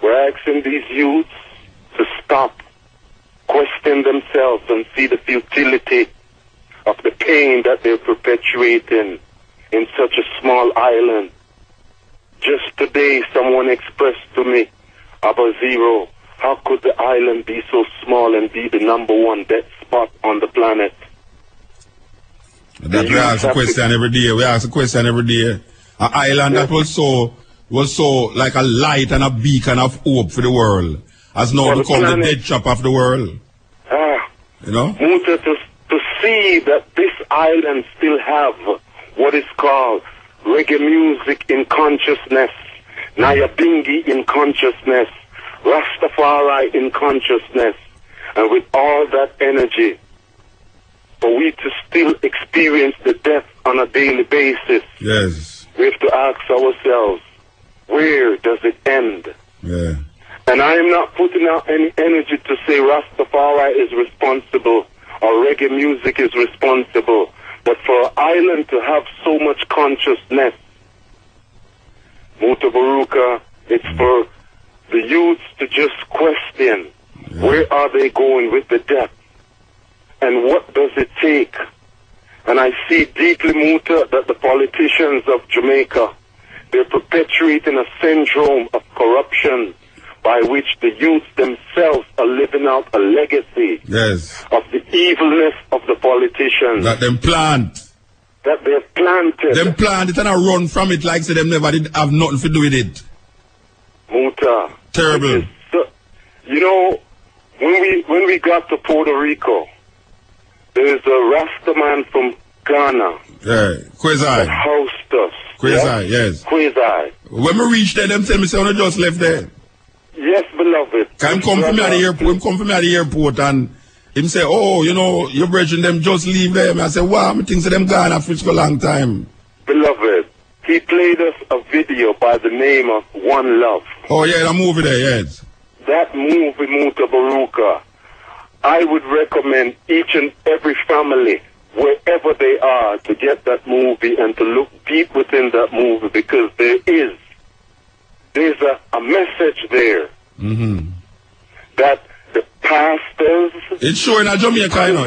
We're asking these youths to stop, question themselves, and see the futility of the pain that they're perpetuating in such a small island. Just today, someone expressed to me, Abba Zero, how could the island be so small and be the #1 death spot on the planet? That we ask a question every day. We ask a question every day. An island that was so like a light and a beacon of hope for the world has now become the dead trap of the world. You know? Muta, to see that this island still have what is called reggae music in consciousness, Nyabingi in consciousness, Rastafari in consciousness, and with all that energy, for we to still experience the death on a daily basis, yes, we have to ask ourselves, where does it end? Yeah. And I am not putting out any energy to say Rastafari is responsible or reggae music is responsible, but for an island to have so much consciousness, Mutabaruka, it's for the youths to just question, where are they going with the death? And what does it take? And I see deeply, Muta, that the politicians of Jamaica, they're perpetuating a syndrome of corruption by which the youth themselves are living out a legacy of the evilness of the politicians. That them plant. That they've planted. Them plant it and I run from it like say them never did have nothing to do with it. Muta. Terrible. You know, when we got to Puerto Rico, there's a Rasta man from Ghana. Yeah, Quasi. That housed us. Quasi, yes. Quasi. When we reached there, them tell me, say, I just left there. Yes, beloved. Him come for me at the airport. Him come for me at the airport and him say, oh, you know, your brethren, them just leave them. I say, wow, I think them gone after for a long time. Beloved, he played us a video by the name of One Love. Oh, yeah, that movie there, yes. That movie, Mutabaruka, I would recommend each and every family, wherever they are, to get that movie and to look deep within that movie, because there's a message there that the pastors... It's showing at Jamaica, you know.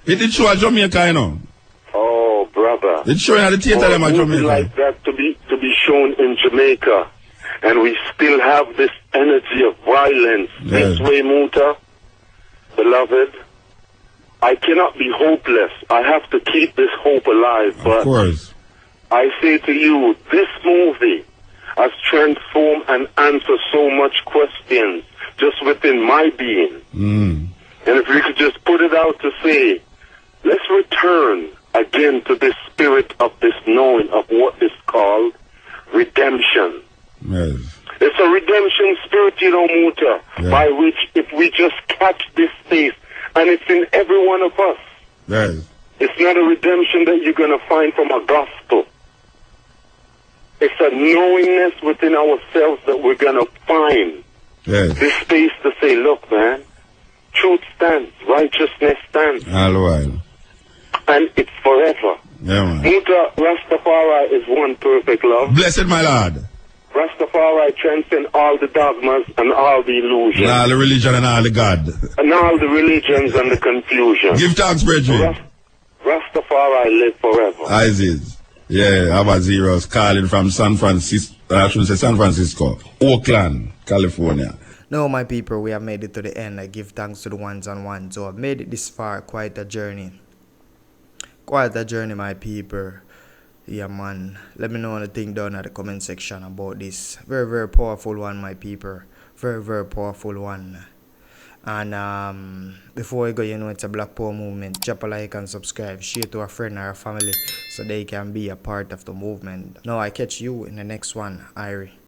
It show at Jamaica, you know. Oh, brother. It's showing at the theater at Jamaica. Like that to be shown in Jamaica. And we still have this energy of violence. This way, Muta, beloved, I cannot be hopeless. I have to keep this hope alive. But of course. I say to you, this movie has transformed and answered so much questions just within my being. And if we could just put it out to say, let's return again to this spirit of this knowing of what is called redemption. Yes. It's a redemption spirit, you know, Muta, by which if we just catch this space, and it's in every one of us. Yes. It's not a redemption that you're going to find from a gospel. It's a knowingness within ourselves that we're going to find this space to say, look, man, truth stands, righteousness stands. All while. And it's forever. Yeah, man. Muta, Rastafari is one perfect love. Blessed, my lord. Rastafari transcends all the dogmas and all the illusions. And all the religion and all the God. And all the religions and the confusion. Give thanks, brethren. Rastafari live forever. As is. Yeah, Abba Zero's calling from San Francisco. I should say San Francisco. Oakland, California. No, my people, we have made it to the end. I give thanks to the ones and ones who have made it this far. Quite a journey. Quite a journey, my people. Yeah, man. Let me know anything down in the comment section about this. Very, very powerful one, my people. Very, very powerful one. And before we go, you know, it's a Black Power movement. Drop a like and subscribe. Share to a friend or a family so they can be a part of the movement. Now, I catch you in the next one, Irie.